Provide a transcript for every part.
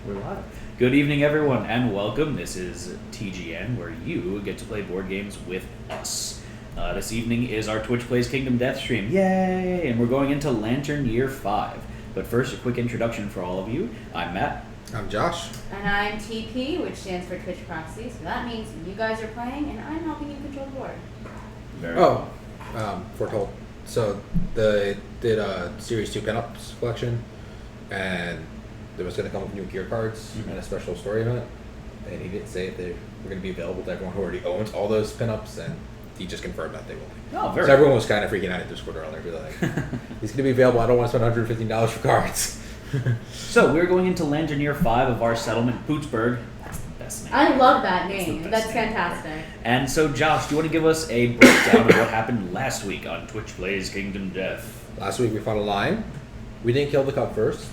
We're live. Good evening, everyone, and welcome. This is TGN, where you get to play board games with us. This evening is our Twitch Plays Kingdom Death stream. Yay! And we're going into Lantern Year 5. But first, a quick introduction for all of you. I'm Matt. I'm Josh. And I'm TP, which stands for Twitch Proxy. So that means you guys are playing, and I'm helping you control the board. Very cool. Foretold. So they did a Series 2 pinups collection, and there was going to come with new gear cards and a special story event. And he didn't say if they were going to be available to everyone who already owns all those pinups, and he just confirmed that they will be. Oh, very So everyone was kind of freaking out in Discord earlier. Be like, he's going to be available. I don't want to spend $115 for cards. So, we're going into Lantern Year 5 of our settlement, Pootsburg. That's the best name. I love that That's name. the That's best name. fantastic. And so, Josh, do you want to give us a breakdown of what happened last week on Twitch Plays Kingdom Death? Last week we fought a lion. We didn't kill the cub first.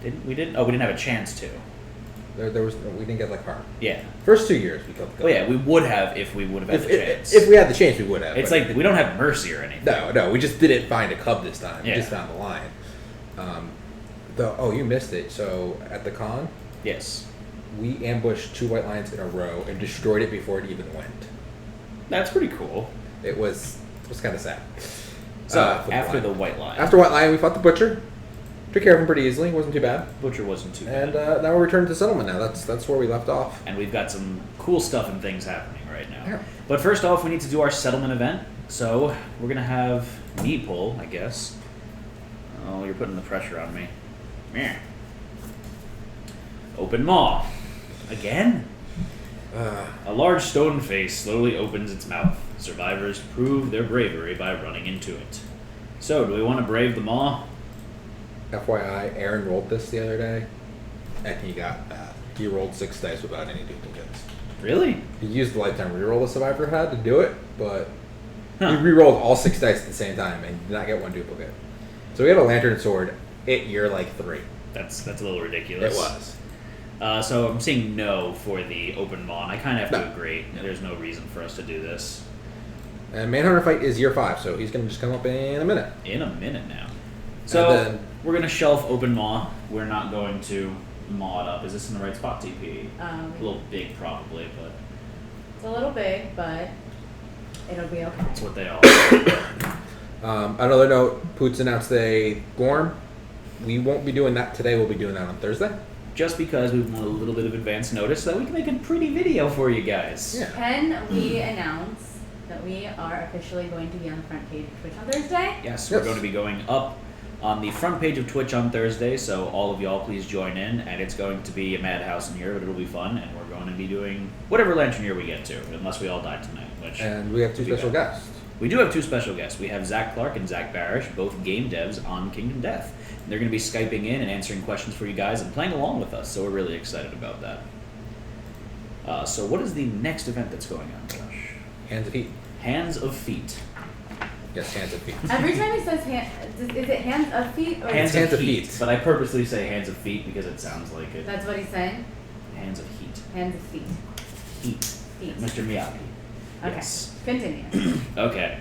Didn't we? Didn't? Oh, we didn't have a chance to. We didn't get like harm. Yeah. First 2 years we killed the cub. Oh yeah, we would have if we would have had the chance. If we had the chance, we would have. It's but like we don't have mercy or anything. no, we just didn't find a cub this time. Yeah. We just found the lion. You missed it. So at the con, Yes. we ambushed 2 white lions in a row and destroyed it before it even went. That's pretty cool. It was kind of sad. So for after lion. the white lion. After white lion, we fought the butcher. Took care of him pretty easily. Wasn't too bad. Butcher wasn't too bad. And now we're returned to settlement. Now that's where we left off. And we've got some cool stuff and things happening right now. Yeah. But first off, we need to do our settlement event. So we're gonna have me pull, I guess. Oh, you're putting the pressure on me. Meh. Open maw. Again? A large stone face slowly opens its mouth. Survivors prove their bravery by running into it. So, do we want to brave the maw? FYI, Aaron rolled this the other day, and he got bad. He rolled 6 dice without any duplicates. Really? He used the lifetime reroll the survivor had to do it, but Huh. he rerolled all 6 dice at the same time and did not get 1 duplicate. So we had a lantern sword at year 3. That's a little ridiculous. It was. So I'm saying no for the open maw, and I kind of have to No. agree. There's no reason for us to do this. And Manhunter fight is year 5, so he's going to just come up in a minute. In a minute now. So And then- we're going to shelf open maw. We're not going to maw it up. Is this in the right spot, TP? A little big probably, but It's a little big, but it'll be okay. that's what they all are. Another note, Poots announced a Gorm. We won't be doing that today. We'll be doing that on Thursday. Just because we want a little bit of advance notice so that we can make a pretty video for you guys. Yeah. Can we announce that we are officially going to be on the front page of Twitch on Thursday? Yes, we're going to be going up on the front page of Twitch on Thursday, so all of y'all please join in, and it's going to be a madhouse in here, but it'll be fun, and we're going to be doing whatever Lantern Year we get to, unless we all die tonight, which... And we have 2 would be special bad. guests. We do have 2 special guests. We have Zach Clark and Zach Barish, both game devs on Kingdom Death. And they're going to be Skyping in and answering questions for you guys and playing along with us, so we're really excited about that. So what is the next event that's going on, Josh? Hands of Feet. Hands of Feet. Yes, Hands of Feet. Every time he says is it hands of feet or Hands Hands of of Heat. Feet. But I purposely say Hands of Feet because it sounds like it. That's what he's saying? Hands of Heat. Hands of feet. Heat. Feet. Mr. Miyagi. Okay. Yes. Continue. Okay.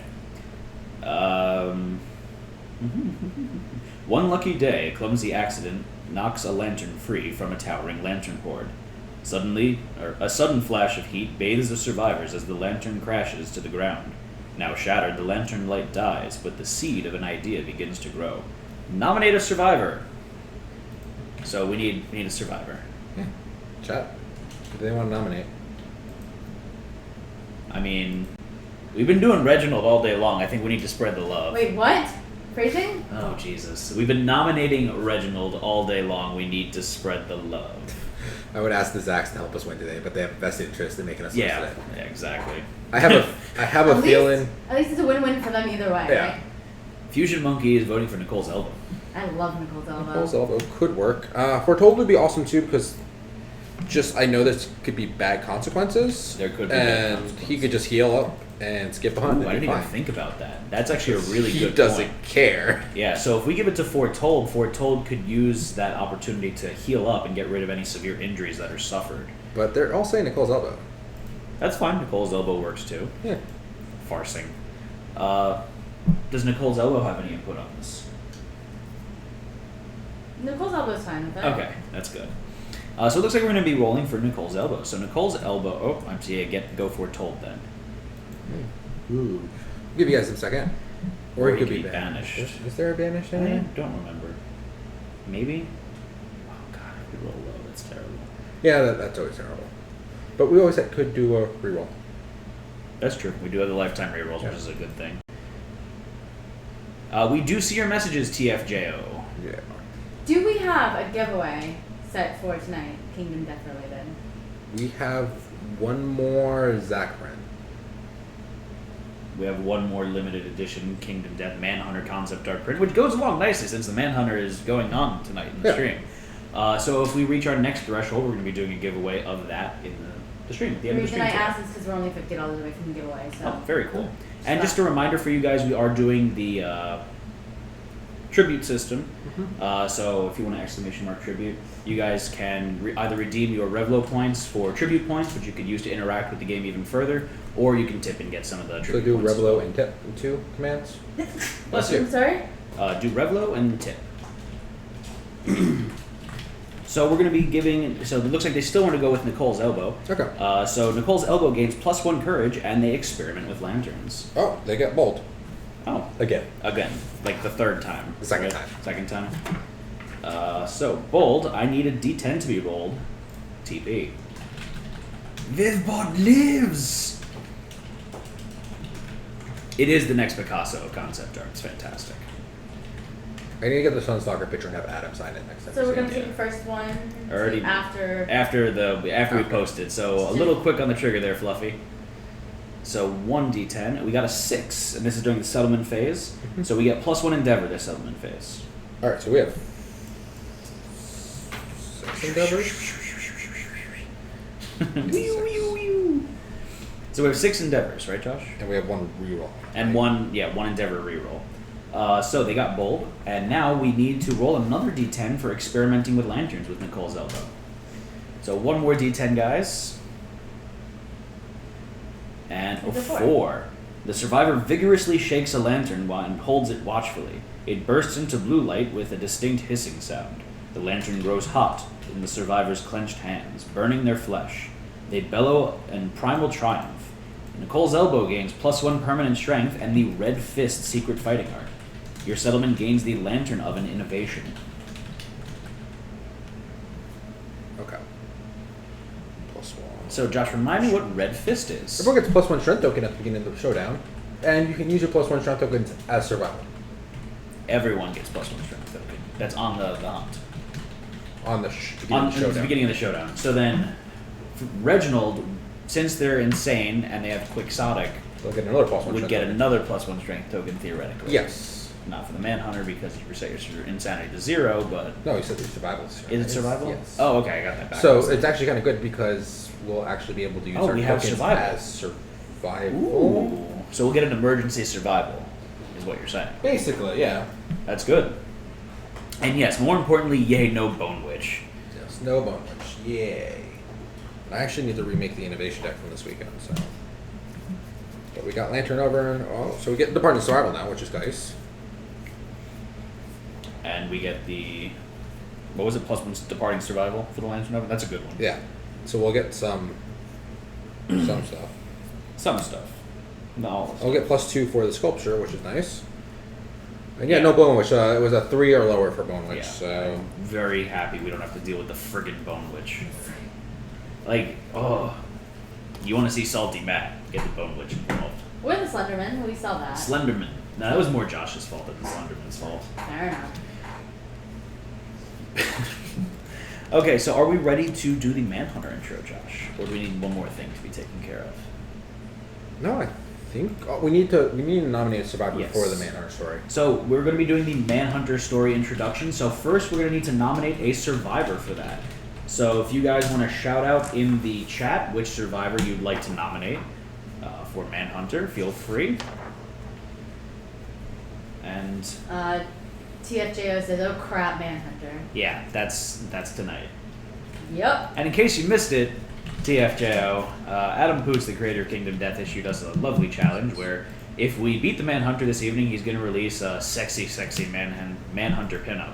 One lucky day, a clumsy accident knocks a lantern free from a towering lantern horde. Suddenly, a sudden flash of heat bathes the survivors as the lantern crashes to the ground. Now shattered, the lantern light dies, but the seed of an idea begins to grow. Nominate a survivor. So we need a survivor. Yeah. Chat. Who do they want to nominate? I mean, we've been doing Reginald all day long. I think we need to spread the love. Wait, what? Phrasing? Oh, Jesus. We've been nominating Reginald all day long. We need to spread the love. I would ask the Zacks to help us win today, but they have a vested interest in making us lose Yeah, today. yeah, exactly. I have a At feeling. At least it's a win-win for them either way, Yeah. right? Fusion Monkey is voting for Nicole's elbow. I love Nicole's elbow. Nicole's elbow could work. Foretold would be awesome too because I know this could be bad consequences. There could be bad and consequences. he could just heal up and skip behind. Ooh, I didn't even think about that. That's actually a really he good doesn't point. care. Yeah, so if we give it to Foretold, Foretold could use that opportunity to heal up and get rid of any severe injuries that are suffered. But they're all saying Nicole's elbow. That's fine. Nicole's elbow works too. Yeah. Farsing. Does Nicole's elbow have any input on this? Nicole's elbow's fine with it. Okay, that's good. So it looks like we're going to be rolling for Nicole's elbow. So Nicole's elbow. Oh, I'm seeing go foretold then. Ooh. I'll give you guys a second. Or Or it could he be could be banished. banished. Is there a banished in I there? don't remember. Maybe. Oh god, I could roll low. That's terrible. Yeah, that's always terrible. But we always could do a reroll. That's true. We do have the lifetime rerolls, Yeah. which is a good thing. We do see your messages, TFJO. Yeah. Do we have a giveaway set for tonight, Kingdom Death related? We have one more Zachrin. We have one more limited edition Kingdom Death Manhunter concept art print, which goes along nicely since the Manhunter is going on tonight in the Yeah. stream. So if we reach our next threshold, we're going to be doing a giveaway of that in the stream at the The end of the reason stream. I today. asked is because we're only $50 away from the giveaway, so. Oh, very cool. And just a reminder for you guys, we are doing the tribute system. So if you want to ! tribute, you guys can either redeem your Revlo points for tribute points, which you could use to interact with the game even further, or you can tip and get some of the So tribute do points. Revlo and tip 2 commands? Bless I'm you. sorry? Do Revlo and tip. So we're going to be giving. So it looks like they still want to go with Nicole's elbow. Okay. So Nicole's elbow gains +1 courage, and they experiment with lanterns. Oh, they get bold. Oh, Again. like the third time. The second right? time. Second time. So bold. I need a D10 to be rolled. TP. Vivbot lives. It is the next Picasso of concept art. It's fantastic. I need to get the Sunstalker picture and have Adam sign it next time. So we're going to Yeah. take the first one Already- after. After we Okay. posted, so a little quick on the trigger there, Fluffy. So 1d10, we got a 6, and this is during the settlement phase. So we get +1 endeavor this settlement phase. Alright, so we have 6 endeavors. So we have 6 endeavors, right, Josh? And we have one reroll. And one endeavor reroll. So they got bold, and now we need to roll another d10 for experimenting with lanterns with Nicole's elbow. So one more d10, guys. And It's a 4. The survivor vigorously shakes a lantern and holds it watchfully. It bursts into blue light with a distinct hissing sound. The lantern grows hot in the survivor's clenched hands, burning their flesh. They bellow in primal triumph. Nicole's elbow gains +1 permanent strength and the Red Fist secret fighting art. Your settlement gains the Lantern Oven innovation. Okay. +1. So, Josh, remind me what Red Fist is. Everyone gets +1 strength token at the beginning of the showdown. And you can use your +1 strength tokens as survival. Everyone gets +1 strength token. That's on the hunt. On the beginning of the At showdown. the beginning of the showdown. So then, Reginald, since they're insane and they have Quixotic, They'll get another +1 would strength get token. another +1 strength token theoretically. Yes. Not for the Manhunter because you reset your insanity to 0, but No, you said there's survival. is it survival? Yes. Oh, okay, I got that back. So it's actually kind of good because we'll actually be able to use Oh, our we have tokens survival. as survival. Ooh. So we'll get an emergency survival, is what you're saying. Basically, yeah. That's good. And yes, more importantly, yay, no Bone Witch. Yes, no bone witch. Yay. I actually need to remake the innovation deck from this weekend, so. But we got Lantern over. Oh, so we get Departing Survival now, which is nice. And we get the, what was it, +1 departing survival for the Lantern Oven? That's a good one. Yeah. So we'll get some stuff. Some stuff. Not all of I'll it. get +2 for the sculpture, which is nice. And yeah, Yeah. no Bone Witch. It was a 3 or lower for Bone Witch, Yeah. so. I'm very happy we don't have to deal with the friggin' Bone Witch. Like, oh. You want to see Salty Matt, get the Bone Witch involved. We're the Slenderman. We saw that. Slenderman. No, that was more Josh's fault than Slenderman's fault. Fair enough. Okay, so are we ready to do the Manhunter intro, Josh? Or do we need one more thing to be taken care of? No, I think we need to nominate a survivor Yes. for the Manhunter story. So we're going to be doing the Manhunter story introduction. So first we're going to need to nominate a survivor for that. So if you guys want to shout out in the chat which survivor you'd like to nominate for Manhunter, feel free. And TFJO says, "Oh crap, Manhunter." yeah, that's tonight. Yep. And in case you missed it, TFJO, Adam Poots, the creator of Kingdom Death Issue, does a lovely challenge where if we beat the Manhunter this evening, he's going to release a sexy Manhunter pinup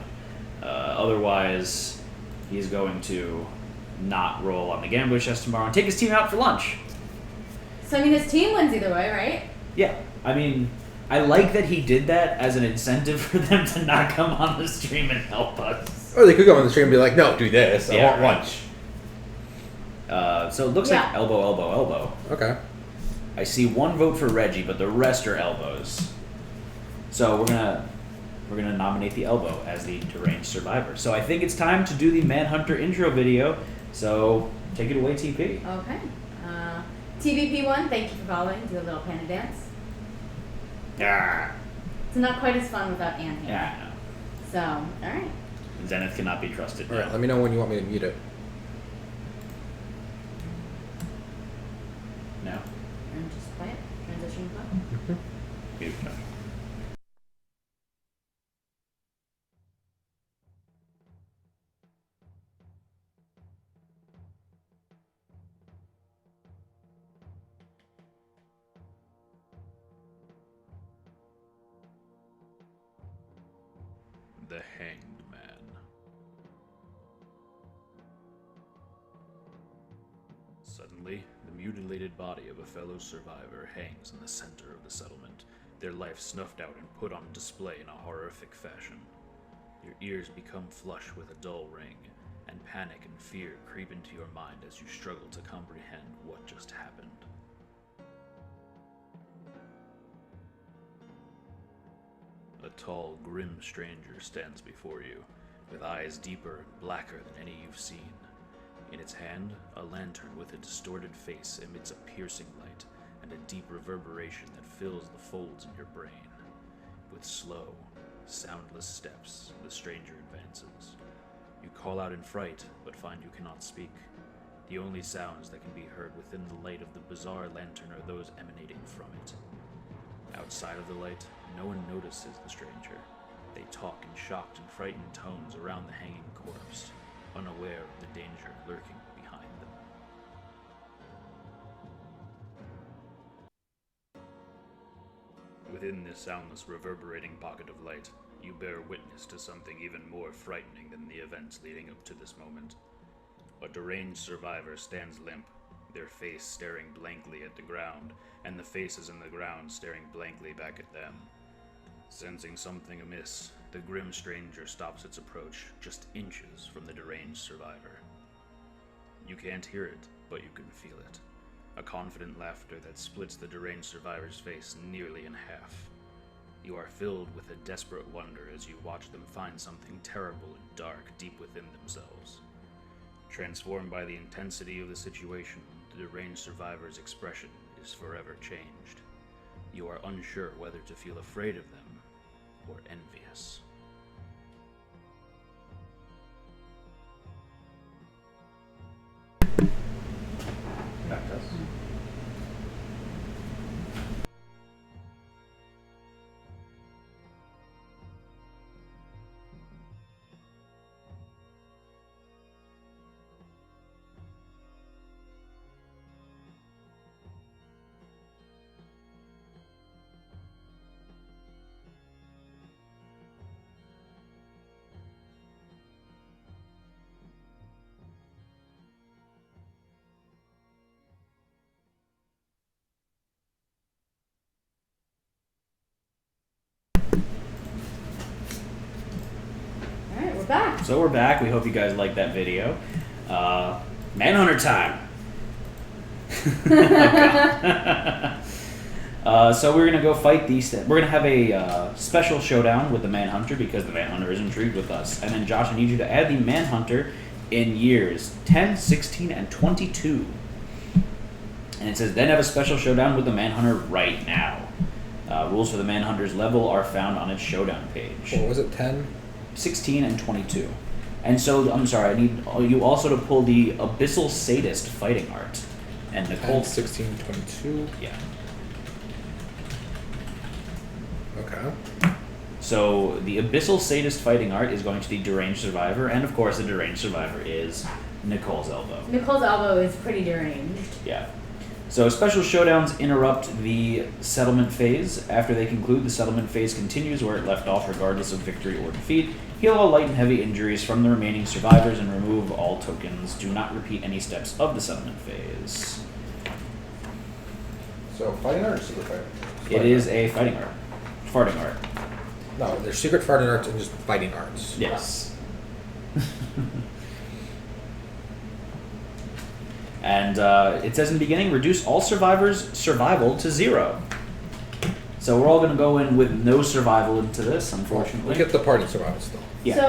otherwise, he's going to not roll on the gambler chest tomorrow and take his team out for lunch. So, I mean, his team wins either way, right? Yeah, I mean, I like that he did that as an incentive for them to not come on the stream and help us. Or they could go on the stream and be like, no, do this. I want right. lunch. So it looks like elbow, elbow, elbow. Okay. I see one vote for Reggie, but the rest are elbows. So we're gonna nominate the elbow as the deranged survivor. So I think it's time to do the Manhunter intro video. So take it away, TP. Okay. TVP1, thank you for following. Do a little panda dance. Yeah. It's not quite as fun without Anne here. Yeah, I know. So, alright. Zenith cannot be trusted. All right, now. let me know when you want me to mute it. No. And just play it. Transition play. Mute. No. The Hanged Man. Suddenly, the mutilated body of a fellow survivor hangs in the center of the settlement, their life snuffed out and put on display in a horrific fashion. Your ears become flush with a dull ring, and panic and fear creep into your mind as you struggle to comprehend what just happened. A tall, grim stranger stands before you, with eyes deeper and blacker than any you've seen. In its hand, a lantern with a distorted face emits a piercing light and a deep reverberation that fills the folds in your brain. With slow, soundless steps, the stranger advances. You call out in fright, but find you cannot speak. The only sounds that can be heard within the light of the bizarre lantern are those emanating from it. Outside of the light, no one notices the stranger. They talk in shocked and frightened tones around the hanging corpse, unaware of the danger lurking behind them. Within this soundless, reverberating pocket of light, you bear witness to something even more frightening than the events leading up to this moment. A deranged survivor stands limp, their face staring blankly at the ground, and the faces in the ground staring blankly back at them. Sensing something amiss, the grim stranger stops its approach just inches from the deranged survivor. You can't hear it, but you can feel it. A confident laughter that splits the deranged survivor's face nearly in half. You are filled with a desperate wonder as you watch them find something terrible and dark deep within themselves. Transformed by the intensity of the situation, the deranged survivor's expression is forever changed. You are unsure whether to feel afraid of them or envious. Back to us. Alright, we're back. So we're back. We hope you guys liked that video. Manhunter time. So we're gonna go fight these. We're gonna have a special showdown with the Manhunter because the Manhunter is intrigued with us. And then Josh, I need you to add the Manhunter in years 10, 16, and 22. And it says then have a special showdown with the Manhunter right now. Rules for the Manhunter's level are found on its showdown page. What was it, 10? 16 and 22. And so, I'm sorry, I need you also to pull the Abyssal Sadist fighting art. And Nicole... 10, 16, 22. Yeah. Okay. So, the Abyssal Sadist fighting art is going to the Deranged Survivor, and of course the Deranged Survivor is Nicole's elbow. Nicole's elbow is pretty deranged. Yeah. So special showdowns interrupt the settlement phase. After they conclude, the settlement phase continues where it left off regardless of victory or defeat. Heal all light and heavy injuries from the remaining survivors and remove all tokens. Do not repeat any steps of the settlement phase. So fighting art or secret fighting? It is a fighting art. Farting art. No, there's secret fighting arts and just fighting arts. Yes. And it says in the beginning, reduce all survivors' survival to 0. So we're all going to go in with no survival into this, unfortunately. We get the party survival still. Yeah. So,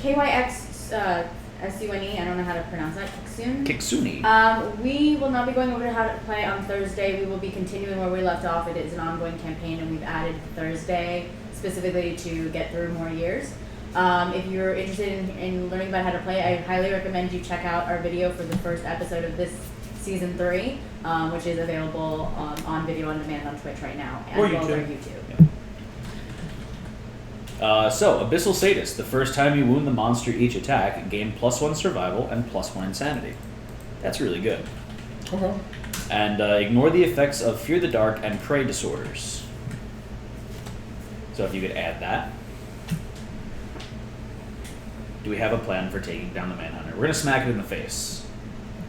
KYX SUNE, I don't know how to pronounce that, Kitsune? Kitsune. We will not be going over to how to play on Thursday. We will be continuing where we left off. It is an ongoing campaign, and we've added Thursday specifically to get through more years. If you're interested in learning about how to play, I highly recommend you check out our video for the first episode of this Season 3, which is available on video on demand on Twitch right now, as Or well as our YouTube. YouTube. Yeah. So, Abyssal Sadist. The first time you wound the monster each attack, gain +1 survival and +1 insanity. That's really good. Okay. And ignore the effects of Fear the Dark and Prey disorders. So if you could add that. Do we have a plan for taking down the Manhunter? We're going to smack it in the face.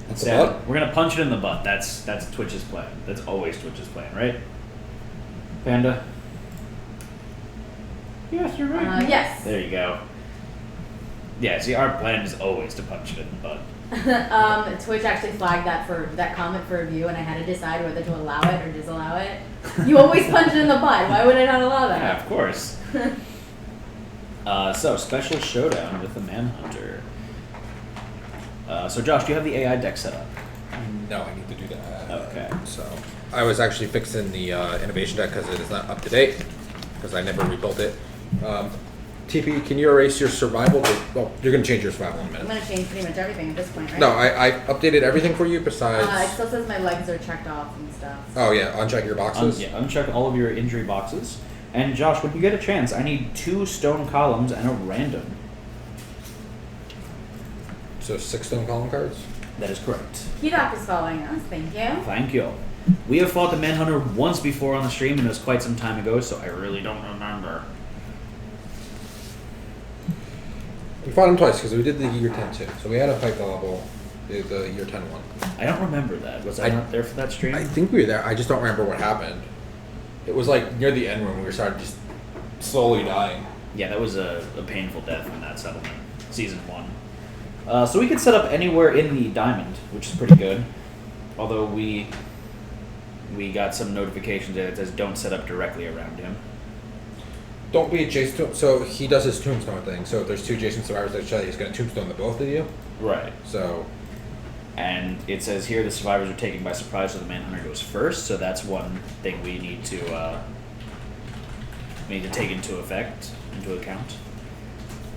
At the butt? We're going to punch it in the butt. That's Twitch's plan. That's always Twitch's plan, right? Panda? Yes, you're right. Yes. There you go. Yeah, see, our plan is always to punch it in the butt. Twitch actually flagged that comment for review, and I had to decide whether to allow it or disallow it. You always punch it in the butt. Why would I not allow that? Yeah, of course. So, special showdown with the Manhunter. So, Josh, do you have the AI deck set up? No, I need to do that. Okay. So I was actually fixing the innovation deck because it is not up to date because I never rebuilt it. TP, can you erase your survival? Well, you're going to change your survival in a I'm minute. gonna change pretty much everything at this point, right? No, I updated everything for you besides. It still says my legs are checked off and stuff. Oh yeah, uncheck your boxes. Yeah, uncheck all of your injury boxes. And Josh, when you get a chance, I need 2 stone columns and a random. So 6 stone column cards. That is correct. P-Doc is following us. Thank you. Thank you. We have fought the Manhunter once before on the stream, and it was quite some time ago, so I really don't remember. We fought him twice because we did the year 10 too. So we had a fight the level, the year 10 one. I don't remember that. Was I not there for that stream? I think we were there. I just don't remember what happened. It was like near the end when we were starting just slowly dying. Yeah, that was a painful death in that settlement. Season 1. So we could set up anywhere in the diamond, which is pretty good. Although we got some notifications that it says don't set up directly around him. Don't be adjacent to him. So he does his tombstone thing. So if there's 2 adjacent survivors that each other, he's going to tombstone the both of you. Right. So. And it says here the survivors are taken by surprise, so the Manhunter goes first. So that's one thing we need to take into account.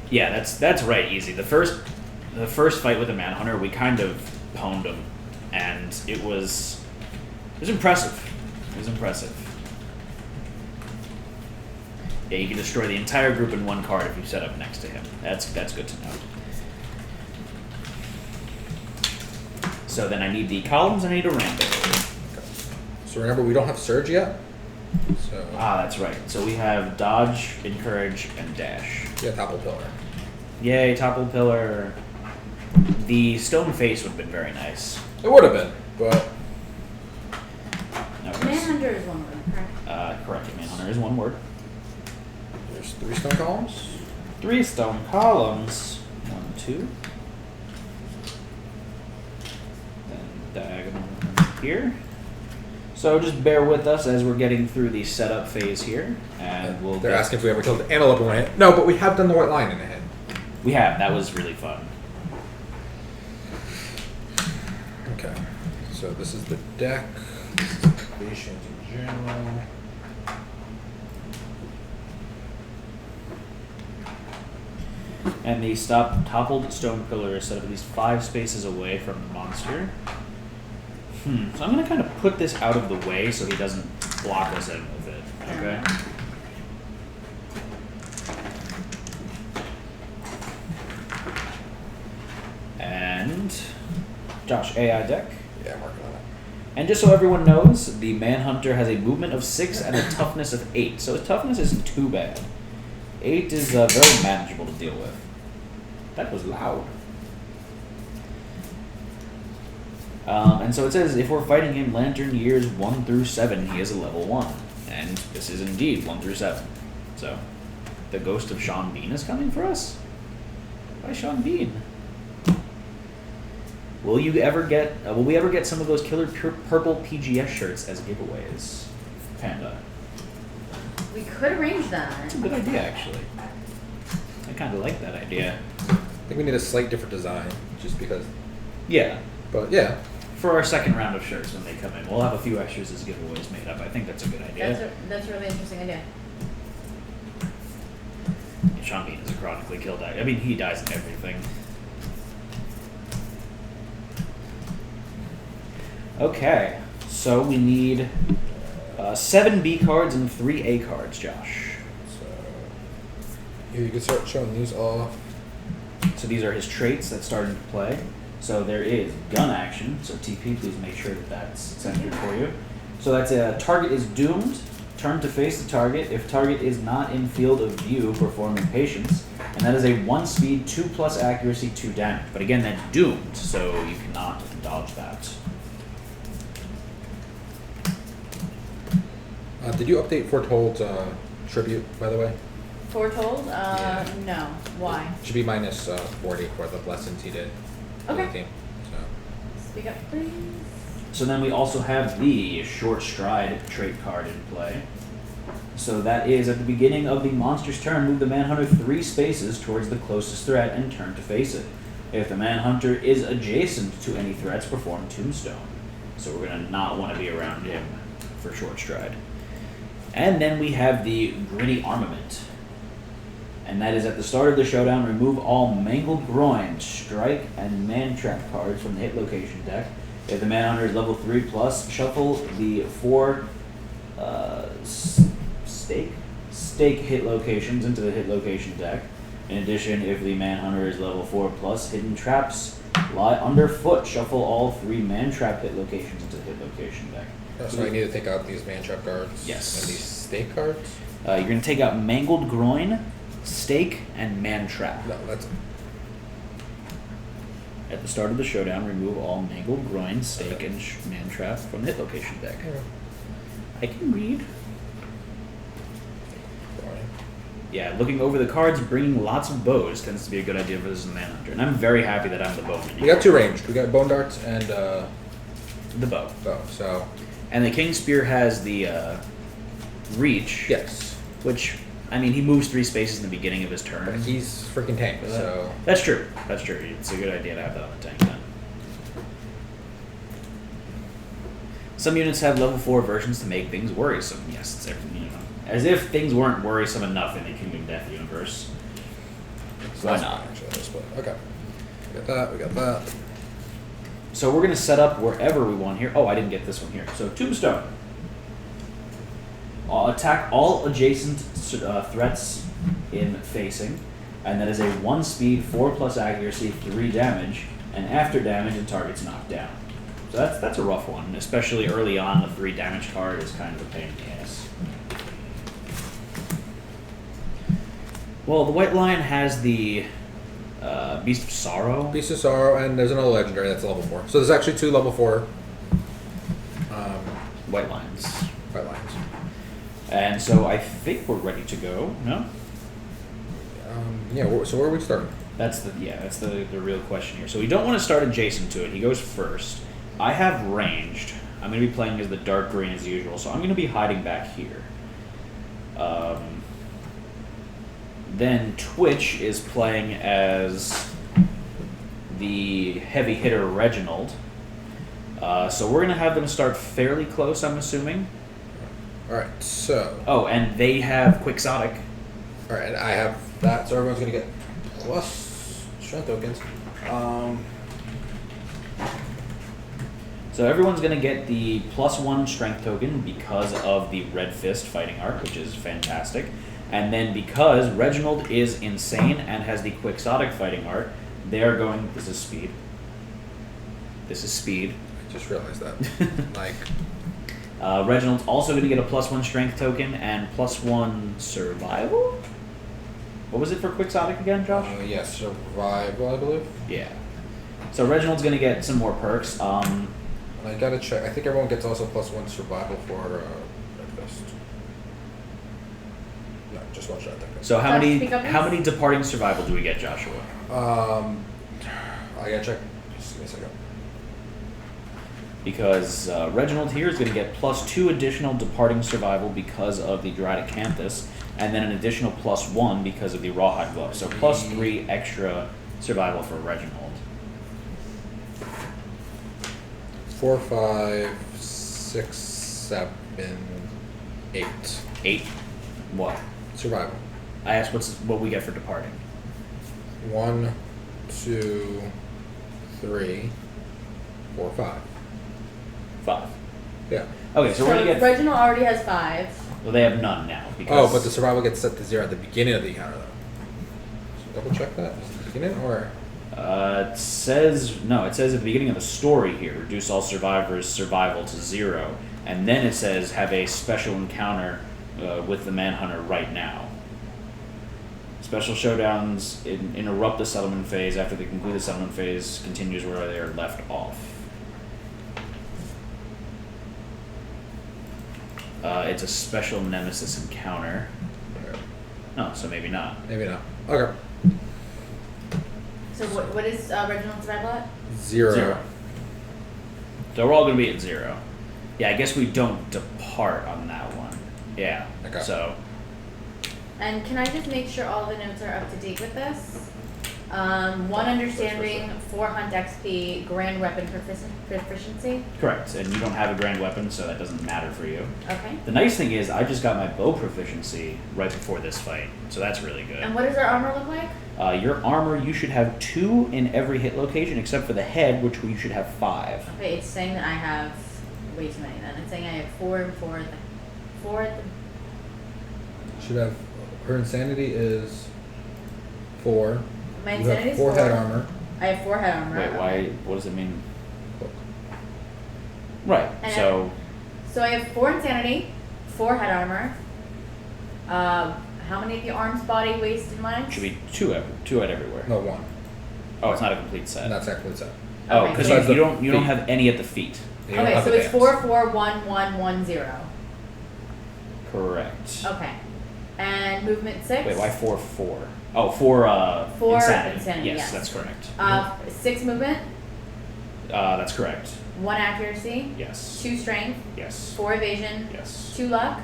Yeah, that's right. Easy. The first fight with the Manhunter, we kind of pwned him, and it was impressive. It was impressive. Yeah, you can destroy the entire group in one card if you set up next to him. That's good to know. So then I need the columns and I need a random. So remember, we don't have surge yet. So. That's right. So we have dodge, encourage, and dash. Yeah, topple pillar. Yay, topple pillar. The stone face would have been very nice. It would have been, but. No, Manhunter is one word, correct? correct. Manhunter is one word. There's 3 stone columns. 3 stone columns. 1, 2. Diagonal here. So just bear with us as we're getting through the setup phase here, and we'll. They're asking if we ever killed the antelope in one hit. No, but we have done the white lion in a hit. We have. That was really fun. Okay. So this is the deck. This is activations in general. And the toppled stone pillar is set up at least 5 spaces away from the monster. So I'm going to kind of put this out of the way so he doesn't block us in with it. Okay? And Josh, AI deck. Yeah, I'm working on And just so everyone knows, the Manhunter has a movement of 6 and a toughness of 8. So his toughness isn't too bad. 8 is very manageable to deal with. That was loud. And so it says, if we're fighting him Lantern years 1 through 7, he is a level 1. And this is indeed 1 through 7. So, the ghost of Sean Bean is coming for us? Why Sean Bean? Will we ever get some of those killer purple PGS shirts as giveaways? Panda. We could arrange that. That's a good idea, actually. I kind of like that idea. I think we need a slight different design, just because. Yeah. But yeah. For our second round of shirts when they come in, we'll have a few extras as giveaways made up. I think that's a good idea. That's a really interesting idea. Sean Bean is a chronically killed actor. I mean, he dies in everything. Okay, so we need 7 B cards and 3 A cards, Josh. So here you can start showing these off. So these are his traits that start into play. So there is gun action. So TP, please make sure that that's centered for you. So that's a target is doomed. Turn to face the target. If target is not in field of view, perform Impatience. And that is a 1 speed, 2+ accuracy, 2 damage. But again, that's doomed, so you cannot dodge that. Did you update Foretold's tribute, by the way? Foretold? Yeah. No. Why? Should be minus 40 for the lessons he did for the Okay. team. So. Speak up, please. So then we also have the short stride trait card in play. So that is at the beginning of the monster's turn, move the Manhunter 3 spaces towards the closest threat and turn to face it. If the Manhunter is adjacent to any threats, perform Tombstone. So we're going to not want to be around him for short stride. And then we have the Gritty Armament. And that is at the start of the showdown, remove all Mangled Groin, Strike, and Man Trap cards from the hit location deck. If the Manhunter is level 3+, shuffle the 4 stake hit locations into the hit location deck. In addition, if the Manhunter is level 4+, hidden traps lie underfoot. Shuffle all 3 Man Trap hit locations into the hit location deck. So I need to take out these Man Trap cards. Yes. And these stake cards. You're going to take out Mangled Groin, Stake, and Man Trap. No, that's. At the start of the showdown, remove all Mangled Groin, Stake, and Man Trap from the hit location deck. Yeah. I can read. Yeah, looking over the cards, bringing lots of bows tends to be a good idea for this Manhunter. And I'm very happy that I'm the bowman. We got 2 ranged. We got Bone Darts and the bow. bow. So. And the King Spear has the reach. Yes. Which, I mean, he moves 3 spaces in the beginning of his turn. But he's freaking tank. So. That's true. That's true. It's a good idea to have that on the tank then. Some units have level 4 versions to make things worrisome. Yes, it's everything, you know. As if things weren't worrisome enough in the Kingdom Death universe. So Why that's not? fine, actually. Let's split. Okay. We got that. We got that. So we're going to set up wherever we want here. Oh, I didn't get this one here. So Tombstone. Attack all adjacent threats in facing. And that is a 1 speed, 4+ accuracy, 3 damage. And after damage, the target's knocked down. So that's a rough one. Especially early on, the 3 damage card is kind of a pain in the ass. Well, the White Lion has the Beast of Sorrow. Beast of Sorrow, and there's another legendary that's level 4. So there's actually 2 level 4 White Lions. White Lions. And so I think we're ready to go. No? Yeah. So where are we starting? That's the real question here. So we don't want to start adjacent to it. He goes first. I have ranged. I'm going to be playing as the dark green as usual, so I'm going to be hiding back here. Then Twitch is playing as the heavy hitter Reginald. So we're going to have them start fairly close, I'm assuming. Alright, so. Oh, and they have Quixotic. Alright, I have that, so everyone's going to get plus strength tokens. So everyone's going to get the +1 strength token because of the Red Fist fighting art, which is fantastic. And then because Reginald is insane and has the Quixotic fighting art, they are going... This is speed. This is speed. Just realized that. Like, Reginald's also going to get a +1 strength token and +1 survival? What was it for Quixotic again, Josh? yes, survival, I believe. Yeah. So Reginald's going to get some more perks. I gotta check. I think everyone gets also +1 survival for breakfast. No, just one shot. So Josh, speak up, how please. many departing survival do we get, Joshua? I gotta check. Just give me a second. Because Reginald here is going to get +2 additional departing survival because of the Druidic Canthus, and then an additional +1 because of the Rawhide Glove. So +3 extra survival for Reginald. 4, 5, 6, 7, 8. 8. What? Survival. I asked what we get for departing. 1, 2, 3, 4, 5. 5. Yeah. Okay, so we're going to get... Reginald already has 5. Well, they have none now. Because Oh, but the survival gets set to 0 at the beginning of the encounter, though. So double check that. Is it the beginning or? It says at the beginning of the story here, reduce all survivors' survival to 0, and then it says have a special encounter with the Manhunter right now. Special showdowns interrupt the settlement phase. After they conclude the settlement phase, continues where they are left off. It's a special nemesis encounter. No, so maybe not. Maybe not. Okay. So what is Reginald's survival at? 0. So we're all going to be at 0. Yeah, I guess we don't depart on that one. Yeah. Okay. So. And can I just make sure all the notes are up to date with this? 1 understanding, 4 hunt XP, grand weapon proficiency. Correct, and you don't have a grand weapon, so that doesn't matter for you. Okay. The nice thing is, I just got my bow proficiency right before this fight, so that's really good. And what does our armor look like? Your armor, you should have 2 in every hit location, except for the head, which you should have 5. Okay, it's saying that I have way too many then. It's saying I have 4 and 4 at the... 4 at the... Should have. Her insanity is 4. My You insanity have is 4 4. head armor. I have 4 head armor. Wait, why? What does it mean? Right, And so... So I have 4 insanity, 4 head armor. How many of the arms, body, waist, and legs? Should be 2 at everywhere. No, 1. Oh, it's not a complete set. And that's actually set. Oh, Okay, because so you don't feet. have any at the feet. You don't Okay, have so the it's bands. 4, 4, 1, 1, 1, 0. Correct. Okay. And movement 6? Wait, why 4, 4? Oh, 4, 4 insanity. insanity, Yes, yes. that's correct. 6 movement, That's correct. 1 accuracy, Yes. 2 strength, Yes. 4 evasion, Yes. 2 luck,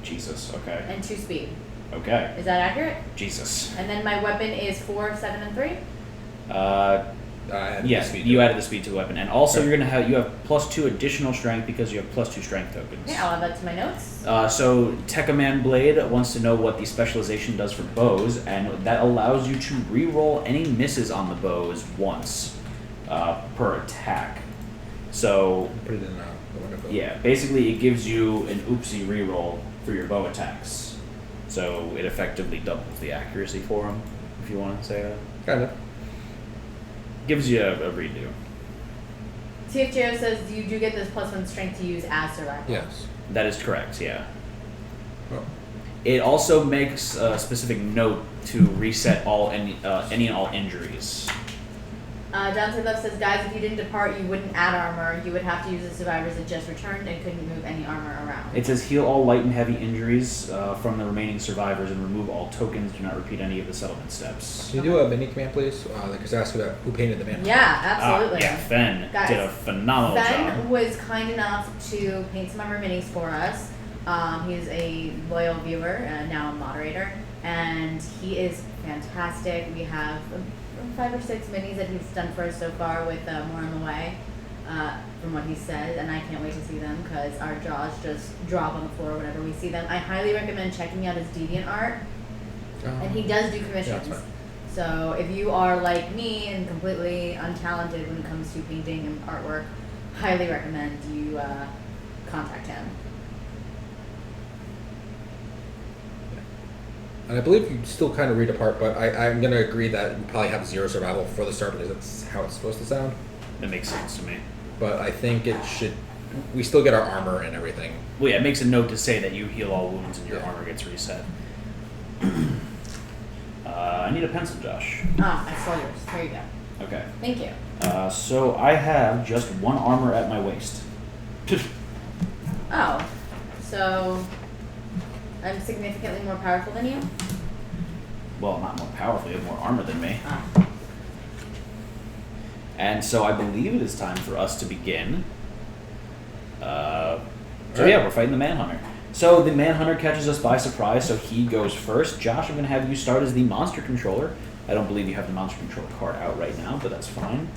Jesus, okay. and 2 speed. Okay. Is that accurate? Jesus. And then my weapon is 4, 7, and 3? Yes, you added the speed to the weapon. And also you have +2 additional strength because you have +2 strength tokens. Okay, I'll add that to my notes. So Tekkaman Blade wants to know what the specialization does for bows, and that allows you to re-roll any misses on the bows once per attack. So Put it in the window. yeah, basically it gives you an oopsie re-roll for your bow attacks. So it effectively doubles the accuracy for them, if you want to say that. Kind of. Gives you a redo. TFJO says you do get this +1 strength to use as survival. Yes. That is correct, yeah. Oh. It also makes a specific note to reset any and all injuries. Dante Love says, guys, if you didn't depart, you wouldn't add armor. You would have to use the survivors that just returned and couldn't move any armor around. It says heal all light and heavy injuries from the remaining survivors and remove all tokens. Do not repeat any of the settlement steps. Can you do a mini command, please? Because I asked about who painted the man. Yeah, absolutely. Yeah, Fen Guys, did a phenomenal Ben job. was kind enough to paint some of our minis for us. He's a loyal viewer, now a moderator, and he is fantastic. We have 5 or 6 minis that he's done for us so far, with more on the way, from what he said, and I can't wait to see them because our jaws just drop on the floor whenever we see them. I highly recommend checking out his DeviantArt, and he does do commissions. that's fine. So if you are like me and completely untalented when it comes to painting and artwork, highly recommend you contact him. And I believe you still kind of read apart, but I'm going to agree that you probably have 0 survival for the start because that's how it's supposed to sound. That makes sense to me. but I think it should. We still get our armor and everything. Well, yeah, it makes a note to say that you heal all wounds and your Yeah. armor gets reset. I need a pencil, Josh. Ah, I saw yours. There you go. Okay. Thank you. So I have just one armor at my waist. Oh, so I'm significantly more powerful than you? Well, not more powerful, you have more armor than me. Ah. And so I believe it is time for us to begin. So Alright. yeah, we're fighting the Manhunter. So the Manhunter catches us by surprise, so he goes first. Josh, I'm going to have you start as the monster controller. I don't believe you have the monster controller card out right now, but that's fine.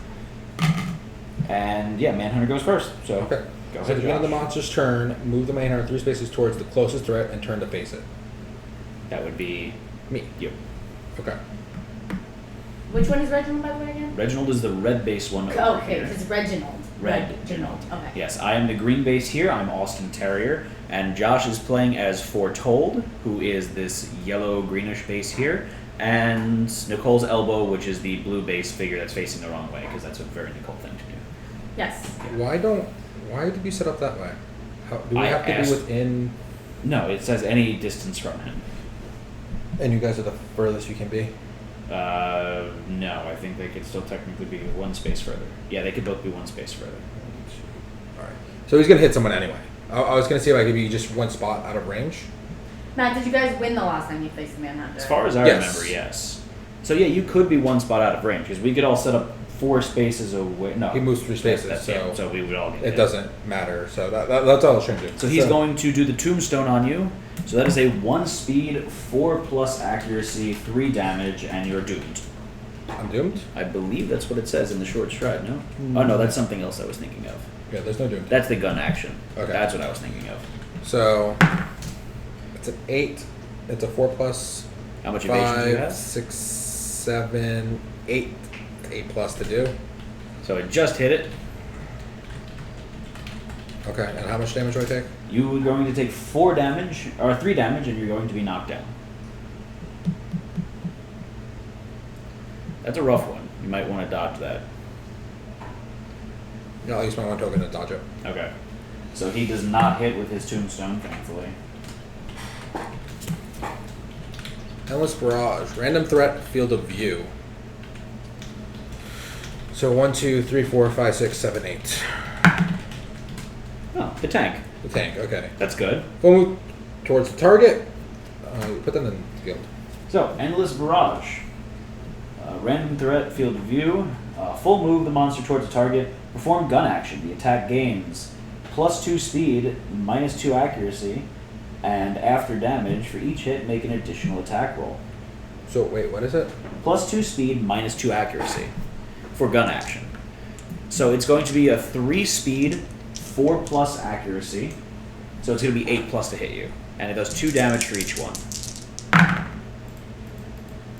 And yeah, Manhunter goes first. So Okay. go So ahead, at the end of the Josh. monster's turn, move the Manhunter 3 spaces towards the closest threat and turn to face it. That would be Me. you. Okay. Which one is Reginald, by the way, again? Reginald is the red base one over Oh, okay, here. because Reginald. Reginald. Okay. Yes, I am the green base here. I'm Austin Terrier, and Josh is playing as Foretold, who is this yellow greenish base here, and Nicole's Elbow, which is the blue base figure that's facing the wrong way, because that's a very Nicole thing to do. Yes. Why did you set up that way? How, do we I have to asked- be within? No, it says any distance from him. And you guys are the furthest you can be. No, I think they could still technically be one space further. Yeah, they could both be one space further. All right. So he's gonna hit someone anyway. I was gonna see like if you just one spot out of range. Matt, did you guys win the last time you faced the Manhunter? As far as I Yes. remember, yes. So yeah, you could be one spot out of range, because we could all set up 4 spaces away. No, He moves 3 spaces, that's it. so So we would all get it hit. doesn't matter. So that's all I was trying to do. So he's going to do the tombstone on you. So that is a 1 speed, 4+ accuracy, 3 damage, and you're doomed. I'm doomed. I believe that's what it says in the short stride, no? Oh no, that's something else I was thinking of. Yeah, there's no doomed. That's the gun action. Okay. That's what I was thinking of. So it's an 8. It's a 4 plus How much evasion do you 5, have? 6, 7, 8. 8 plus to do. So it just hit it. Okay, and how much damage do I take? You are going to take 4 damage, or 3 damage, and you're going to be knocked down. That's a rough one. You might want to dodge that. Yeah, I'll use my 1 token to dodge it. Okay. So he does not hit with his tombstone, thankfully. Endless Barrage. Random threat, field of view. So 1, 2, 3, 4, 5, 6, 7, 8. Oh, the tank. The tank, okay. That's good. Full move towards the target. Put them in the field. So, Endless Barrage. Random threat, field of view. Full move the monster towards the target. Perform gun action. The attack gains +2 speed, -2 accuracy, and after damage, for each hit, make an additional attack roll. So wait, what is it? +2 speed, -2 accuracy for gun action. So it's going to be a 3 speed, 4+ accuracy. So it's going to be 8+ to hit you. And it does 2 damage for each one.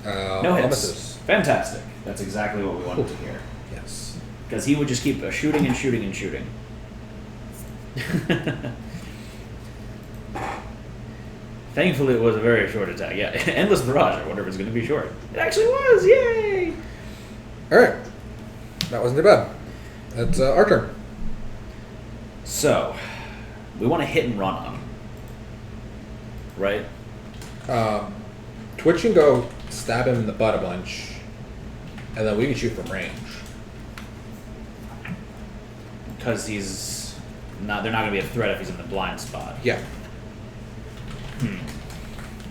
No hits. Nemesis. Fantastic. That's exactly what we wanted to hear. Yes. Because he would just keep shooting and shooting and shooting. Thankfully, it was a very short attack. Yeah, Endless Barrage. I wonder if it's going to be short. It actually was. Yay! All right. That wasn't too bad. That's our turn. So, we want to hit and run on him. Right? Twitch can go stab him in the butt a bunch, and then we can shoot from range. Because he's not. They're not going to be a threat if he's in the blind spot. Yeah.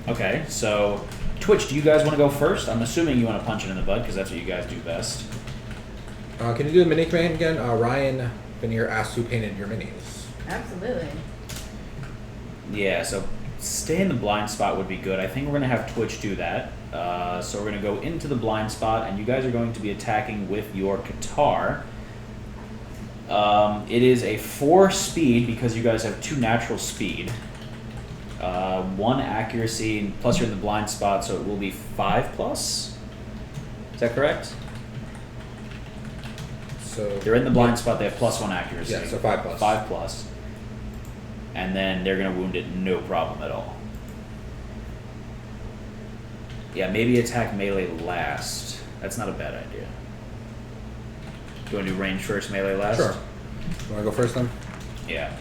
Okay, so Twitch, do you guys want to go first? I'm assuming you want to punch it in the butt because that's what you guys do best. Can you do the mini command again? Ryan Veneer asked who painted your minis. Absolutely. Yeah, so stay in the blind spot would be good. I think we're going to have Twitch do that. So we're going to go into the blind spot, and you guys are going to be attacking with your guitar. It is a 4 speed because you guys have 2 natural speed. 1 accuracy, plus you're in the blind spot, so it will be 5+. Is that correct? So They're in the blind spot, they have +1 accuracy. Yeah, so 5+. 5+. And then they're going to wound it no problem at all. Yeah, maybe attack melee last. That's not a bad idea. Do you want to do range first, melee last? Sure. You want to go first then? Yeah.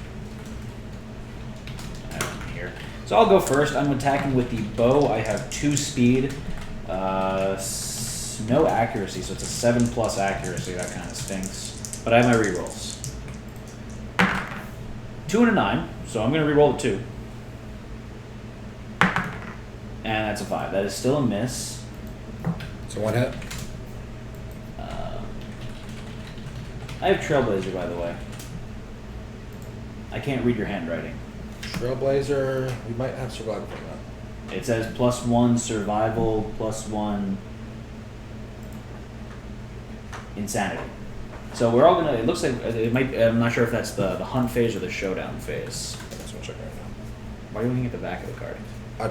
I have them here. So I'll go first. I'm attacking with the bow. I have 2 speed, no accuracy, so it's a 7+ accuracy. That kind of stinks. But I have my rerolls. 2 and a 9, so I'm going to reroll the 2. And that's a 5. That is still a miss. So 1 hit. I have Trailblazer, by the way. I can't read your handwriting. Trailblazer, we might have survival from that. It says +1 survival, +1 insanity. So we're all gonna. It looks like it might. I'm not sure if that's the hunt phase or the showdown phase. That's what I'm checking right now. Why are you looking at the back of the card? I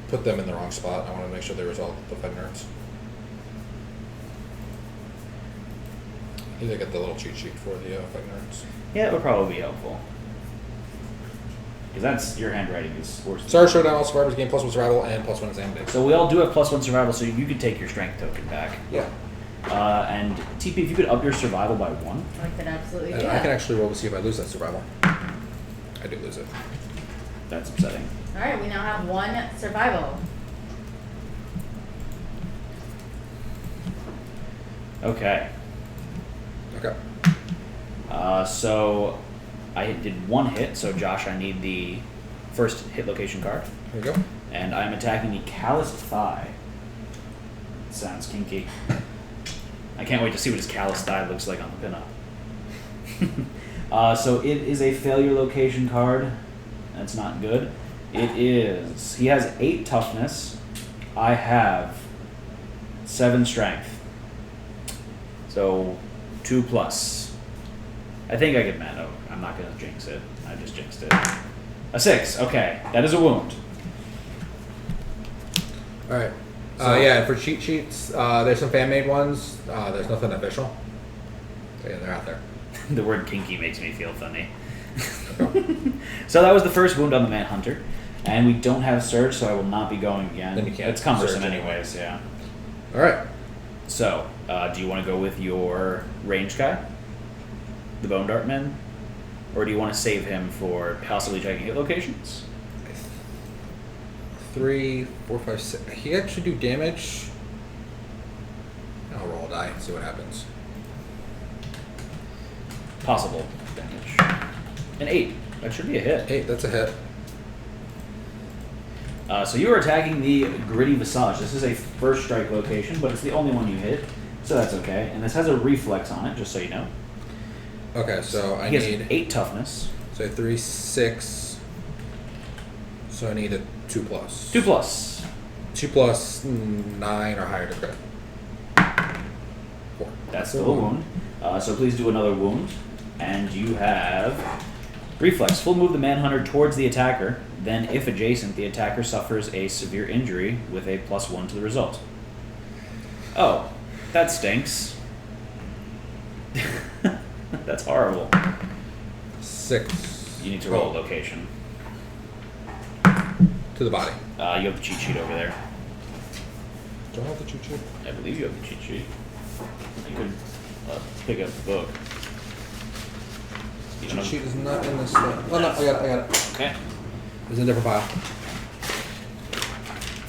put them in the wrong spot. I want to make sure they resolve the fight nerds. Either get the little cheat sheet for the fight nerds. Yeah, it would probably be helpful. Because that's your handwriting is worse. Star Showdown, all survivors gain +1 survival and +1 insanity. So we all do have +1 survival, so you could take your strength token back. Yeah. And TP, if you could up your survival by 1. I could absolutely do And I that. can actually roll to see if I lose that survival. I do lose it. That's upsetting. All right, we now have 1 survival. Okay. Okay. So I did 1 hit, so Josh, I need the first hit location card. Here we go. And I'm attacking the calloused thigh. Sounds kinky. I can't wait to see what his calloused thigh looks like on the pinup. So it is a failure location card. That's not good. It is. He has 8 toughness. I have 7 strength. So 2+. I think I get mad. Oh, I'm not going to jinx it. I just jinxed it. A 6. Okay. That is a wound. Alright. So- Yeah, for cheat sheets, there's some fan-made ones. There's nothing official. So yeah, they're out there. The word kinky makes me feel funny. So that was the first wound on the Manhunter. And we don't have Surge, so I will not be going again. Then you can't It's cumbersome Surge anyways, yeah. Alright. So, do you want to go with your range guy? The Bone Dart Man? Or do you want to save him for possibly checking hit locations? 3, 4, 5, 6. He actually do damage. I'll roll a die and see what happens. Possible damage. An 8. That should be a hit. 8, that's a hit. So you are attacking the Gritty Visage. This is a first strike location, but it's the only one you hit, so that's okay. And this has a reflex on it, just so you know. Okay, so I He need has 8 toughness. so 3, 6. So I need a 2+. 2+. 2+, 9 or higher to crit. 4. That's still a wound. So please do another wound. And you have reflex. Full move the Manhunter towards the attacker. Then, if adjacent, the attacker suffers a severe injury with a +1 to the result. Oh, that stinks. That's horrible. 6. You need to roll a location. To the body. You have the cheat sheet over there. Do I have the cheat sheet? I believe you have the cheat sheet. You could pick up the book. You don't Cheat sheet know- is not in this thing. Oh no, I got it. Okay. It's in a different file.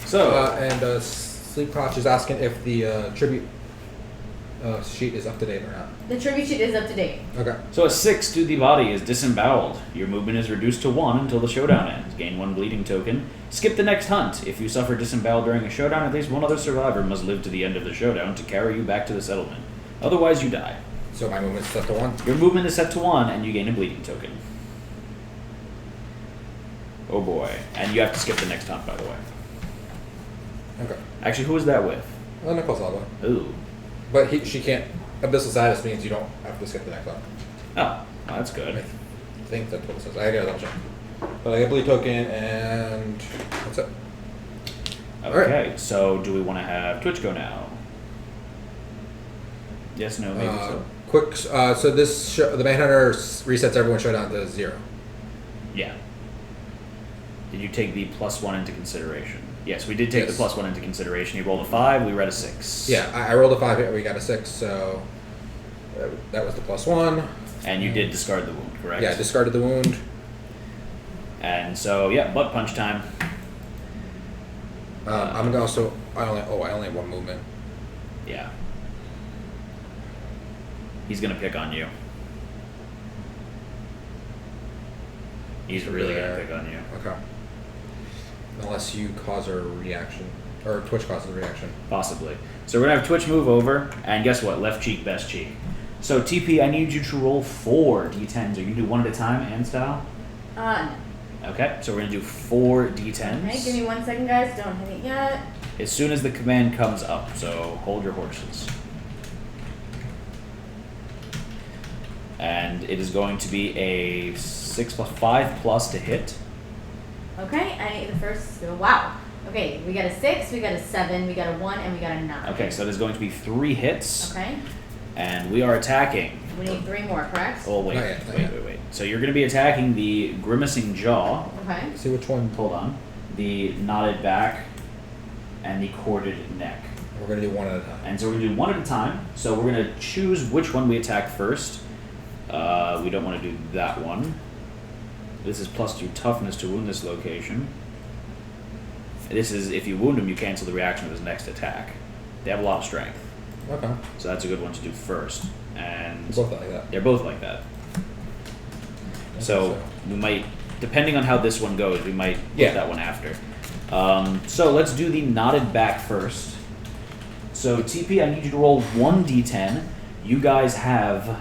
So, Sleep Crotch is asking if the tribute sheet is up to date or not. The tribute sheet is up to date. Okay. So a 6 to the body is disemboweled. Your movement is reduced to 1 until the showdown ends. Gain 1 bleeding token. Skip the next hunt. If you suffer disembowel during a showdown, at least one other survivor must live to the end of the showdown to carry you back to the settlement. Otherwise, you die. So my movement's set to 1. Your movement is set to 1, and you gain a bleeding token. Oh boy. And you have to skip the next hunt, by the way. Okay. Actually, who is that with? Nicole's Alba. Ooh. But she can't. Abyssal status means you don't have to skip the next one. Oh, well, that's good. I think that's what it says. I gotta double check. But I get bleed token and that's it. Okay, so do we want to have Twitch go now? Yes, no, maybe so. Quick. So this the Manhunter resets everyone's showdown to 0. Yeah. Did you take the +1 into consideration? Yes, we did take Yes. the +1 into consideration. You rolled a 5, we read a 6. Yeah, I rolled a 5 here. We got a 6, so that was the +1. And you did discard the wound, correct? Yeah, I discarded the wound. And so, yeah, butt punch time. I'm gonna also. I only have one movement. Yeah. He's gonna pick on you. He's really gonna pick on you. Okay. Unless you cause a reaction, or Twitch causes a reaction. Possibly. So we're gonna have Twitch move over, and guess what? Left cheek, best cheek. So TP, I need you to roll 4 d10s. Are you gonna do one at a time and style? No. Okay, so we're gonna do 4 d10s. Okay, give me 1 second, guys. Don't hit it yet. As soon as the command comes up, so hold your horses. And it is going to be a 6 plus 5 plus to hit. Okay, I need the first. Wow. Okay, we got a 6, we got a 7, we got a 1, and we got a 9. Okay, so that is going to be 3 hits. Okay. And we are attacking. We need 3 more, correct? Oh, wait. Not yet. Wait. So you're going to be attacking the grimacing jaw. Okay. See which one. Hold on. The knotted back and the corded neck. We're gonna do one at a time. And so we're going to do one at a time. So we're going to choose which one we attack first. We don't want to do that one. This is +2 toughness to wound this location. This is, if you wound him, you cancel the reaction of his next attack. They have a lot of strength. Okay. So that's a good one to do first. And Both like that. they're both like that. So we might, depending on how this one goes, we might get that one after. So let's do the knotted back first. So TP, I need you to roll 1d10. You guys have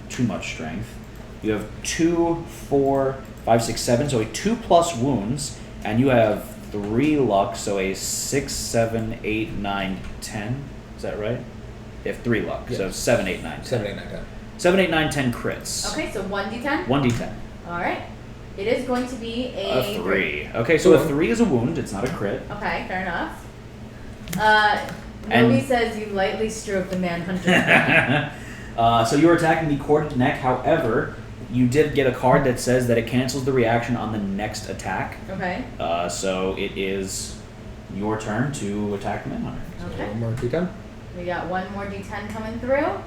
too much strength. You have 2, 4, 5, 6, 7, so a 2 plus wounds, and you have 3 luck, so a 6, 7, 8, 9, 10. Is that right? You have 3 luck, so 7, 8, 9, 10. 7, 8, 9, 10. 7, 8, 9, 10 crits. Okay, so 1d10? 1d10. Alright. It is going to be A 3. Okay, so a 3 is a wound, it's not a crit. Okay, fair enough. Nobi says you lightly stroke the Manhunter. So you're attacking the corded neck, however, you did get a card that says that it cancels the reaction on the next attack. Okay. So it is your turn to attack the Manhunter. Okay. One more D10. We got 1 more d10 coming through.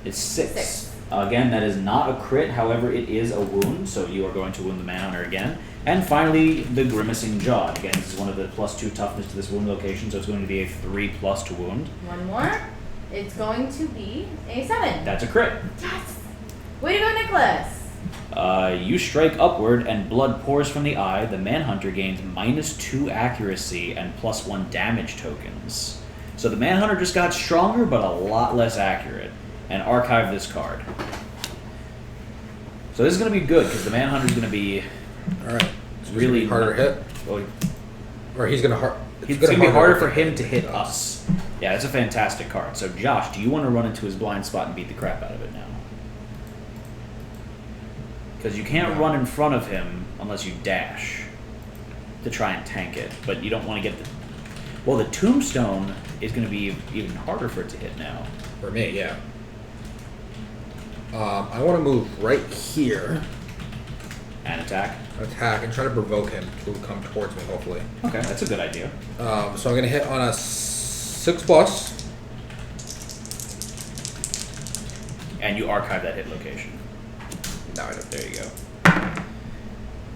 It's 6. Again, that is not a crit, however, it is a wound, so you are going to wound the Manhunter again. And finally, the grimacing jaw. Again, this is one of the +2 toughness to this wound location, so it's going to be a 3 plus to wound. 1 more. It's going to be a 7. That's a crit. Yes! Way to go, Nicholas! You strike upward and blood pours from the eye. The Manhunter gains -2 accuracy and +1 damage tokens. So the Manhunter just got stronger, but a lot less accurate. And archive this card. So this is going to be good, because the Manhunter is going to be Alright. So really harder hit. Well, Or he's gonna it's going to be harder for him to hit us. Yeah, it's a fantastic card. So Josh, do you want to run into his blind spot and beat the crap out of it now? Because you can't run in front of him unless you dash to try and tank it. But you don't want to get the... Well, the tombstone is going to be even harder for it to hit now. For me, yeah. I want to move right here. And attack. Attack and try to provoke him to come towards me, hopefully. Okay, that's a good idea. So I'm going to hit on a 6 plus. And you archive that hit location. No, I don't. There you go.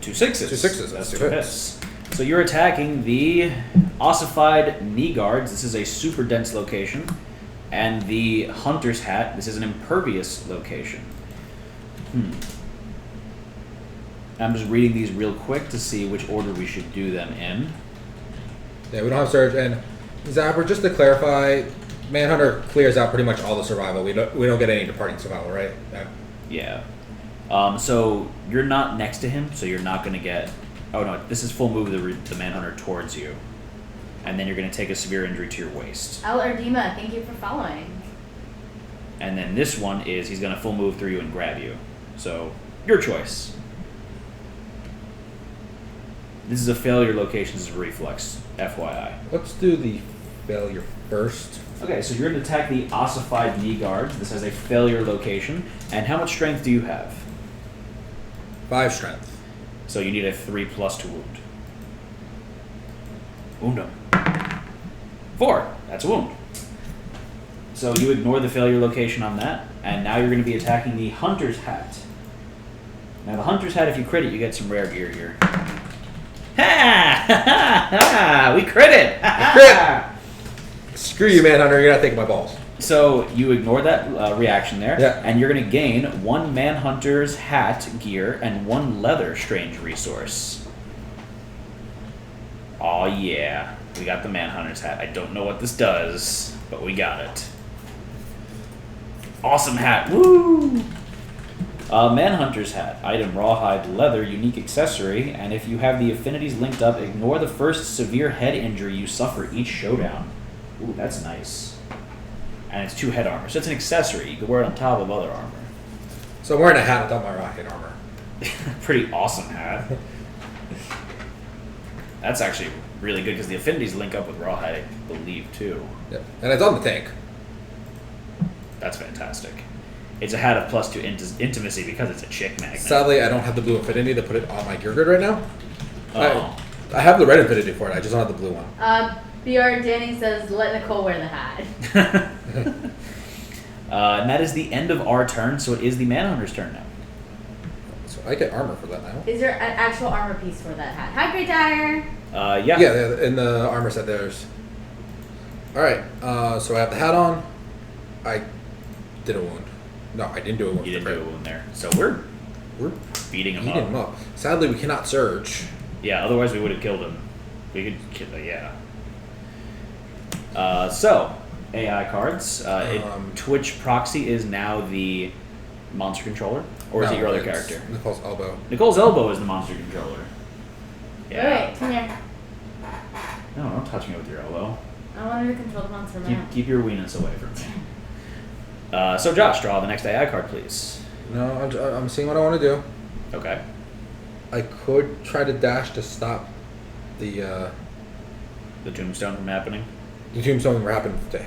2 6s. 2 6s. That's That's 2 2 hits. So you're attacking the ossified knee guards. This is a super dense location. And the hunter's hat. This is an impervious location. I'm just reading these real quick to see which order we should do them in. Yeah, we don't have surge. And Zapper, just to clarify, Manhunter clears out pretty much all the survival. We don't get any departing survival, right? Yeah. So you're not next to him, so you're not going to get... Oh no, this is full move the Manhunter towards you. And then you're going to take a severe injury to your waist. Al Ardima, thank you for following. And then this one is he's going to full move through you and grab you. So, your choice. This is a failure location, this is a reflex, FYI. Let's do the failure first. Okay, so you're going to attack the ossified knee guard. This has a failure location. And how much strength do you have? 5 strength. So you need a 3 plus to wound. Wound him. 4. That's a wound. So you ignore the failure location on that, and now you're going to be attacking the Hunter's Hat. Now the Hunter's Hat, if you crit it, you get some rare gear here. Ha! Ha! Ha! We crit it! Crit! Screw you, Manhunter. You're not taking my balls. So you ignore that reaction there, Yeah. and you're going to gain 1 Manhunter's Hat gear and 1 Leather Strange resource. Oh yeah, we got the Manhunter's Hat. I don't know what this does, but we got it. Awesome hat, woo! Manhunter's Hat, item rawhide leather, unique accessory, and if you have the affinities linked up, ignore the first severe head injury you suffer each showdown. Ooh, that's nice. And it's 2 head armor, so it's an accessory. You can wear it on top of other armor. So I'm wearing a hat on top of my rocket armor. Pretty awesome hat. That's actually really good because the affinities link up with rawhide, I believe, too. Yep. And it's on the tank. That's fantastic. It's a hat of +2 intimacy because it's a chick magnet. Sadly, I don't have the blue infinity to put it on my gear grid right now. Oh. I have the red infinity for it. I just don't have the blue one. BR Danny says, let Nicole wear the hat. And that is the end of our turn, so it is the Manhunter's turn now. So I get armor for that now. Is there an actual armor piece for that hat? Hi, Great Tire. Yeah. Yeah, in the armor set there's. Alright, so I have the hat on. I did a wound. No, I didn't do a wound. You didn't do a wound there. So we're beating him beating him up. Sadly, we cannot surge. Yeah, otherwise we would have killed him. We could kill yeah. So, AI cards. Twitch Proxy is now the monster controller? Or is it your other it's character? Nicole's elbow. Nicole's elbow is the monster controller. Yeah. Alright, come here. No, don't touch me with your elbow. I want to control the monster man. Keep your weenus away from me. So Josh, draw the next AI card, please. No, I'm seeing what I want to do. Okay. I could try to dash to stop the tombstone from happening? tombstone from happening to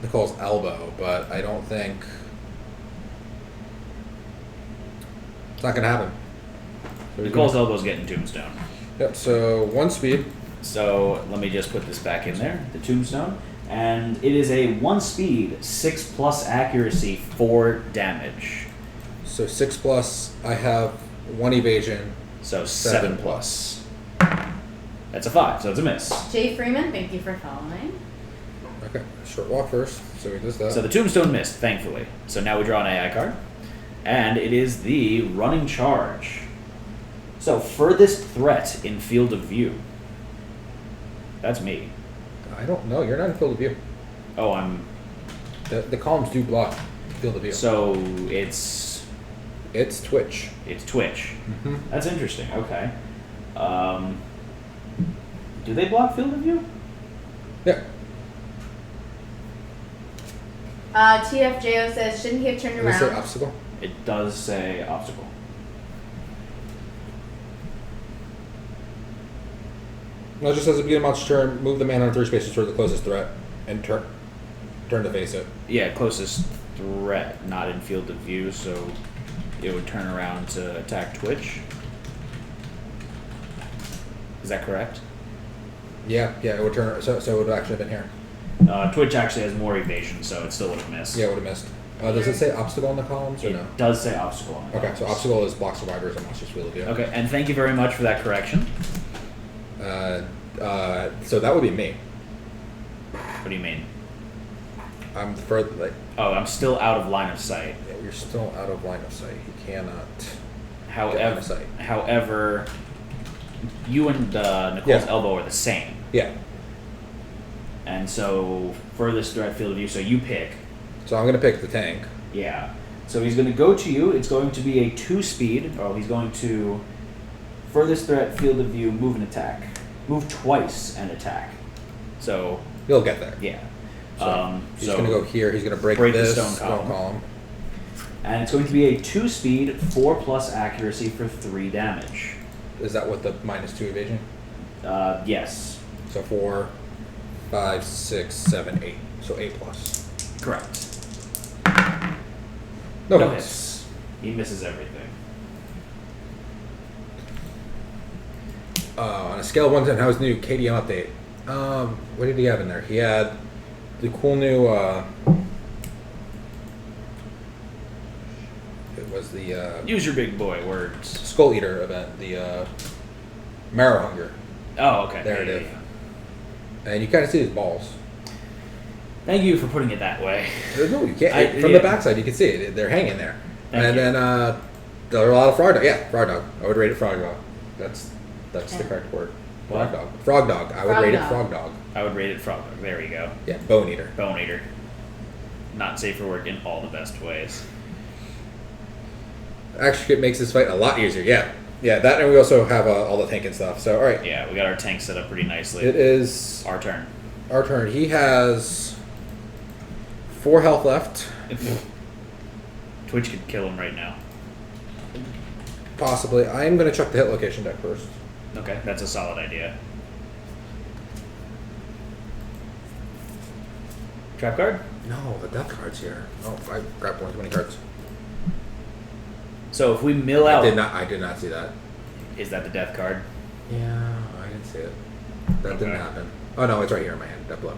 Nicole's elbow, but I don't think it's not gonna happen. So Nicole's elbow's getting tombstone. Yep. So 1 speed. So let me just put this back in there, the tombstone. And it is a 1 speed, 6+ accuracy, 4 damage. So 6+. I have 1 evasion. So 7+. That's a 5, so it's a miss. Jay Freeman, thank you for following. Okay. Short walk first. So we just that. So the tombstone missed, thankfully. So now we draw an AI card. And it is the running charge. So furthest threat in field of view. That's me. I don't know. You're not in field of view. Oh, I'm... The columns do block field of view. So it's Twitch. It's Twitch. Mm-hmm. That's interesting. Okay. Do they block field of view? Yeah. TFJO says, shouldn't he have turned Does it say around? obstacle? It does say obstacle. No, it just says at the beginning of monster turn, move the man on 3 spaces toward the closest threat, and turn to face it. Yeah, closest threat, not in field of view, so it would turn around to attack Twitch. Is that correct? Yeah, it would turn. So it would actually have been here. Twitch actually has more evasion, so it still would have missed. Yeah, it would have missed. Does it say obstacle on the columns or It no? does say obstacle on the Okay, so columns. obstacle is block survivors and monsters field of view. Okay, and thank you very much for that correction. So that would be me. What do you mean? I'm further like. Oh, I'm still out of line of sight. Yeah, you're still out of line of sight. He cannot. However, sight. however, you and Nicole's Yeah. elbow are the same. Yeah. And so, furthest threat field of view, so you pick. So I'm gonna pick the tank. Yeah. So he's going to go to you. It's going to be a 2 speed. Oh, he's going to furthest threat field of view, move and attack. Move twice and attack. So, You'll get there. yeah. So he's so gonna go here. He's gonna break the this stone column. And it's going to be a 2 speed, 4+ accuracy for 3 damage. Is that with the -2 evasion? Yes. So 4, 5, 6, 7, 8. So 8+. Correct. No No hits. hits. He misses everything. On a scale of 1 to 10, how's the new KDM update? What did he have in there? He had the cool new. It was the Use your big boy words. Skull Eater event. The Marrow Hunger. Oh, okay. There it Yeah, is. yeah, And you kind of see his balls. Thank you for putting it that way. No, you can't. From the backside, you can see it. They're hanging there. Thank and you. then there are a lot of frog dog. Yeah, frog dog. I would rate it frog dog. That's the correct word. What? Frog dog. Frog dog. I would Frog rate dog. it frog dog. I would rate it frog dog. There we go. Yeah, bone eater. Bone eater. Not safe for work in all the best ways. Actually, it makes this fight a lot easier. Yeah, yeah. That, and we also have all the tank and stuff. So, all right, Yeah, we got our tank set up pretty nicely. it is Our turn. our turn. He has 4 health left, Twitch could kill him right now. possibly. I am going to check the hit location deck first. Okay, that's a solid idea. Trap card? No, the death card's here. Oh, I grabbed one too many cards. So if we mill out... I did not see that. Is that the death card? Yeah, I didn't see it. That didn't Okay. happen. Oh no, it's right here in my hand. That blow.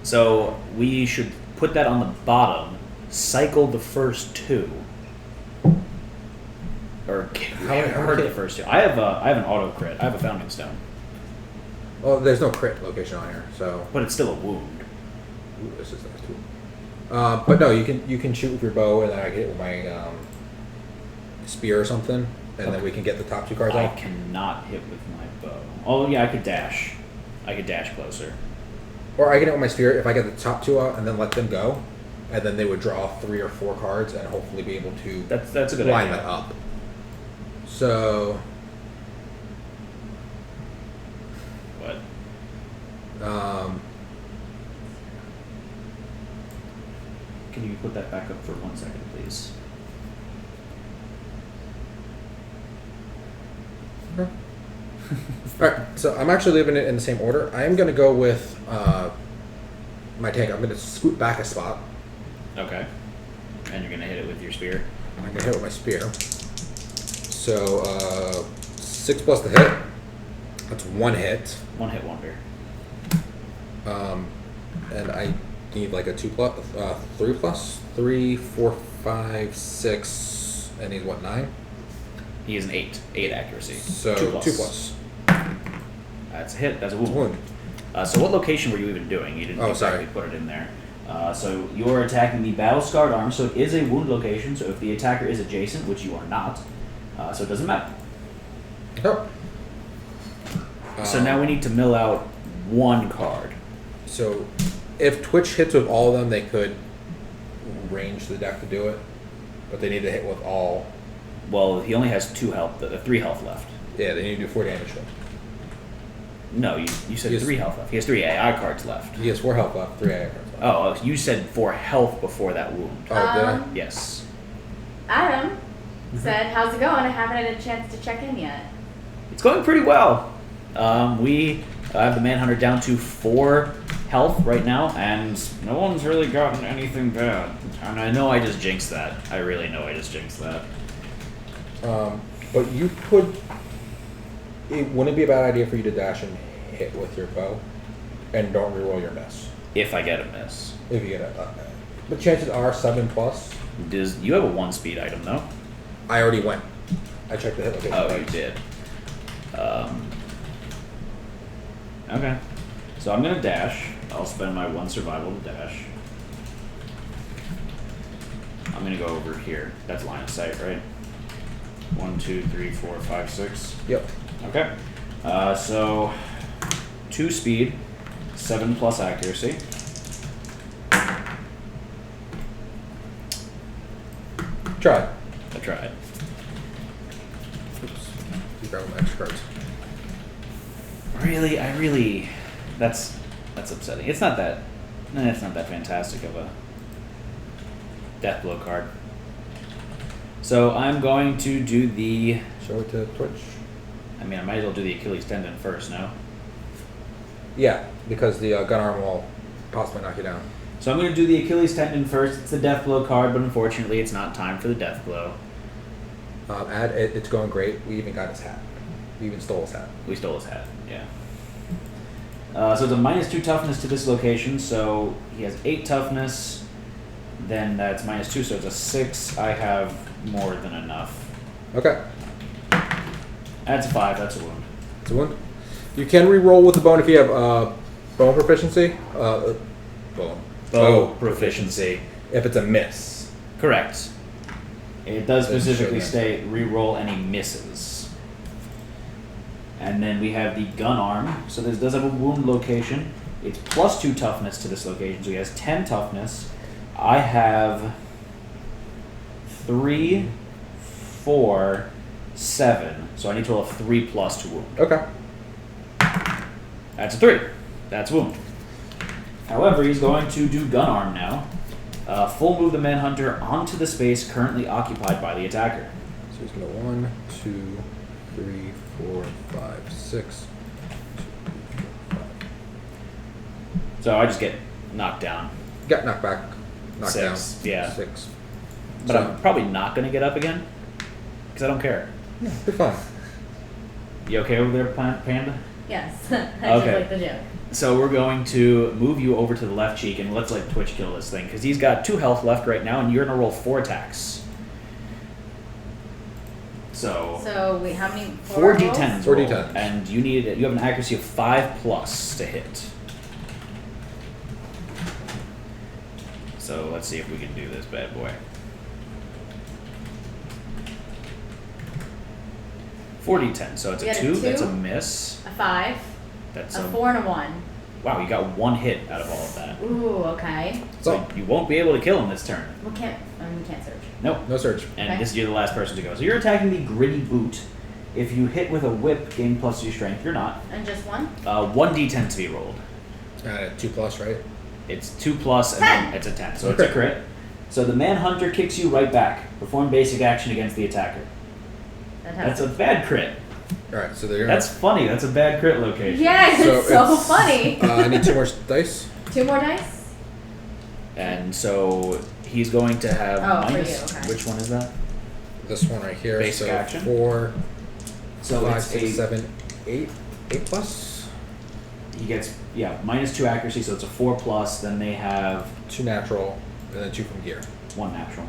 So we should put that on the bottom, cycle the first 2. Or hurt the first 2. I have an auto crit. I have a founding stone. Well, there's no crit location on here, so. But it's still a wound. Ooh, this is nice too. But no, you can shoot with your bow, and then I get it with my spear or something, and then we can get the top 2 cards I off. cannot hit with my bow. Oh yeah, I could dash. I could dash closer. Or I get it with my spear if I get the top 2 out, and then let them go, and then they would draw 3 or 4 cards, and hopefully be able to That's a good line idea. that up. So, What? Can you put that back up for 1 second, please? Alright, so I'm actually leaving it in the same order. I am going to go with my tank. I'm going to scoot back a spot. Okay. And you're gonna hit it with your spear. I'm going to hit with my spear. So, 6 plus the hit. That's 1 hit. 1 hit wonder. And I need like a 2 plus, 3 plus? 3, 4, 5, 6, and he's what, 9? He is an 8. 8 accuracy. So, 2 plus. 2 plus. That's a hit. That's a It's wound. a wound. So what location were you even doing? You didn't Oh, exactly sorry. put it in there. So you're attacking the battle-scarred arm, so it is a wound location, so if the attacker is adjacent, which you are not, so it doesn't matter. Oh. So now we need to mill out 1 card. So, if Twitch hits with all of them, they could range the deck to do it, but they need to hit with all. Well, he only has 2 health, 3 health left. Yeah, they need to do 4 damage to him. No, you said He has- 3 health left. He has 3 AI cards left. He has 4 health left, 3 AI cards left. Oh, you said 4 health before that wound. Oh, did I? Yes. Adam said, "How's it going? I haven't had a chance to check in yet." It's going pretty well. We have the Manhunter down to 4 health right now, and no one's really gotten anything bad. And I know I just jinxed that. I really know I just jinxed that. But you could. It wouldn't be a bad idea for you to dash and hit with your bow, and don't reroll your miss If I get a miss. if you get a. But chances are 7 plus. You have a 1 speed item, though? I already went. I checked the hit location. Oh, you twice. did. Okay. So I'm gonna dash. I'll spend my 1 survival to dash. I'm gonna go over here. That's line of sight, right? 1, 2, 3, 4, 5, 6. Yep. Okay. So 2 speed, 7 plus accuracy. Try. I tried. Oops. You grab my extra cards. Really, that's upsetting. It's not that fantastic of a death blow card. So I'm going to do the. Show it to Twitch. I mean, I might as well do the Achilles tendon first, no? Yeah, because the gun arm will possibly knock you down. So I'm going to do the Achilles tendon first. It's the death blow card, but unfortunately, it's not time for the death blow. It's going great. We even got his hat. We even stole his hat. We stole his hat. Yeah. So it's a -2 toughness to this location. So he has 8 toughness. Then that's -2, so it's a 6. I have more than enough. Okay. That's a 5. That's a wound. It's a wound. You can re-roll with the bone if you have bone proficiency. Bow proficiency. If it's a miss. Correct. It does Then specifically sure state re-roll any misses. And then we have the gun arm. So this does have a wound location. It's +2 toughness to this location, so he has 10 toughness. I have 3, 4, 7. So I need to roll a 3+ to wound. Okay. That's a 3. That's wound. However, he's going to do gun arm now. Full move the Manhunter onto the space currently occupied by the attacker. So he's going to 1, 2, 3, 4, 5, 6. 2, 3, 4, 5. So I just get knocked down. Got knocked back. Knocked 6, down. yeah. 6. But So- I'm probably not going to get up again. Because I don't care. Yeah, you're fine. You okay over there, Panda? Yes. I Okay. just like the joke. So we're going to move you over to the left cheek and let's let Twitch kill this thing. Because he's got 2 health left right now and you're going to roll 4 attacks. So wait, how many? 4 rolls? d10s. 4 roll, d10s. And you have an accuracy of 5+ to hit. So let's see if we can do this bad boy. 4 d10, so it's You a got a 2, that's a 2? miss. A 5, That's a 4, and a 1. Wow, you got 1 hit out of all of that. Ooh, okay. So you won't be able to kill him this turn. We can't search. Nope. No surge. And Okay. you're the last person to go. So you're attacking the gritty boot. If you hit with a whip, gain +2 strength. You're not. And just 1? 1 d10 to be rolled. 2+, right? It's 2+ and then 10. it's a 10. So it's a crit. So the Manhunter kicks you right back. Perform basic action against the attacker. That's a bad crit. Alright, so they're That's funny. That's a bad crit location. Yes, it's so funny. I need 2 more dice. 2 more dice? And so he's going to have Oh, for minus. you, okay. Which one is that? This one right here. Basic so action? 4, So 5, it's 6, a, 7, 8. 8+. he gets -2 accuracy, so it's a 4+. Then they have 2 natural, and then 2 from gear. 1 natural,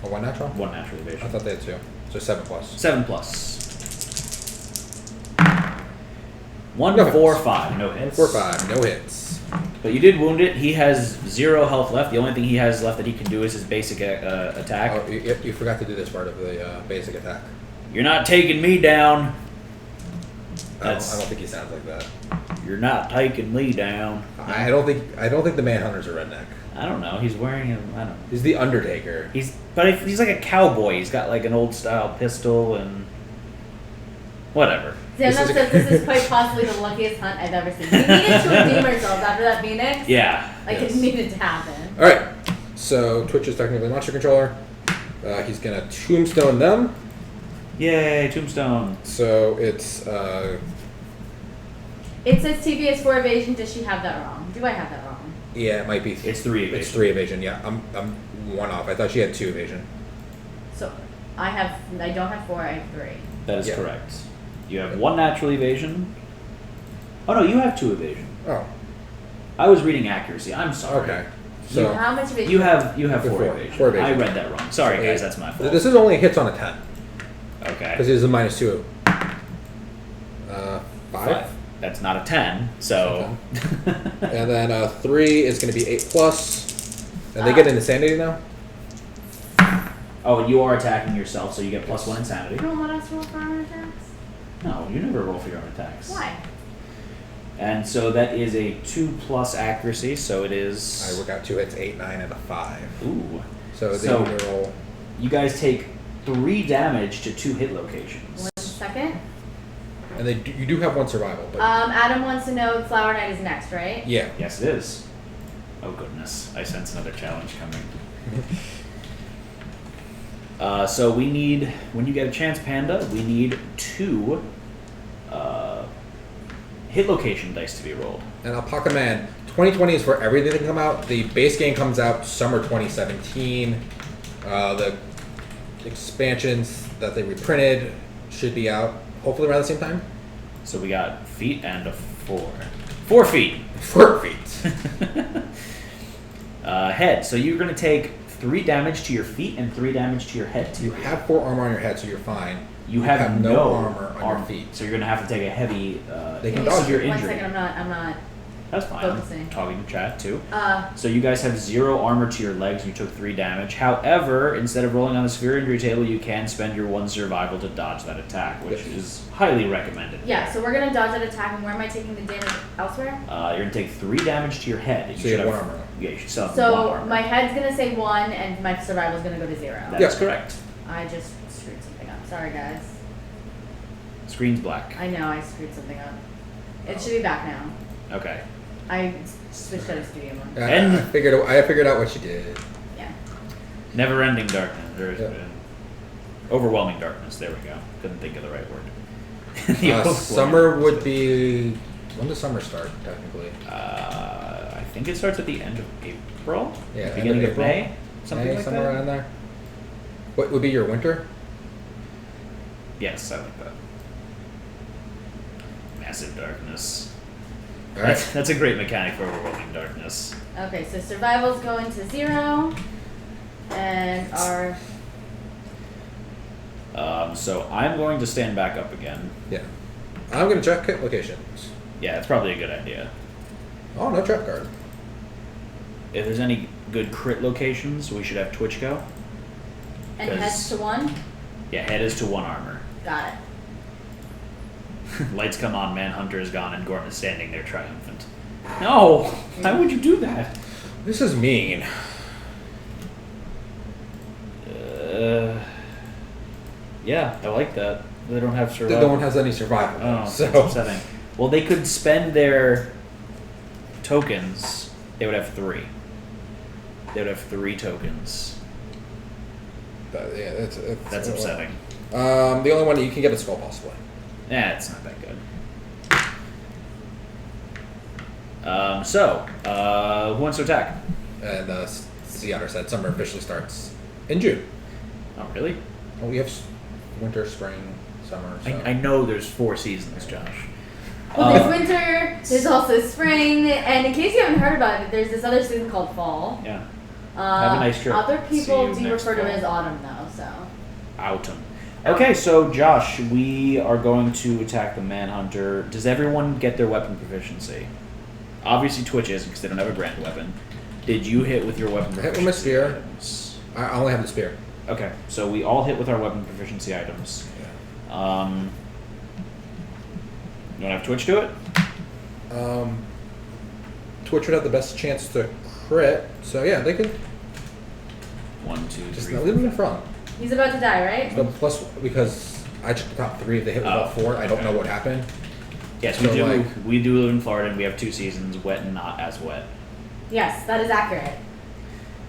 Oh, 1 natural? 1 natural I evasion. thought they had 2. So 7+. 7+. 1, No 4, hits. 5. No hits. 4, 5. No hits. But you did wound it. He has 0 health left. The only thing he has left that he can do is his basic attack. Oh, you forgot to do this part of the basic attack. You're not taking me down. I don't think he sounds like that. You're not taking me down. I don't think the Manhunter's a redneck. I don't know. He's wearing a. I don't know. He's the Undertaker. He's like a cowboy. He's got like an old style pistol and whatever. Sam This is says this is quite possibly the luckiest hunt I've ever seen. We needed to redeem ourselves after that Phoenix. Yeah. Like Yes. it needed to happen. Alright, so Twitch is technically a monster controller. He's gonna tombstone them. Yay, tombstone. So it's It says TBS 4 evasion. Does she have that wrong? Do I have that wrong? yeah, it might be. It's 3 evasion. It's 3 evasion. Yeah, I'm 1 off. I thought she had 2 evasion. So I don't have 4. I have 3. That is Yeah. correct. You have 1 natural evasion. Oh no, you have 2 evasion. Oh, I was reading accuracy. I'm sorry. okay. So So how much evasion? You have 4 4 evasion. 4 evasion. I read that wrong. Sorry guys, that's my fault. This is only hits on a 10 Okay. because it is a -2. 5. That's not a 10. So. And then 3 is going to be 8+. And they get an insanity now? Oh, and you are attacking yourself, so you get +1 You insanity. don't want us to roll for armor attacks? No, you never roll for your own attacks. Why? And so that is a 2+ accuracy, so it I is. work out 2 hits, 8, 9, and a 5. Ooh. So they So- need to roll. You guys take 3 damage to 2 hit locations. 1 second. And you do have 1 survival. But Adam wants to know Flower Knight is next, right? yeah. Yes, it is. Oh goodness, I sense another challenge coming. So we need, when you get a chance, Panda, we need 2 hit location dice to be rolled. And Alpaca Man, 2020 is for everything to come out. The base game comes out summer 2017. The expansions that they reprinted should be out hopefully around the same time. So we got feet and a 4. 4 feet. 4 feet. Head. So you're going to take 3 damage to your feet and 3 damage to your head. You have 4 armor on your head, so you're fine. You have no armor on your feet. So you're going to have to take a heavy They can dodge your One injury. second, I'm not. That's fine. Focusing. I'm talking to chat too. Uh, So you guys have 0 armor to your legs. You took 3 damage. However, instead of rolling on the severe injury table, you can spend your 1 survival to dodge that attack, which is highly recommended. yeah, so we're gonna dodge that attack, and where am I taking the damage elsewhere? You're gonna take 3 damage to your head. So you have 1 armor. Yeah, you should still have 1 So armor. my head's gonna say 1, and my survival's gonna go to 0. That's correct. I just screwed something up. Sorry, guys. Screen's black. I know I screwed something up. It should be back now. Okay. I switched out of studio mode. And- I figured out what you did. Yeah. Never-ending darkness. There's Yep. been overwhelming darkness. There we go. Couldn't think of the right word. The overwhelming Summer darkness. would be... When does summer start, technically? I think it starts at the end of April. Yeah, end of Beginning of April. May. Something May, like somewhere that. around there. What would be your winter? Yes, I like that. Massive darkness. Alright. That's a great mechanic for overwhelming darkness. Okay, so survival's going to 0, and our So I'm going to stand back up again. Yeah. I'm going to check hit locations. Yeah, that's probably a good idea. Oh, no trap card. If there's any good crit locations, we should have Twitch go. and 'Cause- heads to 1. Yeah, head is to 1 armor. Got it. Lights come on, Manhunter is gone, and Gorm is standing there triumphant. No! Why would you do that? This is mean. Yeah, I like that. They don't have No survival. one has any survival. Oh, so that's upsetting. Well, they could spend their tokens. They would have 3. They would have 3 tokens. Yeah, That's upsetting. The only one that you can get is Skull, possibly. Yeah, it's not that good. Who wants to attack? And Sea Otter said summer officially starts in June. Oh, really? Oh, we have winter, spring, summer. So. I know there's 4 seasons, Josh. Well, there's winter, there's also spring, and in case you haven't heard about it, there's this other season called fall. Yeah. Have a nice trip. Other See people you do next refer to it fall. as autumn, though, so. Autumn. Okay, so Josh, we are going to attack the Manhunter. Does everyone get their weapon proficiency? Obviously, Twitch isn't because they don't have a grand weapon. Did you hit with your weapon I hit proficiency? with my spear. items? I only have the spear. Okay, so we all hit with our weapon proficiency items. Yeah. You want to have Twitch do it? Twitch would have the best chance to crit, so yeah, they could 1, 2, just 3. leave them in front. He's about to die, right? So plus, because I took the top 3, if they hit with all 4, I don't know what happened. Yes, So, we do. like- We do live in Florida, and we have 2 seasons: wet and not as wet. Yes, that is accurate.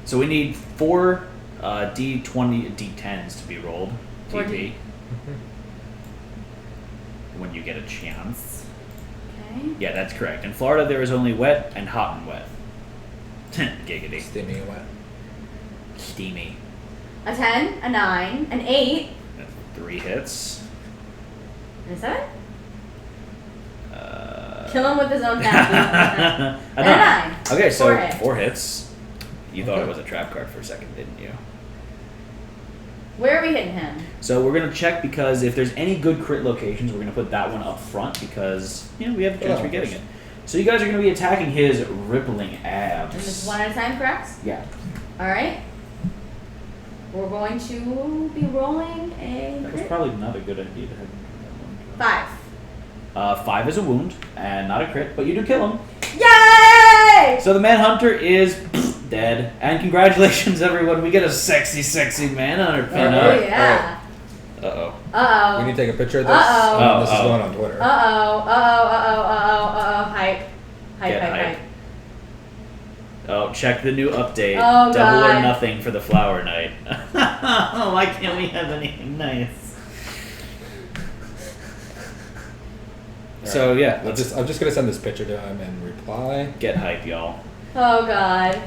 So we need 4 D20 D10s to be rolled. 4 TP. When you get a chance. Okay. Yeah, that's correct. In Florida, there is only wet and hot and wet. Giggity. Steamy and wet. Steamy. A 10, a 9, an 8, That's 3 hits. and a 7? Uh, Kill him with his own hand. a And a 9. 9. Okay, so 4 hits. 4 hits. You thought Okay. it was a trap card for a second, didn't you? Where are we hitting him? So we're gonna check because if there's any good crit locations, we're gonna put that one up front because we have a chance Oh, for getting it. So you guys are gonna be attacking his rippling abs. And this is 1 at a time, correct? Yeah. Alright. We're going to be rolling a That was crit. probably not a good idea to have that 5. one. 5 is a wound and not a crit, but you do kill him. Yay! So the Manhunter is dead. And congratulations, everyone. We get a sexy, sexy Manhunter Oh, pin-up. yeah. Uh-oh. Uh-oh. We need to take a picture of this. Uh-oh. This is Uh-oh. going on Twitter. Hype. Get hype. Oh, check the new update. Oh, Double or God. nothing for the Flower Knight. Why can't we have anything nice? So yeah, let's I'm just gonna send this picture to him and reply. get hype, y'all. Oh, God.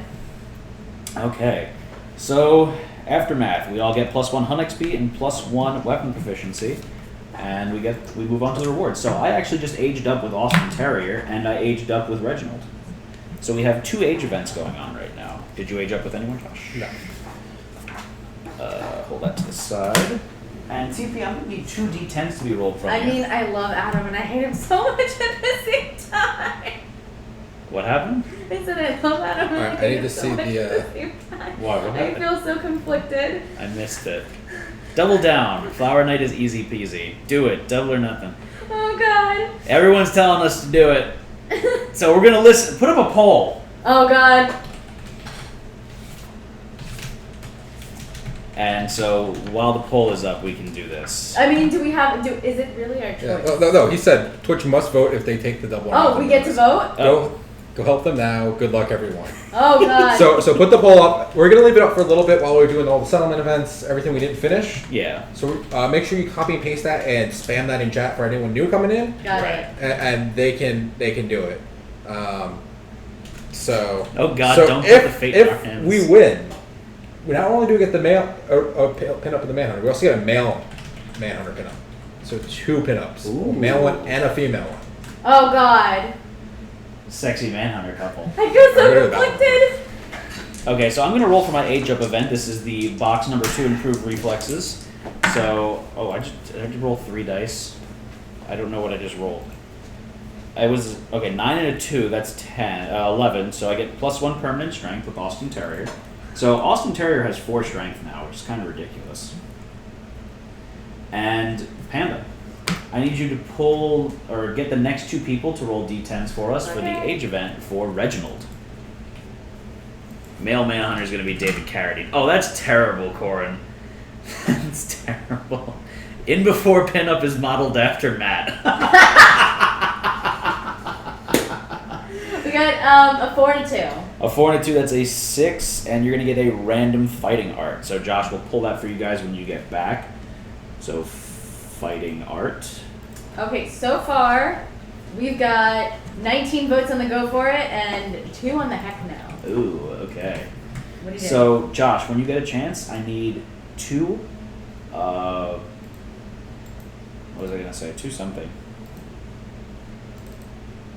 Okay, so aftermath, we all get +1 hunt XP and +1 weapon proficiency. And we move on to the rewards. So I actually just aged up with Austin Terrier, and I aged up with Reginald. So we have 2 age events going on right now. Did you age up with anyone, Josh? No. Hold that to the side. And CP, I'm going to need 2 d10s to be rolled from I you. mean, I love Adam and I hate him so much at the same time. What happened? I said I love Adam and I Alright, I hate need him to so see much the, at the same time. What I happened? feel so conflicted. I missed it. Double down. Flower Night is easy peasy. Do it. Double or nothing. Oh God. Everyone's telling us to do it. So we're going to listen. Put up a poll. Oh God. And so while the poll is up, we can do this. I mean, is it really our choice? Yeah. No. He said Twitch must vote if they take the double. or Oh, nothing we get to bonus. vote? Go help them now. Good luck, everyone. Oh God. So put the poll up. We're gonna leave it up for a little bit while we're doing all the settlement events, everything we didn't finish. Yeah. So make sure you copy and paste that and spam that in chat for anyone new coming in, Got Right. it. and they can do it. So. Oh God, so don't if, put the fate in our if hands. we win, we not only do we get the male pin up of the Manhunter, we also get a male Manhunter pin up. So 2 pinups, Ooh. a male one and a female one. Oh God. Sexy Manhunter couple. I feel I'm so good at conflicted. Okay, so I'm going to roll for my age up event. This is the box number 2 improved reflexes. So, I had to roll 3 dice. I don't know what I just rolled. I was, 9 and a 2, that's 11. So I get +1 permanent strength with Austin Terrier. So Austin Terrier has 4 strength now, which is kind of ridiculous. And Panda, I need you to pull or get the next 2 people to roll d10s for us for the Okay. age event for Reginald. Male Manhunter is going to be David Carradine. Oh, that's terrible, Corin. That's terrible. In Before Pinup is modeled after Matt. We got a 4 and a 2. A 4 and a 2, that's a 6, and you're going to get a random fighting art. So Josh will pull that for you guys when you get back. So fighting art. Okay, so far we've got 19 votes on the go for it and 2 on the heck no. Ooh, okay. What do you do? So Josh, when you get a chance, I need 2, what was I going to say? 2 something.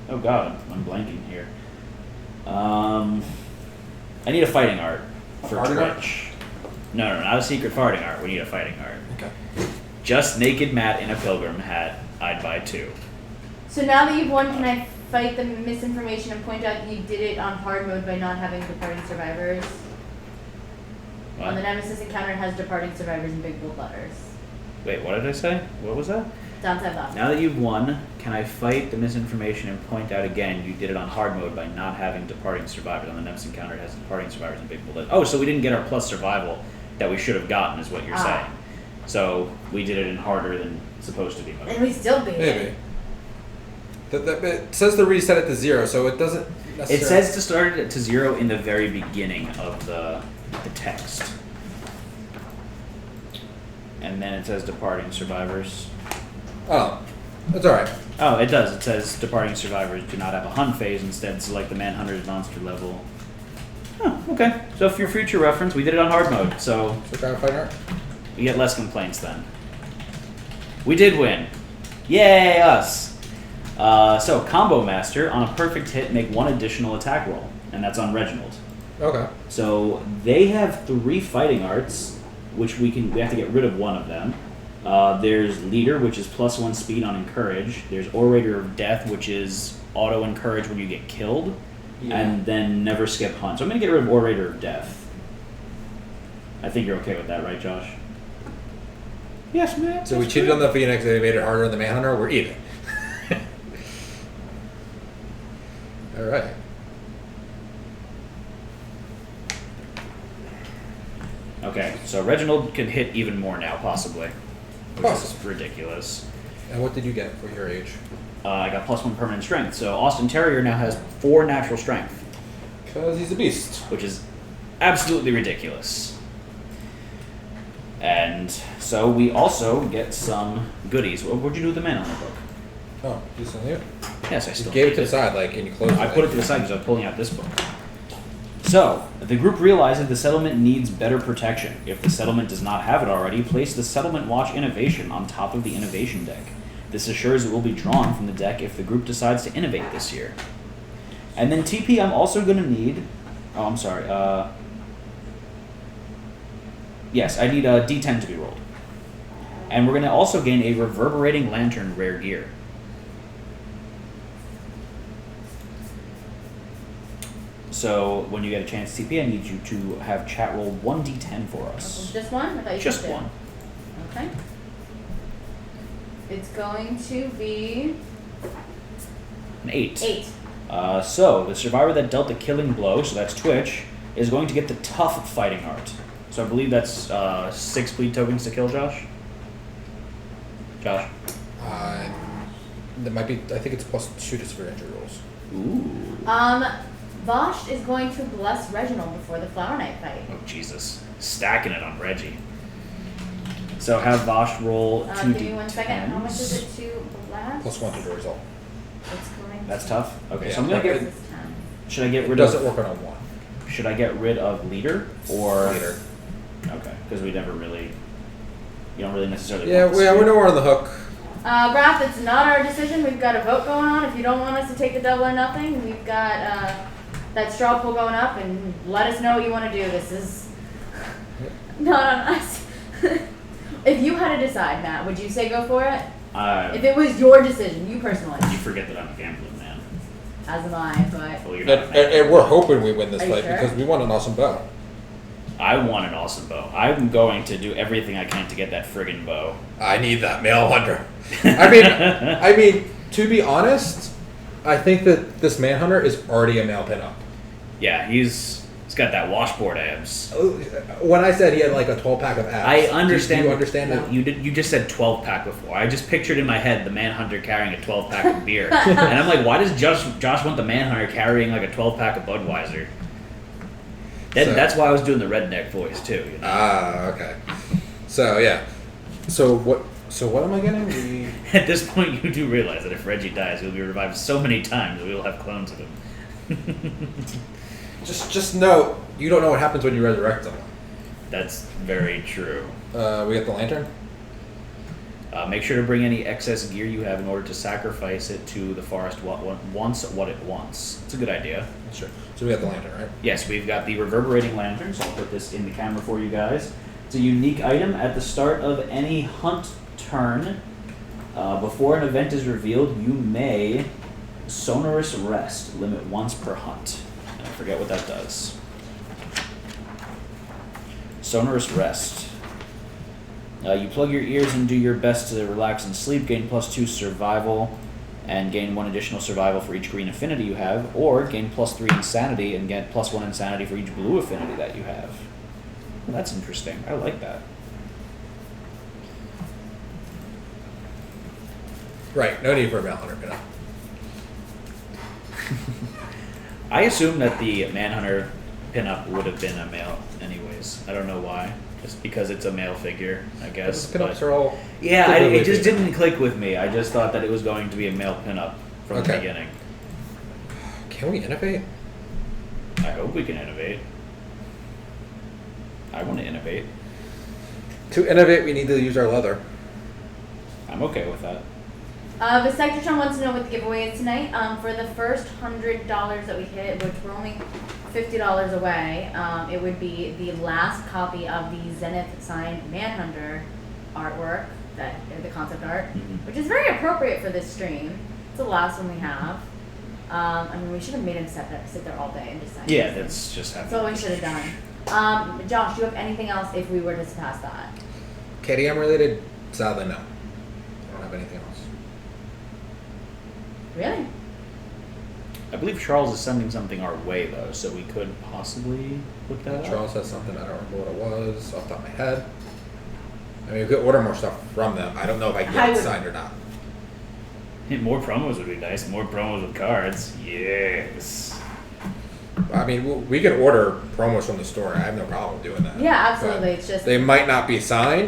Oh God, I'm blanking here. I need a fighting art for farting art? Twitch. No, not a secret farting art. We need a fighting art. Okay. Just naked Matt in a pilgrim hat. I'd buy 2. So now that you've won, can I fight the misinformation and point out that you did it on hard mode by not having departing survivors? What? On the nemesis encounter, it has departing survivors in big bold letters. Wait, what did I say? What was that? Downside left. Now that you've won, can I fight the misinformation and point out again you did it on hard mode by not having departing survivors? On the nemesis encounter, it has departing survivors in big bold letters. Oh, so we didn't get our plus survival that we should have gotten, is what you're saying. So we did it in harder than it's supposed to be mode. And we still beat Maybe. it. It says to reset it to 0, so it doesn't necessarily. It says to start it to 0 in the very beginning of the text. And then it says departing survivors. Oh, that's alright. Oh, it does. It says departing survivors do not have a hunt phase. Instead, select the Manhunter's monster level. Oh, okay. So for your future reference, we did it on hard mode, so So kind of fighting art? we get less complaints then. We did win. Yay, us! So, Combo Master, on a perfect hit, make 1 additional attack roll. And that's on Reginald. Okay. So, they have 3 fighting arts, which we have to get rid of 1 of them. There's Leader, which is +1 speed on Encourage. There's Orator of Death, which is auto encourage when you get killed. Yeah. And then Never Skip Hunt. So I'm going to get rid of Orator of Death. I think you're okay with that, right, Josh? Yes, man. So we cheated on the Phoenix and they made it harder on the Manhunter. We're even. Alright. Okay, so Reginald can hit even more now, possibly. Which is ridiculous. And what did you get for your age? I got +1 permanent strength. So Austin Terrier now has 4 natural strength, Because he's a beast. which is absolutely ridiculous. And so we also get some goodies. What'd you do with the man on the book? Oh, you still new? Yes, I You still gave it need to the side, like, and you closed it. I put it to the side because I was pulling out this book. So, the group realizes the settlement needs better protection. If the settlement does not have it already, place the Settlement Watch Innovation on top of the Innovation deck. This assures it will be drawn from the deck if the group decides to innovate this year. And then TP, I'm also going to need... Oh, I'm sorry. Yes, I need a D10 to be rolled. And we're going to also gain a Reverberating Lantern rare gear. So when you get a chance, TP, I need you to have chat roll 1d10 for us. Just one? I thought you Just said two. one. Okay. It's going to be An 8. 8. So the survivor that dealt the killing blow, so that's Twitch, is going to get the tough fighting art. So I believe that's 6 bleed tokens to kill Josh. Josh. That might be. I think it's +2 just for injury rolls. Ooh. Vosh is going to bless Reginald before the Flower Knight fight. Oh Jesus, stacking it on Reggie. So have Vosh roll 2d10s. Give me 1 second. How much is it to blast? +1 to the result. It's going That's to tough. Okay, so Yeah. I'm gonna get. This is 10. Should I get It rid doesn't of? work on a 1. Should I get rid of leader or Leader. Okay, because we never really. You don't really necessarily. Yeah, want this we to- know we're on the hook. Raph, it's not our decision. We've got a vote going on. If you don't want us to take the double or nothing, we've got that straw poll going up, and let us know what you want to do. This is not on us. If you had to decide, Matt, would you say go for it? If it was your decision, you personally. You forget that I'm a gambling man. As am I, but Well, you're And, not. and we're hoping we win this Are you fight sure? because we want an awesome bow. I want an awesome bow. I'm going to do everything I can to get that friggin' bow. I need that male hunter. I mean, to be honest, I think that this Manhunter is already a male pinup. Yeah, he's got that washboard abs. When I said he had like a 12-pack of abs, I understand. Do you understand well, that? You just said 12-pack before. I just pictured in my head the Manhunter carrying a 12-pack of beer, and I'm like, why does Josh want the Manhunter carrying like a 12-pack of Budweiser? That's why I was doing the redneck voice too. You know? Ah, okay. So yeah. So what am I getting? We At this point, you do realize that if Reggie dies, he'll be revived so many times we will have clones of him. just know you don't know what happens when you resurrect someone. That's very true. We got the lantern. Make sure to bring any excess gear you have in order to sacrifice it to the forest what it wants. It's a good idea. Sure. So we got the lantern, right? Yes, we've got the reverberating lantern, so I'll put this in the camera for you guys. It's a unique item at the start of any hunt turn. Before an event is revealed, you may sonorous rest, limit once per hunt. And I forget what that does. Sonorous rest. You plug your ears and do your best to relax and sleep, gain +2 survival, and gain 1 additional survival for each green affinity you have, or gain +3 insanity and get +1 insanity for each blue affinity that you have. Well, that's interesting. I like that. Right. No need for a Manhunter pinup. I assume that the Manhunter pinup would have been a male anyways. I don't know why. Just because it's a male figure, I guess. The pinups but- are all. Yeah, typically it just female. didn't click with me. I just thought that it was going to be a male pinup from the Okay. beginning. Can we innovate? I hope we can innovate. I want to innovate. To innovate, we need to use our leather. I'm okay with that. Vasectotron wants to know what the giveaway is tonight. For the first $100 that we hit, which we're only $50 away, it would be the last copy of the Zenith signed Manhunter artwork, the concept art, which is very appropriate for this stream. It's the last one we have. I mean, we should have made him sit there all day and just sign. Yeah, these things. that's just That's happening. all we should have done. Josh, do you have anything else if we were to surpass that? KDM related? Sadly, no. I don't have anything else. Really? I believe Charles is sending something our way, though, so we could possibly look that up. Charles has something, I don't remember what it was off the top of my head. I mean, we could order more stuff from them. I don't know if I can I get it would- signed or not. Hey, more promos would be nice. More promos with cards. Yes. I mean, we can order promos from the store. I have no problem doing that. Yeah, absolutely. But It's just they might not be signed.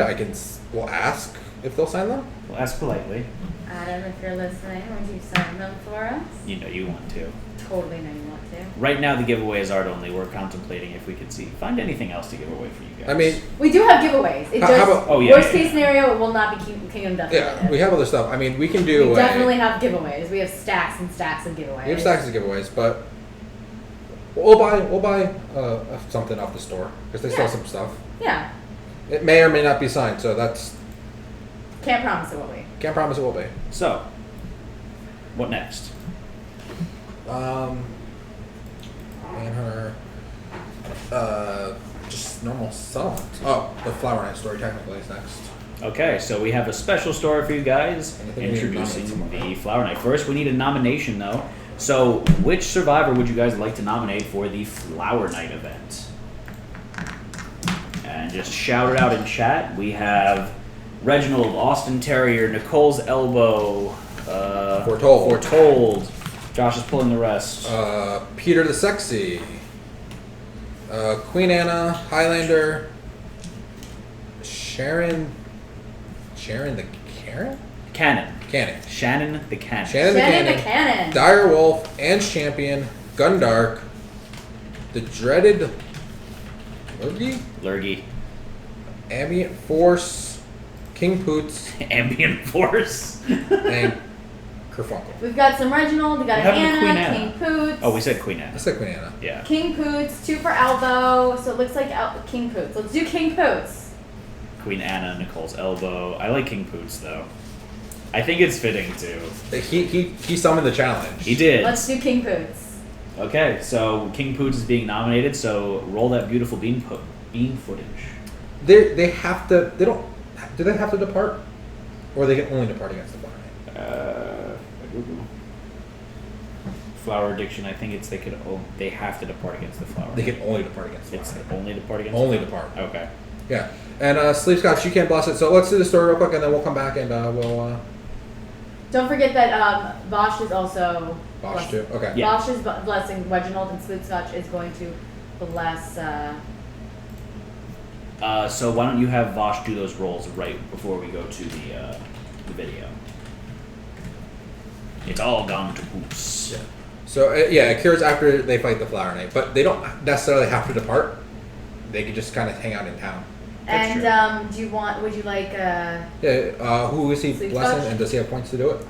We'll ask if they'll sign them. Well, ask politely. Adam, if you're listening, would you sign them for us? You know you want to. totally know you want to. Right now, the giveaway is art only. We're contemplating if we could find anything else to give away for you guys. I mean, We do have giveaways. It How just about- Oh, yeah, worst yeah, case yeah. scenario, it will not be Kingdom Death. yeah, related. we have other stuff. I mean, we can do We a, definitely have giveaways. We have stacks and stacks of giveaways. we have stacks of giveaways, but we'll buy something off the store because they sell Yeah. some stuff. Yeah. It may or may not be signed, so that's Can't promise it will be. can't promise it will be. So, what next? Manhunter, just normal settlement. Oh, the Flower Knight story technically is next. Okay, so we have a special story for you guys Anything we need to introducing nominate someone, the Flower Knight. First, we need a nomination, though. So, which survivor would you guys like to nominate for the Flower Knight event? And just shout it out in chat. We have Reginald, Austin Terrier, Nicole's Elbow, Foretold. Josh is pulling the rest. Peter the Sexy, Queen Anna, Highlander, Sharon the Cannon, Shannon the Cannon. Shannon the Shannon Cannon, the Cannon. Dire Wolf, Ange Champion, Gundark, the dreaded Lurgy. Ambient Force, King Poots, Ambient Force. and Kerfunkel. We've got some Reginald. We got What happened to Anna, Queen Anna? King Poots. Oh, we said Queen Anne. I said Queen Anna. Yeah. King Poots, 2 for Elbow. So it looks like King Poots. Let's do King Poots. Queen Anna, Nicole's Elbow. I like King Poots, though. I think it's fitting, too. He summoned the challenge. He did. Let's do King Poots. Okay, so King Poots is being nominated, so roll that beautiful bean footage. They have to. They don't. Do they have to depart, or they can only depart against the Flower Knight? Flower addiction. I think it's they have to depart against the flower. They can only depart against the It's Flower Knight. only depart against. Only the flower? depart. Okay. Yeah. And Sleep Scotch, you can't bless it. So let's do the story real quick, and then we'll come back and we'll Don't forget that Bosch is also. Bosch too. Okay. Yeah. Bosch is blessing Reginald, and Sleep Scotch is going to bless. So why don't you have Vosh do those rolls right before we go to the video? It's all gone to poops. Yeah. So it cures after they fight the Flower Knight, but they don't necessarily have to depart. They could just kind of hang out in town. And That's would you like? Yeah. Who is he Sleep blessing, Scotch? and does he have points to do it?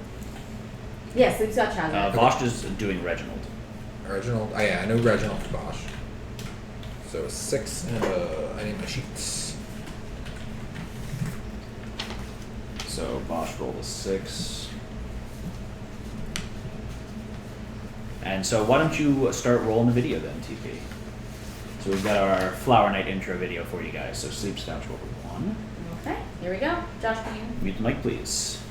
Yeah, Sleep Scotch has it. Vosh is doing Reginald. Reginald. Oh yeah, I know Reginald Bosch. So 6 and I need my sheets. So Vosh rolled a 6. And so why don't you start rolling the video then, TP? So we've got our Flower Knight intro video for you guys. So Sleep Scotch rolled a 1. Okay, here we go. Josh, can you? Mute the mic, please.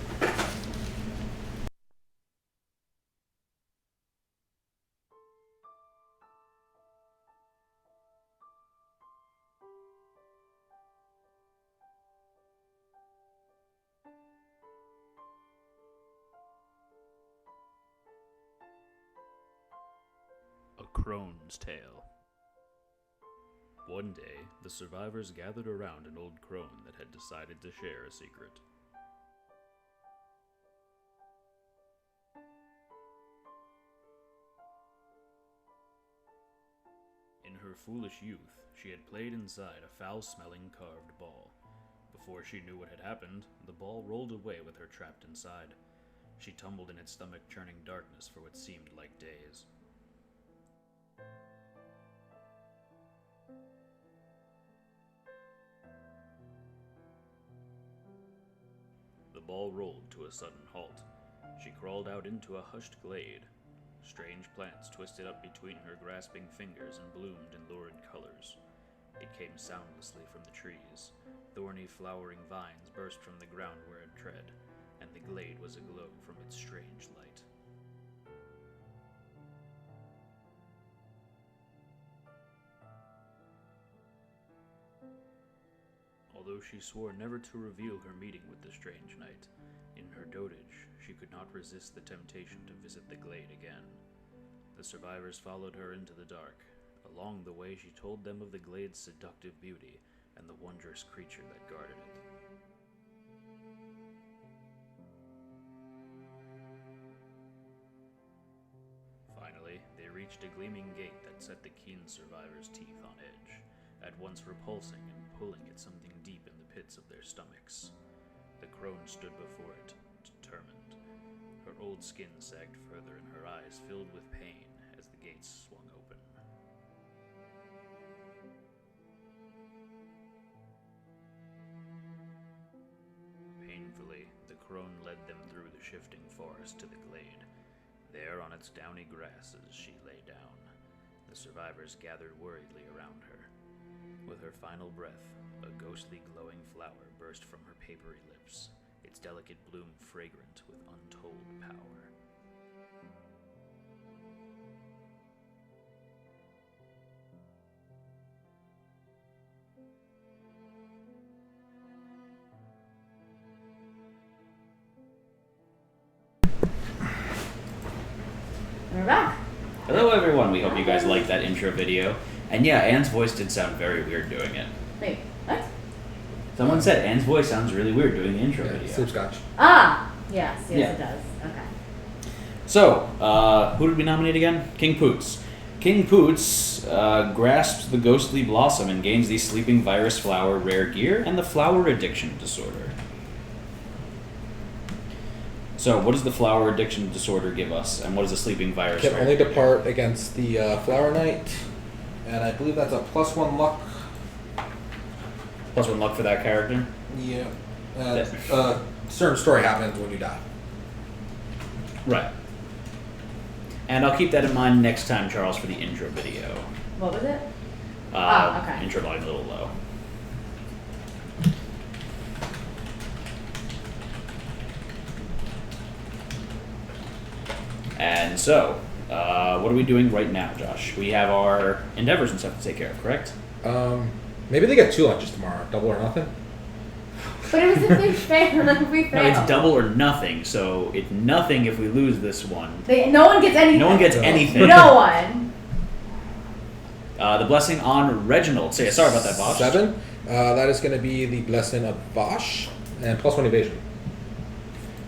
A Crone's Tale. One day, the survivors gathered around an old crone that had decided to share a secret. In her foolish youth, she had played inside a foul-smelling carved ball. Before she knew what had happened, the ball rolled away with her trapped inside. She tumbled in its stomach-churning darkness for what seemed like days. The ball rolled to a sudden halt. She crawled out into a hushed glade. Strange plants twisted up between her grasping fingers and bloomed in lurid colors. It came soundlessly from the trees. Thorny, flowering vines burst from the ground where it tread, and the glade was aglow from its strange light. Although she swore never to reveal her meeting with the strange knight, in her dotage she could not resist the temptation to visit the glade again. The survivors followed her into the dark. Along the way she told them of the glade's seductive beauty and the wondrous creature that guarded it. Finally, they reached a gleaming gate that set the keen survivors' teeth on edge, at once repulsing and pulling at something deep in the pits of their stomachs. The crone stood before it, determined. Her old skin sagged further and her eyes filled with pain as the gates swung open. Painfully, the crone led them through the shifting forest to the glade. There, on its downy grasses, she lay down. The survivors gathered worriedly around her. With her final breath, a ghostly glowing flower burst from her papery lips, its delicate bloom fragrant with untold power. We're back. Hello everyone, we hope you guys liked that intro video. And yeah, Anne's voice did sound very weird doing it. Wait, what? Someone said Anne's voice sounds really weird doing the intro video. Sleepscotch. Ah! Yes, Yeah. it does. Okay. So, who did we nominate again? King Poots. King Poots grasps the ghostly blossom and gains the sleeping virus flower rare gear and the flower addiction disorder. So, what does the flower addiction disorder give us, and what does the sleeping virus? Can rare only gear? depart against the Flower Knight, and I believe that's a +1 luck. +1 luck for that character. Yeah. Certain story happens when you die. Right. And I'll keep that in mind next time, Charles, for the intro video. What was it? Okay. Intro volume a little low. And so, what are we doing right now, Josh? We have our endeavors and stuff to take care of, correct? Maybe they get 2 lunches tomorrow. Double or nothing. But it was if we fail, if we fail. No, it's double or nothing, so it's nothing if we lose this one. No one gets anything. No one gets anything. No one. The blessing on Reginald. Sorry about that, Bosch. 7. That is going to be the blessing of Bosch and +1 evasion.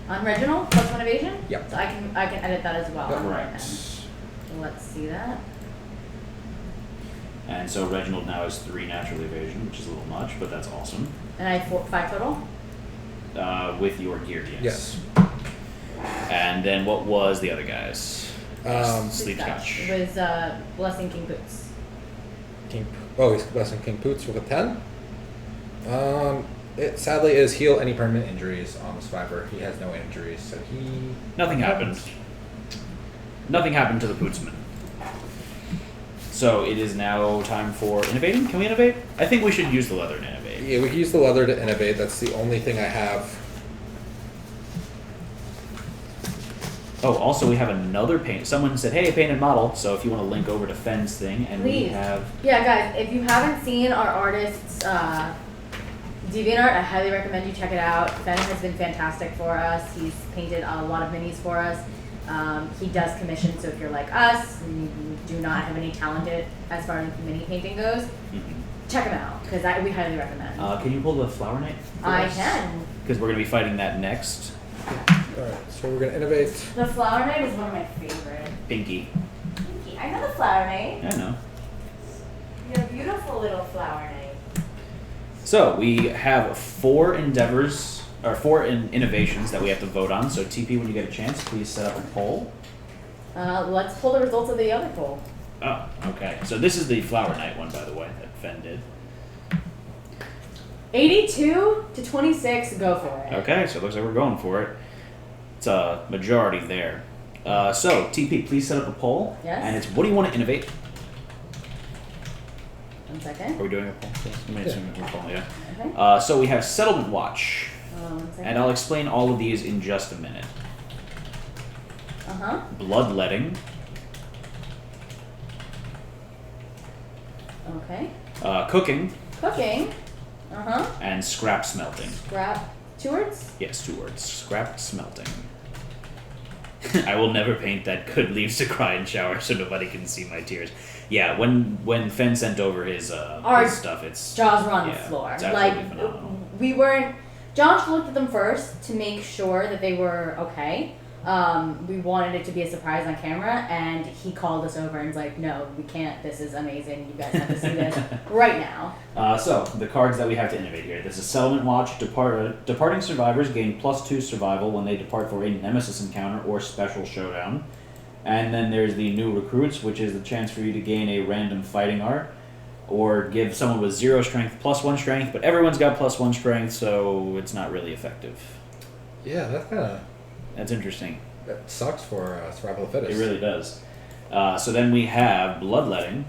On Reginald, +1 evasion? Yep. So I can edit that as well. Yep. Correct. So let's see that. And so Reginald now has 3 natural evasion, which is a little much, but that's awesome. And I have 5 total? With your gear, yes. Yes. And then what was the other guys? Sleep Scotch. Scotch. It was Blessing King Boots. He's blessing King Poots with a 10. It sadly is heal any permanent injuries on the survivor. He has no injuries, so he... Nothing happened. Nothing happened to the Pootsman. So it is now time for innovating. Can we innovate? I think we should use the leather to innovate. Yeah, we can use the leather to innovate. That's the only thing I have. Oh, also we have another paint. Someone said, hey, painted model. So if you want to link over to Fenn's thing, and we Please. have... Yeah, guys, if you haven't seen our artist's DeviantArt, I highly recommend you check it out. Fenn has been fantastic for us. He's painted a lot of minis for us. He does commission, so if you're like us and you do not have any talent as far as mini painting goes, check him out, because we highly recommend. Can you pull the Flower Knight for I us? can. Because we're going to be fighting that next. Alright, so we're going to innovate. The Flower Knight is one of my favorite. Pinky. Pinky. I know the Flower Knight. I know. You're a beautiful little Flower Knight. So we have 4 endeavors, or 4 innovations that we have to vote on. So TP, when you get a chance, please set up a poll. Let's pull the results of the other poll. Oh, okay. So this is the Flower Knight one, by the way, that Fenn did. 82 to 26, go for it. Okay, so it looks like we're going for it. It's a majority there. So, TP, please set up a poll. Yes. And it's, what do you want to innovate? 1 second. Are we doing a poll? Yes, we may assume we're poll, yeah. Okay. So we have Settlement Watch. 1 second. And I'll explain all of these in just a minute. Uh-huh. Bloodletting. Okay. Cooking. Cooking. Uh-huh. And scrap smelting. Scrap. 2 words? Yes, 2 words. Scrap smelting. I will never paint that good leaves to cry in shower so nobody can see my tears. Yeah, when Fenn sent over his stuff, it's... Jaws were on the yeah, floor. it's Like, absolutely phenomenal. we weren't... Josh looked at them first to make sure that they were okay. We wanted it to be a surprise on camera, and he called us over and was like, "No, we can't. This is amazing. You guys have to see this right now." So, the cards that we have to innovate here. This is Settlement Watch. Departing survivors gain +2 survival when they depart for a nemesis encounter or special showdown. And then there's the new recruits, which is the chance for you to gain a random fighting art, or give someone with 0 strength +1 strength, but everyone's got +1 strength, so it's not really effective. Yeah, That's interesting. that sucks for survival of the fittest. It really does. So then we have Bloodletting,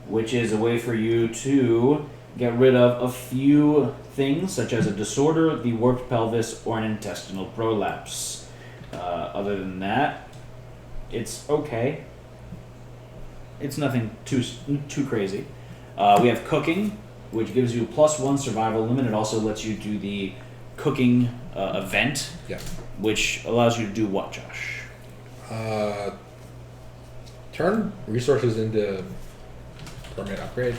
which is a way for you to get rid of a few things, such as a disorder, the warped pelvis, or an intestinal prolapse. Other than that, it's okay. It's nothing too crazy. We have Cooking, which gives you +1 survival limit. It also lets you do the cooking event, Yeah. which allows you to do what, Josh? Turn resources into permanent upgrades.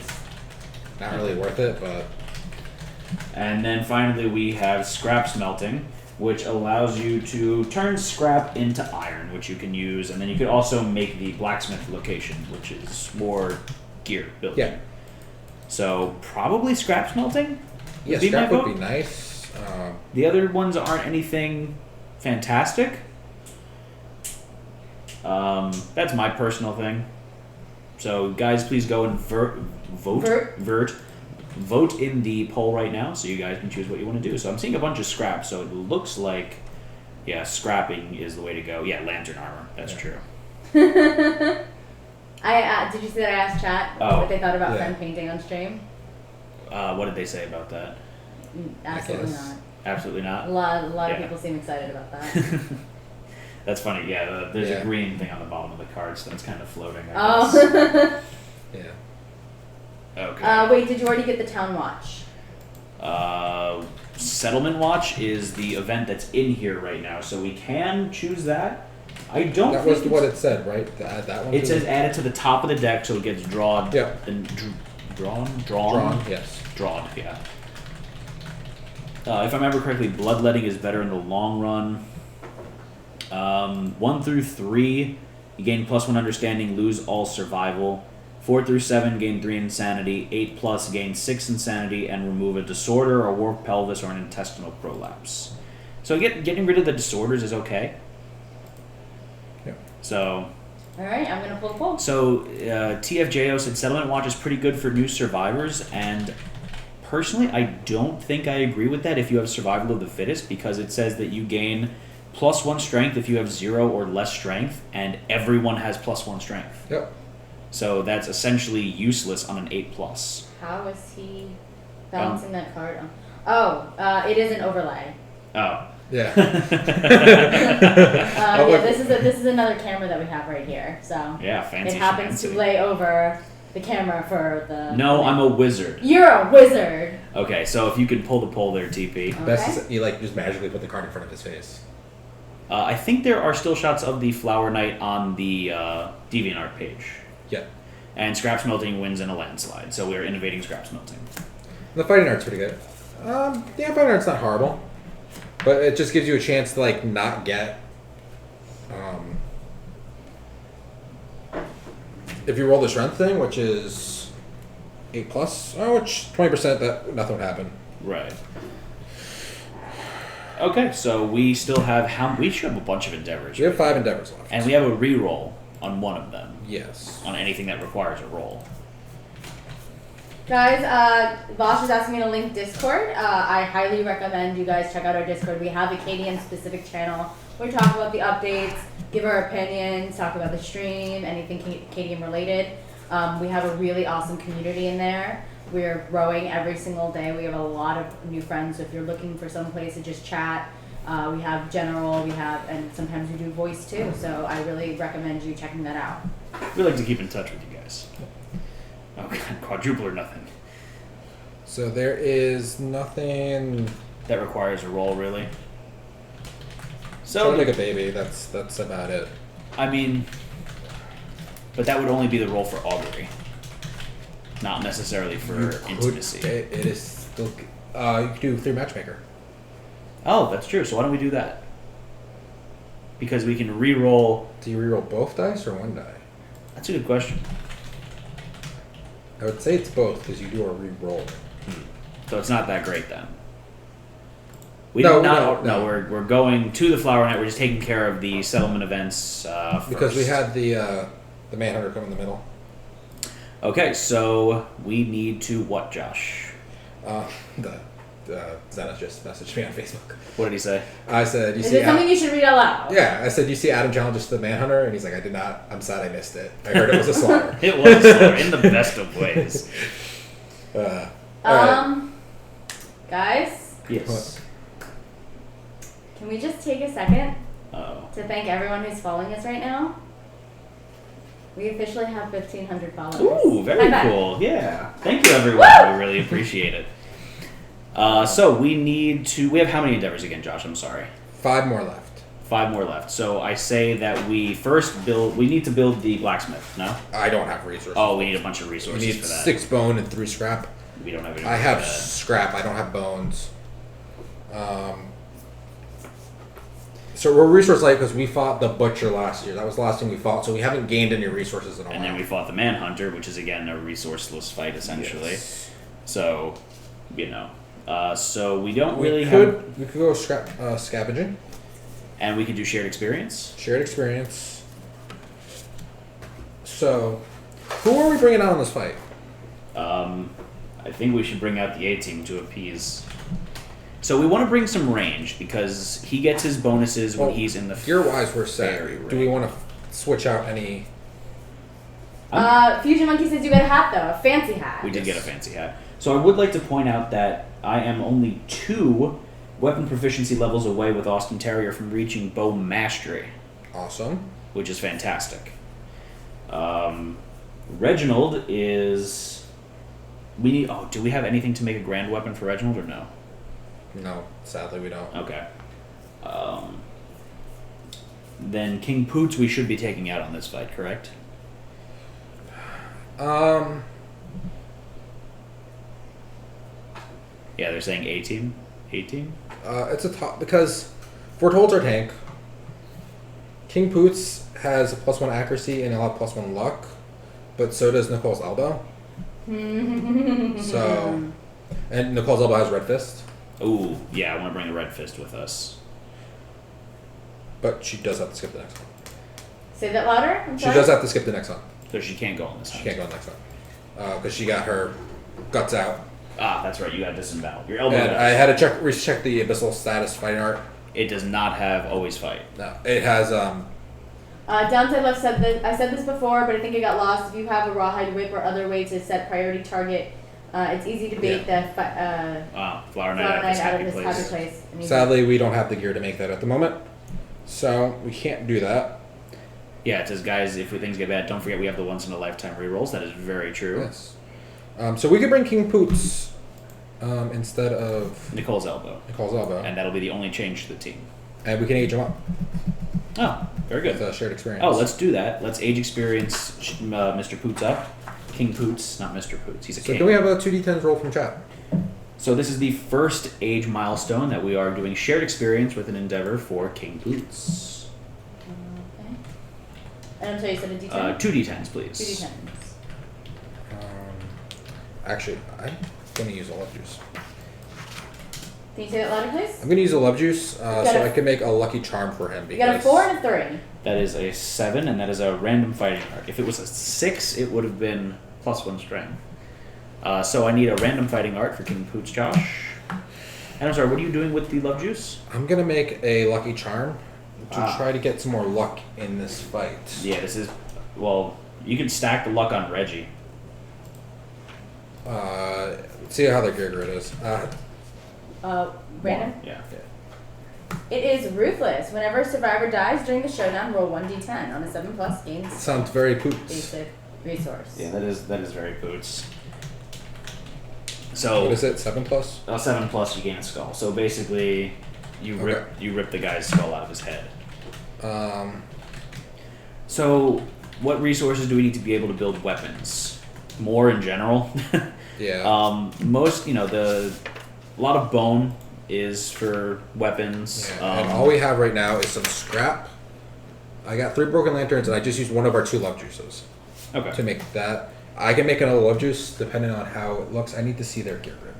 Not really worth it, but And then finally we have Scrap Smelting, which allows you to turn scrap into iron, which you can use, and then you could also make the blacksmith location, which is more gear building. yeah. So probably Scrap Smelting? Yeah, be my scrap would vote. be nice. The other ones aren't anything fantastic. That's my personal thing. So guys, please go and vote in the poll right now, so you guys can choose what you want to do. So I'm seeing a bunch of scrap, so it looks like, scrapping is the way to go. Yeah, lantern armor. That's true. Did you see that I asked chat what they thought about friend painting on stream? What did they say about that? Absolutely guess. not. Absolutely not. A lot of people seem excited about that. That's funny. Yeah, there's a green thing on the bottom of the card, so that's kind of floating. I guess. Oh. Yeah. Okay. Wait, did you already get the town watch? Settlement Watch is the event that's in here right now, so we can choose that. I don't. That think was what it said, right? To add that one. It says add it to the top of the deck, so it gets drawn. Yeah. And drawn. Yes. Drawn. Yeah. If I remember correctly, Bloodletting is better in the long run. 1 through 3, you gain +1 understanding, lose all survival. 4 through 7, gain 3 insanity. 8+, gain 6 insanity, and remove a disorder, a warped pelvis, or an intestinal prolapse. So getting rid of the disorders is okay. Yeah. So. Alright, I'm gonna pull the poll. So TFJO said Settlement Watch is pretty good for new survivors, and personally, I don't think I agree with that if you have survival of the fittest, because it says that you gain +1 strength if you have 0 or less strength, and everyone has +1 strength. Yep. So that's essentially useless on an 8+. How is he balancing that card on? Oh, it is an overlay. Oh. Yeah. This is another camera that we have right here. So Yeah, fancy. it happens to lay over the camera for the. No, I'm a wizard. You're a wizard. Okay, so if you could pull the poll there, TP. Okay. Best is you just magically put the card in front of his face. I think there are still shots of the Flower Knight on the DeviantArt page. Yeah. And Scrap Smelting wins in a landslide, so we're innovating Scrap Smelting. The fighting art's pretty good. Fighting art's not horrible, but it just gives you a chance to not get. If you roll the strength thing, which is 8+, which 20%, that nothing would happen. Right. Okay, so we still have we should have a bunch of endeavors. We have 5 endeavors left. And we have a reroll on one of them. Yes. On anything that requires a roll. Guys, Vosh is asking me to link Discord. I highly recommend you guys check out our Discord. We have a KDM specific channel. We talk about the updates, give our opinions, talk about the stream, anything KDM related. We have a really awesome community in there. We're growing every single day. We have a lot of new friends. So if you're looking for some place to just chat, we have general, and sometimes we do voice too. So I really recommend you checking that out. We like to keep in touch with you guys. Oh god, quadruple or nothing. So there is nothing. That requires a roll, really. Try So to make a baby. That's about it. I mean, but that would only be the roll for augury, not necessarily for intimacy. It is still. You could do 3 matchmaker. Oh, that's true. So why don't we do that? because we can re-roll. Do you reroll both dice or one die? That's a good question. I would say it's both because you do a re-roll. So it's not that great then. No. We're going to the Flower Night. We're just taking care of the settlement events Because we first. had the Manhunter come in the middle. Okay, so we need to what, Josh? The Zenith just messaged me on Facebook. What did he say? I said, "You Is see?" it something you should read out loud? Yeah, I said, "You see Adam challenges the Manhunter," and he's like, "I did not. I'm sad I missed it. I heard it was a slaughter." It was slow, in the best of ways. All right. Guys, Yes. can we just take a second Oh. to thank everyone who's following us right now? We officially have 1,500 followers. Ooh, very High five. cool. Yeah. Thank you, everyone. Woo! We really appreciate it. So we need to. We have how many endeavors again, Josh? I'm sorry. 5 more left. 5 more left. So I say that we first build. We need to build the blacksmith. No. I don't have resources. Oh, we need a bunch of We resources need for that. 6 bone and 3 scrap. We don't have any. I have for that. scrap. I don't have bones. So we're resource light because we fought the butcher last year. That was the last thing we fought. So we haven't gained any resources in a while. And then we fought the Manhunter, which is again a resourceless fight essentially. Yes. So, so we don't We really could have, we could go scavenging, and we could do shared experience. shared experience. So, who are we bringing out in this fight? I think we should bring out the A team to appease. So we want to bring some range because he gets his bonuses when Well, he's in the Gear wise, we're set. Very Do we want to switch out any? Fusion Monkey says you got a hat though, a fancy hat. We did get a fancy hat. So I would like to point out that I am only 2 weapon proficiency levels away with Austin Terrier from reaching bow mastery, Awesome. which is fantastic. Reginald is. We need. Oh, do we have anything to make a grand weapon for Reginald or no? No, sadly we don't. Okay. Then King Poots we should be taking out on this fight, correct? Yeah, they're saying A team. A team. It's a top because Foretold's our tank. King Poots has a +1 accuracy and a +1 luck, but so does Nicole's elbow. So, and Nicole's elbow has red fist, Ooh, yeah, I want to bring the Red Fist with us. but she does have to skip the next one. Say that louder. I'm She sorry. does have to skip the next one. So she can't go on this She one. can't go on the next one because she got her guts out. Ah, that's right. You got disemboweled. Your elbow. And does. I had to recheck the abyssal status fighting art. It does not have always fight. No, it has Downside left said that I said this before, but I think it got lost. If you have a rawhide whip or other way to set priority target, it's easy to bait Flower Knight Flower out of Knight his out of happy his place. happy place. And he's- sadly we don't have the gear to make that at the moment, so we can't do that. Yeah, it says, guys, if things get bad, don't forget we have the once in a lifetime rerolls. That is very true. Yes. So we could bring King Poots instead of Nicole's elbow. Nicole's elbow, And that'll be the only change to the team. and we can age him up Oh, very with good. a shared experience. Oh, let's do that. Let's age experience Mr. Poots up. King Poots, not Mr. Poots. He's a So king. can we have a 2d10s roll from chat? So this is the first age milestone that we are doing shared experience with an endeavor for King Poots. Okay. And I'm sorry, you said a D10? 2d10s, please. 2D10s. Actually, I'm gonna use a love juice. Can you say that louder, please? I'm gonna use a love juice got so a- I can make a lucky charm for him. You got a Because 4 and a 3. That is a 7, and that is a random fighting art. If it was a 6, it would have been +1 strength. So I need a random fighting art for King Poots, Josh. And I'm sorry, what are you doing with the love juice? I'm gonna make a lucky charm to Ah. try to get some more luck in this fight. Yeah, this is, well, you can stack the luck on Reggie. See how their gear grid is. Brandon? Yeah. It is ruthless. Whenever a survivor dies during the showdown, roll 1d10. On a 7+, gains Sounds very Poots. basic resource. Yeah, that is very Poots. So What is it? 7+? 7+, you gain a skull. So basically, you rip the guy's skull out of his head. So, what resources do we need to be able to build weapons? More in general. Yeah. Most, a lot of bone is for weapons. Yeah, and all we have right now is some scrap I got 3 broken lanterns, and I just used one of our 2 love juices Okay. to make that. I can make another love juice depending on how it looks. I need to see their gear grid,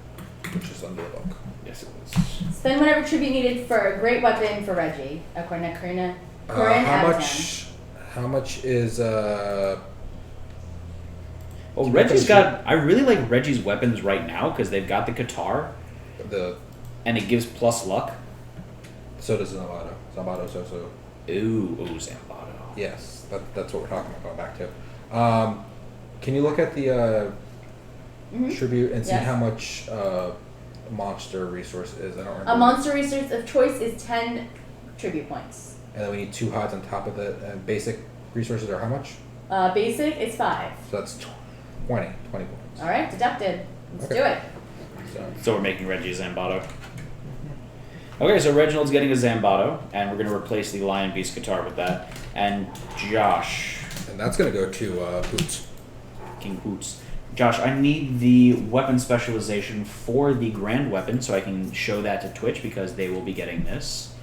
which is under the book. Yes, it is. Spend whatever tribute needed for a great weapon for Reggie. A Corina How much is Well, Reggie's got. I really like Reggie's weapons right now because they've got the guitar, and it gives plus luck. So does Zambato. So. Ooh, Zambato. Yes, that's what we're talking about. Going back to. Can you look at the tribute and see how much monster resource is? I don't remember. A monster resource of choice is 10 tribute points. And then we need 2 HUDs on top of it. And basic resources are how much? Basic is 5. So that's 20 points. All right, deducted. Let's do it. So we're making Reggie a Zambato. Okay, so Reginald's getting a Zambato, and we're going to replace the Lion Beast guitar with that. And Josh. And that's going to go to Hoots. King Hoots. Josh, I need the weapon specialization for the grand weapon so I can show that to Twitch because they will be getting this.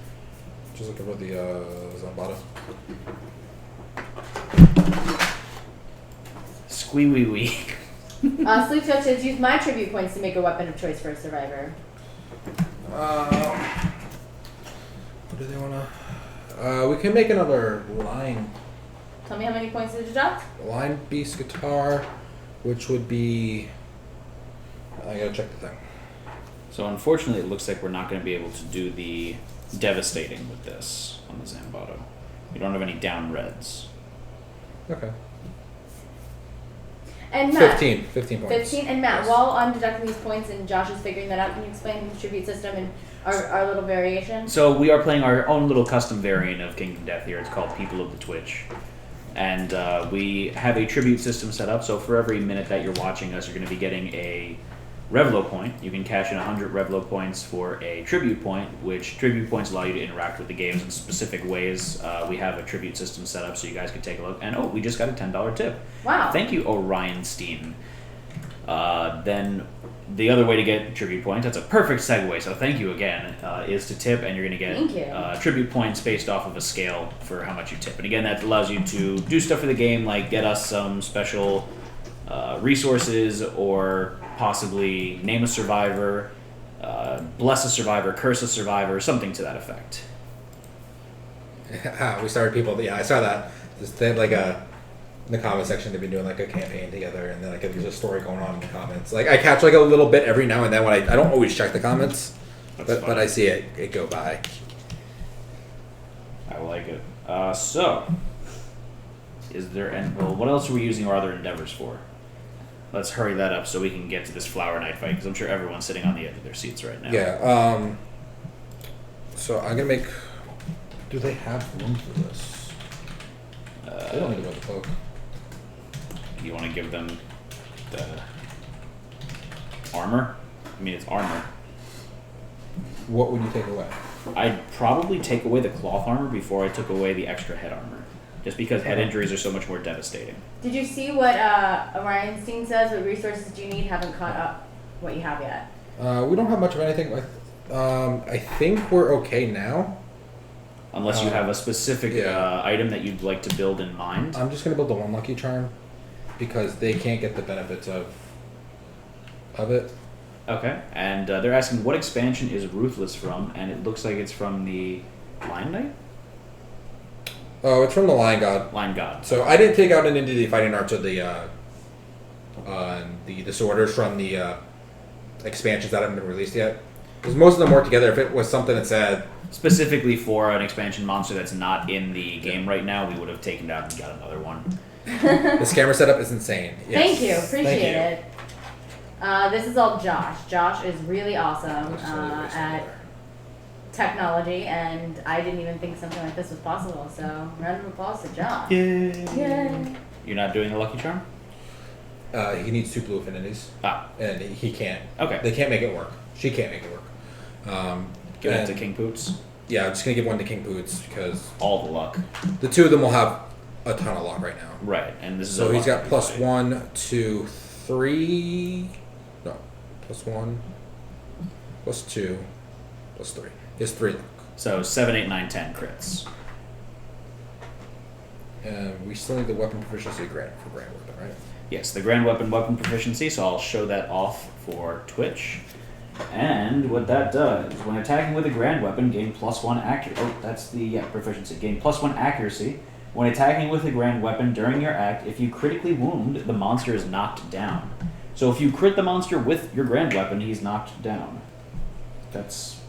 Just looking for the Zambato. Squee wee wee. Sleep Touch says use my tribute points to make a weapon of choice for a survivor. What do they want to... we can make another line. Tell me how many points did you drop? Line Beast guitar, which would be... I gotta check the thing. So unfortunately, it looks like we're not going to be able to do the devastating with this on the Zambato. We don't have any down reds. Okay. And Matt, 15 points. 15. And Matt, while I'm deducting these points and Josh is figuring that out, can you explain the tribute system and our little variation? So we are playing our own little custom variant of Kingdom Death here. It's called People of the Twitch. And we have a tribute system set up. So for every minute that you're watching us, you're going to be getting a Revlo point. You can cash in 100 Revlo points for a tribute point, which tribute points allow you to interact with the games in specific ways. We have a tribute system set up so you guys can take a look. And we just got a $10 tip. Wow. Thank you, Orion Steen. Then the other way to get tribute points, that's a perfect segue, so thank you again, is to tip, and you're going to get tribute points based off of a scale for how much you tip. And again, that allows you to do stuff for the game, like get us some special resources, or possibly name a survivor, bless a survivor, curse a survivor, something to that effect. We started people... Yeah, I saw that. They had like in the comment section, they've been doing like a campaign together, and then like there's a story going on in the comments. Like I catch like a little bit every now and then when I don't always check the comments, but I see it go by. I like it. So, is there what else are we using our other endeavors for? Let's hurry that up so we can get to this Flower Knight fight, because I'm sure everyone's sitting on the edge of their seats right now. Yeah. So I'm gonna make. Do they have room for this? They don't need to go to the cloak. You want to give them the armor? I mean, it's armor. What would you take away? I'd probably take away the cloth armor before I took away the extra head armor. Just because head injuries are so much more devastating. Did you see what Orion Steen says? What resources do you need? Haven't caught up what you have yet. We don't have much of anything. I think we're okay now. Unless you have a specific item that you'd like to build in mind. I'm just going to build the one lucky charm because they can't get the benefits of it. Okay, and they're asking what expansion is Ruthless from, and it looks like it's from the Lion Knight? Oh, it's from the Lion God. Lion God. So I didn't take out into the fighting arts of the disorders from the expansions that haven't been released yet. Because most of them work together. If it was something that said... Specifically for an expansion monster that's not in the game right now, we would have taken it out and got another one. This camera setup is insane. Yes. Thank you. Appreciate it. This is all Josh. Josh is really awesome at technology, and I didn't even think something like this was possible. So, round of applause to Josh. Yay. You're not doing the Lucky Charm? He needs 2 blue affinities. And he can't. Okay. They can't make it work. She can't make it work. Give it to King Poots? Yeah, I'm just going to give one to King Poots because... All the luck. The 2 of them will have a ton of luck right now. Right, and this is so he's got plus 1, 2, 3... No, plus 1, plus 2, plus 3. He has 3 luck. So 7, 8, 9, 10 crits. And we still need the weapon proficiency grant for grand weapon, right? Yes, the grand weapon proficiency, so I'll show that off for Twitch. And what that does, when attacking with a grand weapon, gain +1 accuracy. Oh, that's the proficiency. Gain +1 accuracy. When attacking with a grand weapon during your act, if you critically wound, the monster is knocked down. So if you crit the monster with your grand weapon, he's knocked down. That's...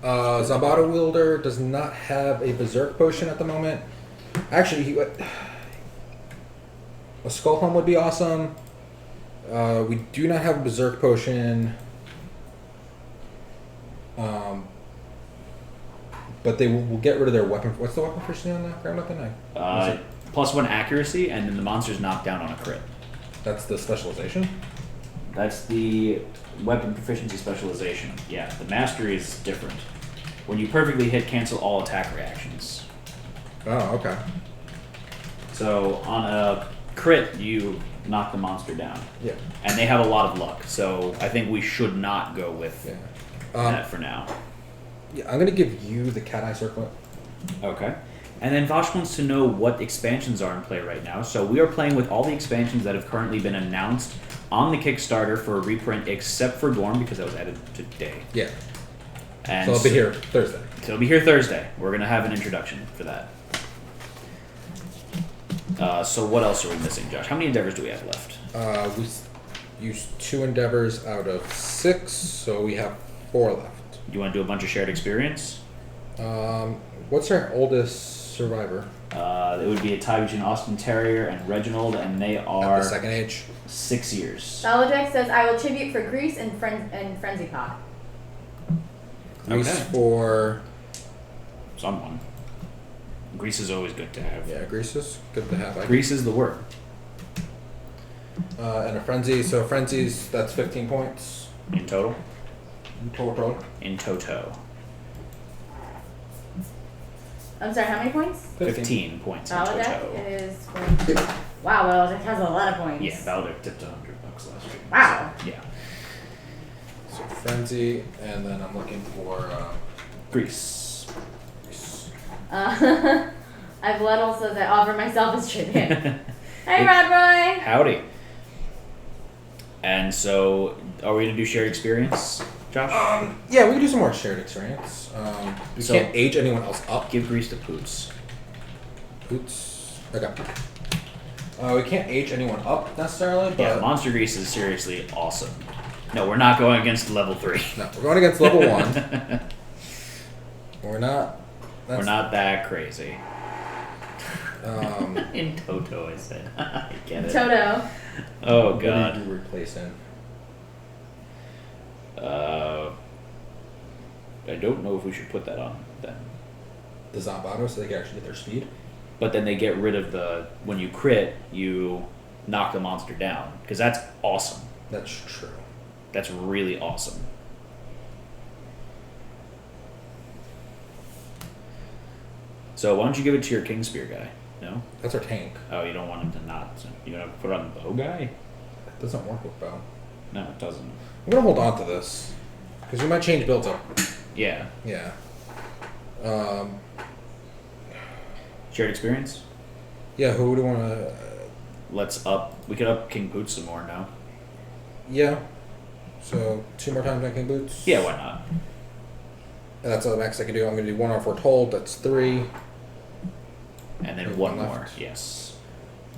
Zambato Wielder does not have a Berserk Potion at the moment. Actually, a Skull Helm would be awesome. We do not have a Berserk Potion. But they will get rid of their weapon. What's the weapon proficiency on that grand weapon? +1 accuracy, and then the monster's knocked down on a crit. That's the specialization? That's the weapon proficiency specialization. Yeah, the mastery is different. When you perfectly hit, cancel all attack reactions. Oh, okay. So on a crit, you knock the monster down. Yeah. And they have a lot of luck, so I think we should not go with that for now. Yeah, I'm going to give you the Cat Eye Circlet. Okay. And then Vosh wants to know what expansions are in play right now. So we are playing with all the expansions that have currently been announced on the Kickstarter for a reprint, except for Gorm, because that was added today. Yeah. And so it'll be here Thursday. So it'll be here Thursday. We're going to have an introduction for that. So what else are we missing, Josh? How many endeavors do we have left? We used 2 endeavors out of 6, so we have 4 left. You want to do a bunch of shared experience? What's our oldest survivor? It would be a tie between Austin Terrier and Reginald, and they are... At the second age? 6 years. Saladex says, I will tribute for Grease and Frenzy Pot. Grease Okay. for... Someone. Grease is always good to have. Yeah, Grease is good to have. Grease is the word. And a Frenzy. So Frenzy's, that's 15 points. In total? In total. In toto. I'm sorry, how many points? 15 points in Saladex toto. is going to... Wow, Saladex has a lot of points. Yeah, Valdic tipped $100 last week. Wow. So, yeah. So Frenzy, and then I'm looking for... Grease. I've let also that offer myself as tribute. Hey, Rod Roy! Howdy. And so, are we going to do shared experience, Josh? Yeah, we can do some more shared experience. We So- can't age anyone else up. Give Grease to Poots. Oops. Okay. We can't age anyone up necessarily, but... Yeah, Monster Grease is seriously awesome. No, we're not going against level 3. No, we're going against level 1. We're not... We're not that crazy. Um, In toto, I said. I get it. Toto. Oh, What God. did you replace him? I don't know if we should put that on then. The Zambato, so they can actually get their speed? But then they get rid of the... When you crit, you knock the monster down. Because that's awesome. That's true. That's really awesome. So why don't you give it to your King Spear guy? No? That's our tank. Oh, you don't want him to not... You gonna put it on the bow guy? It doesn't work with bow. No, it doesn't. I'm going to hold on to this. Because we might change builds up. Yeah. Yeah. Shared experience? Yeah, who do we want to... Let's up... We could up King Boots some more now. Yeah. So, 2 more times on King Boots? Yeah, why not? And that's the max I can do. I'm going to do 1 on foretold. That's 3. And then There's one one more. left. Yes.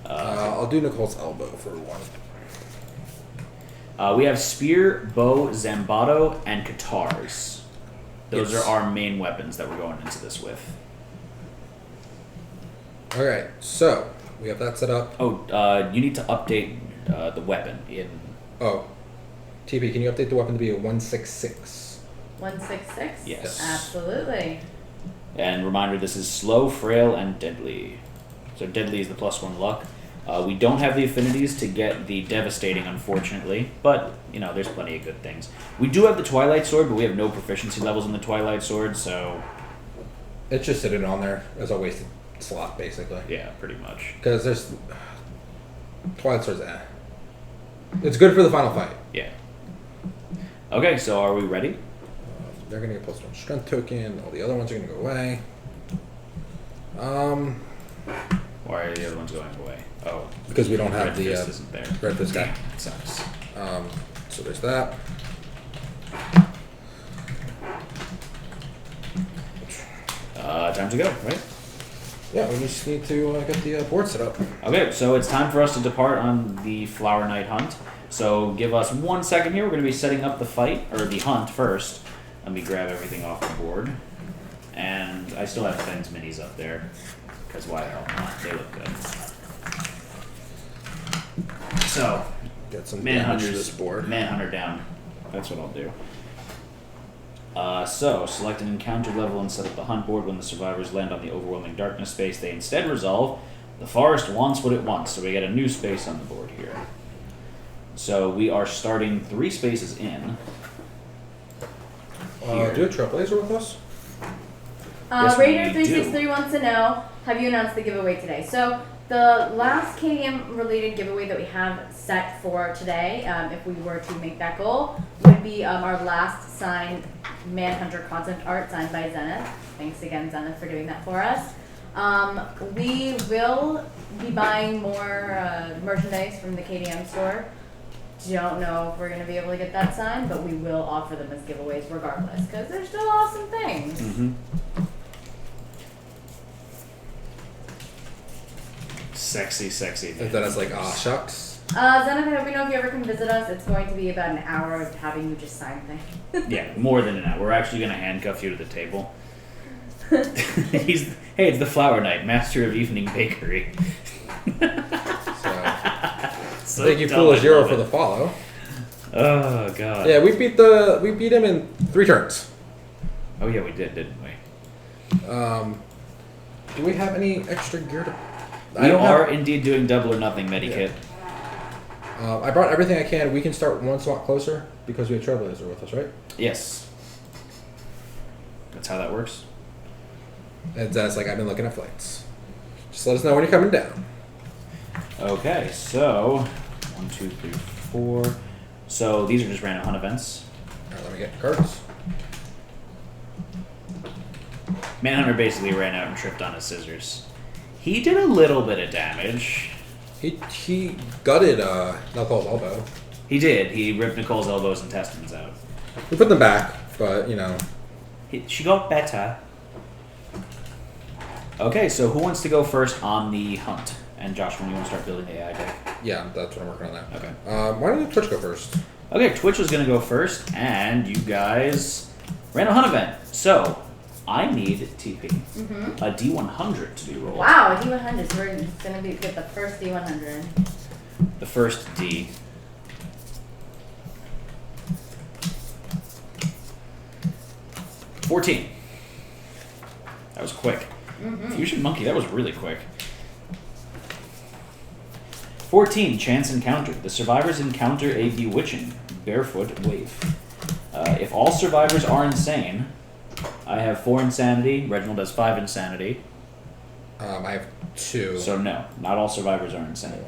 I'll do Nicole's elbow for 1. We have Spear, Bow, Zambato, and Katars. Those Yes. are our main weapons that we're going into this with. Alright, so we have that set up. Oh, you need to update the weapon in... Oh. TP, can you update the weapon to be a 166? 166? Yes. Absolutely. And reminder, this is slow, frail, and deadly. So deadly is the +1 luck. We don't have the affinities to get the devastating, unfortunately, but, you know, there's plenty of good things. We do have the Twilight Sword, but we have no proficiency levels in the Twilight Sword, so... It's just sitting on there as a wasted slot, basically. Yeah, pretty much. Because there's... Twilight Sword's It's good for the final fight. Yeah. Okay, so are we ready? They're going to get +1 strength token. All the other ones are going to go away. Why are the other ones going away? Oh, Because we don't have Red the Fist isn't there. Red Fist guy. Damn, it sucks. So there's that. Time to go, right? Yeah, we just need to get the board set up. Okay, so it's time for us to depart on the Flower Knight hunt. So give us 1 second here. We're going to be setting up the fight, or the hunt first. Let me grab everything off the board. And I still have Ben's minis up there. Because why the hell not? They look good. So, Get some damage to this Manhunter's board. Manhunter down. That's what I'll do. So, select an encounter level and set up the hunt board. When the survivors land on the overwhelming darkness space, they instead resolve, the forest wants what it wants. So we get a new space on the board here. So we are starting 3 spaces in. Do you have Trailblazer with us? Yes, we Raider do. 363 wants to know, have you announced the giveaway today? So the last KDM related giveaway that we have set for today, if we were to make that goal, would be our last signed Manhunter concept art signed by Zenith. Thanks again, Zenith, for doing that for us. We will be buying more merchandise from the KDM store. Don't know if we're going to be able to get that signed, but we will offer them as giveaways regardless, because they're still awesome things. Mm-hmm. Sexy, sexy. And then it's like, shucks. Zenith, I hope you know if you ever come visit us, it's going to be about an hour of having you just sign things. Yeah, more than an hour. We're actually going to handcuff you to the table. Hey, it's the Flower Knight, master of evening bakery. So Thank you, dumb, Fool I Zero, love for it. the follow. Oh god. Yeah, we beat him in 3 turns. Oh yeah, we did, didn't we? Do we have any extra gear to? We are indeed doing double or nothing medikit. I brought everything I can. We can start 1 slot closer because we have Trailblazer with us, right? Yes. That's how that works. And that's like, I've been looking at flights. Just let us know when you're coming down. Okay, so 1, 2, 3, 4. So these are just random hunt events. Alright, let me get cards. Manhunter basically ran out and tripped on his scissors. He did a little bit of damage. He gutted Knuckles' elbow. He did. He ripped Nicole's elbows and intestines out. We put them back, but you know. She got better. Okay, so who wants to go first on the hunt? And Josh, when you want to start building the AI deck? Yeah, that's what I'm working on that. Okay. Why don't you Twitch go first? Okay, Twitch was going to go first, and you guys ran a hunt event. So, I need TP. A D100 to be rolled. Wow, a D100. So we're going to get the first D100. The first D. $14. That was quick. Fusion Monkey, that was really quick. 14, Chance Encounter. The survivors encounter a bewitching, barefoot waif. If all survivors are insane, I have 4 insanity, Reginald has 5 insanity. I have 2. So no, not all survivors are insane.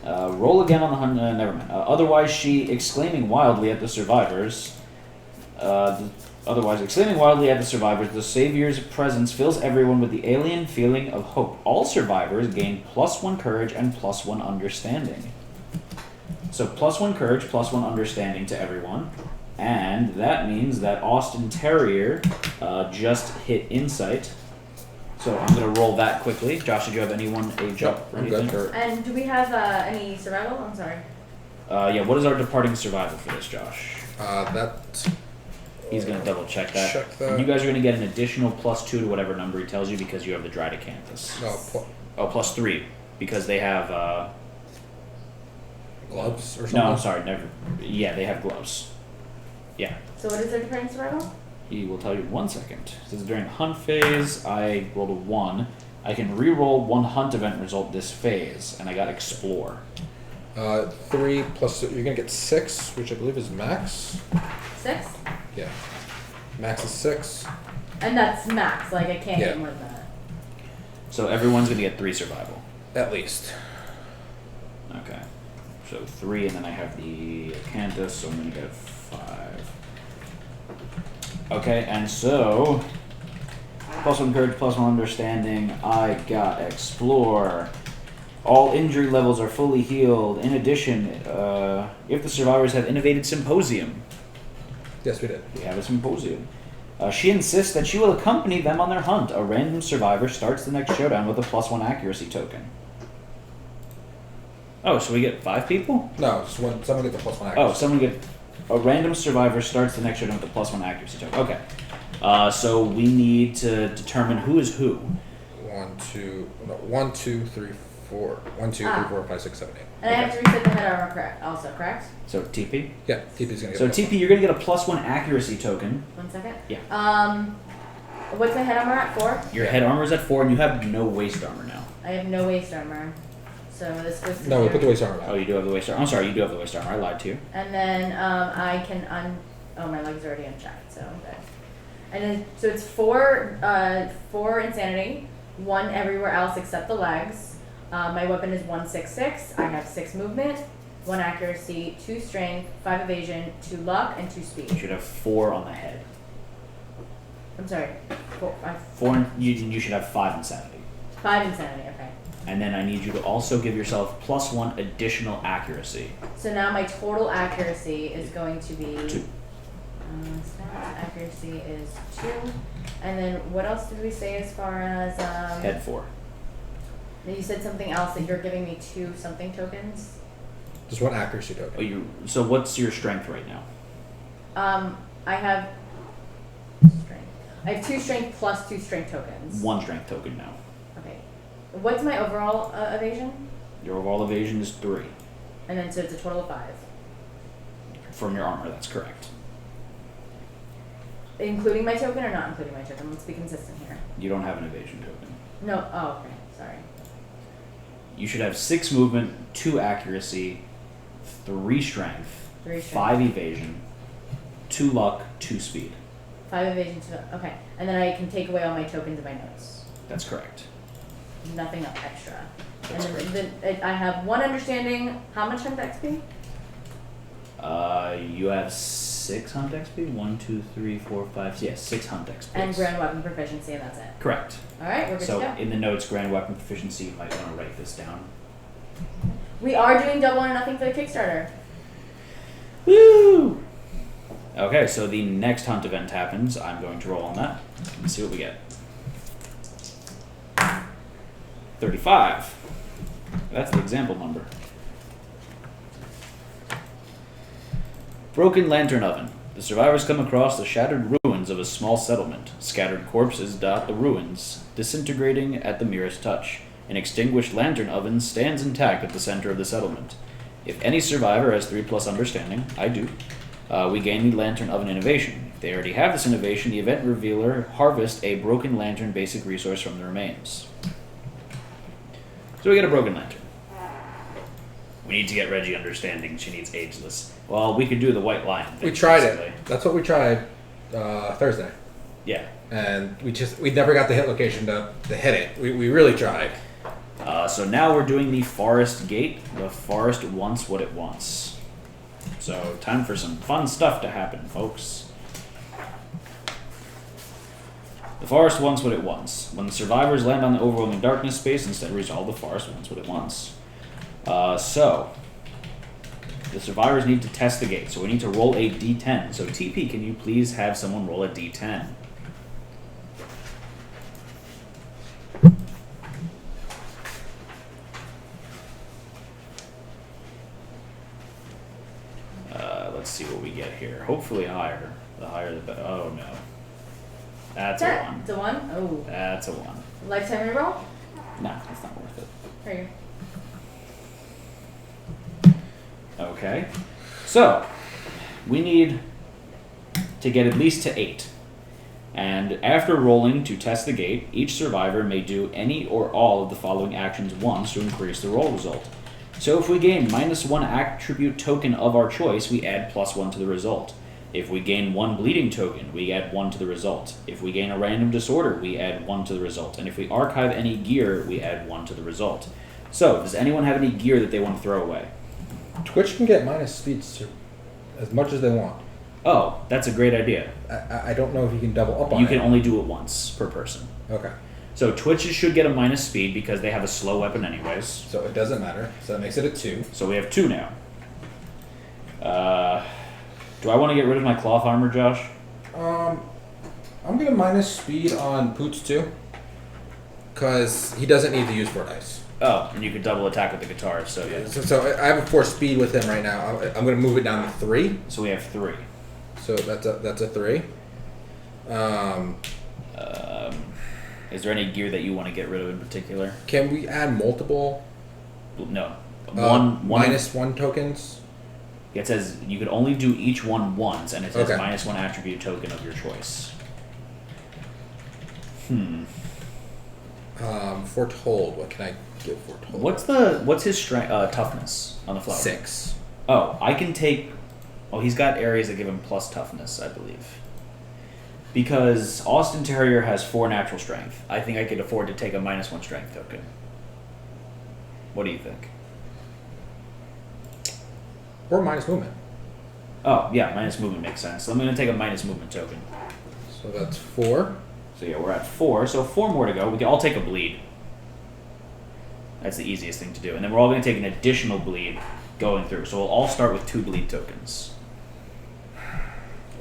Roll again on the hunt, never mind. Otherwise, exclaiming wildly at the survivors, the Savior's presence fills everyone with the alien feeling of hope. All survivors gain +1 courage and +1 understanding. So +1 courage, +1 understanding to everyone. And that means that Austin Terrier just hit Insight. So I'm going to roll that quickly. Josh, did you have anyone age up or I'm anything? good. And do we have any survival? I'm sorry. Yeah, what is our departing survival for this, Josh? He's going to double check that. Check that. And you guys are going to get an additional +2 to whatever number he tells you because you have the Dried Acanthus. No, Oh, +3 because they have... gloves or something? No, I'm sorry, never. Yeah, they have gloves. Yeah. So what is our departing survival? He will tell you in 1 second. This is during the hunt phase. I rolled a 1. I can re-roll 1 hunt event result this phase, and I got Explore. 3 plus... You're going to get 6, which I believe is max. 6? Yeah. Max is 6. And that's max. Like, I can't Yeah. get more than that. So everyone's going to get 3 survival. At least. Okay. So 3, and then I have the Acanthus, so I'm going to get 5. Okay, and so +1 courage, +1 understanding. I got explore. All injury levels are fully healed. In addition, if the survivors have innovated symposium. Yes, we did. We have a symposium. She insists that she will accompany them on their hunt. A random survivor starts the next showdown with a +1 accuracy token. Oh, so we get 5 people? No, just one. Someone gets a +1 accuracy. Oh, someone get a random survivor starts the next showdown with a +1 accuracy token. Okay. So we need to determine who is who. 1, 2, 3, 4. 1, 2, 3, 4, 5, 6, 7, 8. And I have to reset the head armor correct? So TP? Yeah, TP's gonna get So a +1. TP, you're going to get a +1 accuracy token. 1 second. Yeah. What's the head armor at 4? Your head armor is at 4, and you have no waist armor now. I have no waist armor. So this goes to No, we 0. put the waist armor back. Oh, you do have the waist armor. I'm sorry, you do have the waist armor. I lied to you. And then I can oh, my leg's already unchecked, so okay. And then so it's 4 insanity, 1 everywhere else except the legs. My weapon is 166. I have 6 movement, 1 accuracy, 2 strength, 5 evasion, 2 luck, and 2 You speed. should have 4 on the head. I'm sorry, 4. You should have 5 insanity. 5 insanity. Okay. And then I need you to also give yourself +1 additional accuracy. So now my total accuracy is going to be 2. Stat accuracy is 2. And then what else did we say as far as Head 4. You said something else that you're giving me 2 something tokens. Just 1 accuracy token. Oh, so what's your strength right now? I have strength. I have 2 strength plus 2 strength tokens. 1 strength token now. Okay. What's my overall evasion? Your overall evasion is 3. And then so it's a total of 5. From your armor, that's correct. Including my token or not including my token? Let's be consistent here. You don't have an evasion token. No. Oh, okay. Sorry. You should have 6 movement, 2 accuracy, 3 strength, 3 strength. 5 evasion, 2 luck, 2 speed. 5 evasion. Okay. And then I can take away all my tokens and my notes. That's correct. Nothing up extra. That's and then I have 1 understanding. How much hunt XP? You have 6 hunt XP? 1, 2, 3, 4, 5. Yes, 6 hunt XP. And grand weapon proficiency, and that's it. Correct. Alright, we're good So to go. in the notes, grand weapon proficiency, you might want to write this down. We are doing double or nothing for the Kickstarter. Woo! Okay, so the next hunt event happens. I'm going to roll on that and see what we get. 35. That's the example number. Broken lantern oven. The survivors come across the shattered ruins of a small settlement. Scattered corpses dot the ruins, disintegrating at the merest touch. An extinguished lantern oven stands intact at the center of the settlement. If any survivor has 3+ understanding, I do, we gain the lantern oven innovation. If they already have this innovation, the event revealer harvests a broken lantern basic resource from the remains. So we get a broken lantern. We need to get Reggie understanding. She needs ageless. Well, we could do the white lion thing. We tried basically. it. That's what we tried Thursday. Yeah. And we never got the hit location to hit it. We really tried. So now we're doing the forest gate. The forest wants what it wants. So time for some fun stuff to happen, folks. The forest wants what it wants. When the survivors land on the overwhelming darkness space, instead resolve, the forest wants what it wants. So the survivors need to test the gate. So we need to roll a d10. So TP, can you please have someone roll a d10? Let's see what we get here. Hopefully higher. The higher the better. Oh no. That's a 1. It's a 1? Oh. That's a 1. Lifetime reroll? Nah, it's not worth it. Here you go. Okay. So, we need to get at least to 8. And after rolling to test the gate, each survivor may do any or all of the following actions once to increase the roll result. So if we gain -1 attribute token of our choice, we add +1 to the result. If we gain 1 bleeding token, we add 1 to the result. If we gain a random disorder, we add 1 to the result. And if we archive any gear, we add 1 to the result. So, does anyone have any gear that they want to throw away? Twitch can get minus speeds as much as they want. Oh, that's a great idea. I don't know if you can double up on You it. can only do it once per person. Okay. So Twitches should get a minus speed because they have a slow weapon anyways. So it doesn't matter. So that makes it a 2. So we have 2 now. Do I want to get rid of my cloth armor, Josh? I'm gonna minus speed on Poots too, because he doesn't need to use 4 dice. Oh, and you could double attack with the guitar, so yeah. So I have a 4 speed with him right now. I'm gonna move it down to 3. So we have 3. So that's a 3. Is there any gear that you want to get rid of in particular? Can we add multiple? No. One minus 1 tokens. It says you could only do each one once, and it says Okay. minus 1 attribute token of your choice. Foretold. What can I give Foretold? What's his strength toughness on the flower? 6. Oh, I can take. Oh, he's got areas that give him plus toughness, I believe. Because Austin Terrier has 4 natural strength, I think I could afford to take a minus 1 strength token. What do you think? Or minus movement. Oh, yeah, minus movement makes sense. So I'm going to take a minus movement token. So that's 4. So yeah, we're at 4. So 4 more to go. We can all take a bleed. That's the easiest thing to do. And then we're all going to take an additional bleed going through. So we'll all start with 2 bleed tokens.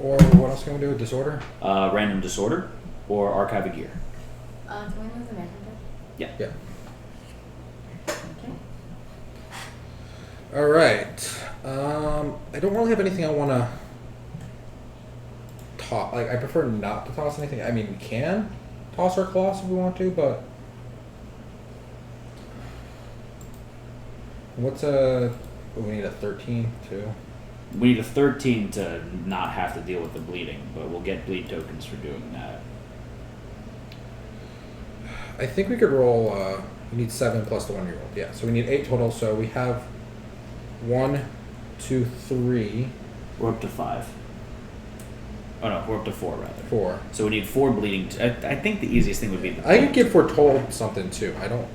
Or what else can we do? Disorder? Random disorder or archive of gear. Can we move the Manhunter? Yeah. Yeah. Okay. Alright. I don't really have anything I want to toss. Like, I prefer not to toss anything. I mean, we can toss our cloths if we want to, but... What's a... We need a 13, too. We need a 13 to not have to deal with the bleeding, but we'll get bleed tokens for doing that. I think we could roll... we need 7 plus the 1 year old. Yeah, so we need 8 total, so we have 1, 2, 3... We're up to 5. Oh no, we're up to 4 rather. 4. So we need 4 bleeding. I think the easiest thing would be the I could give Foretold something, too. I don't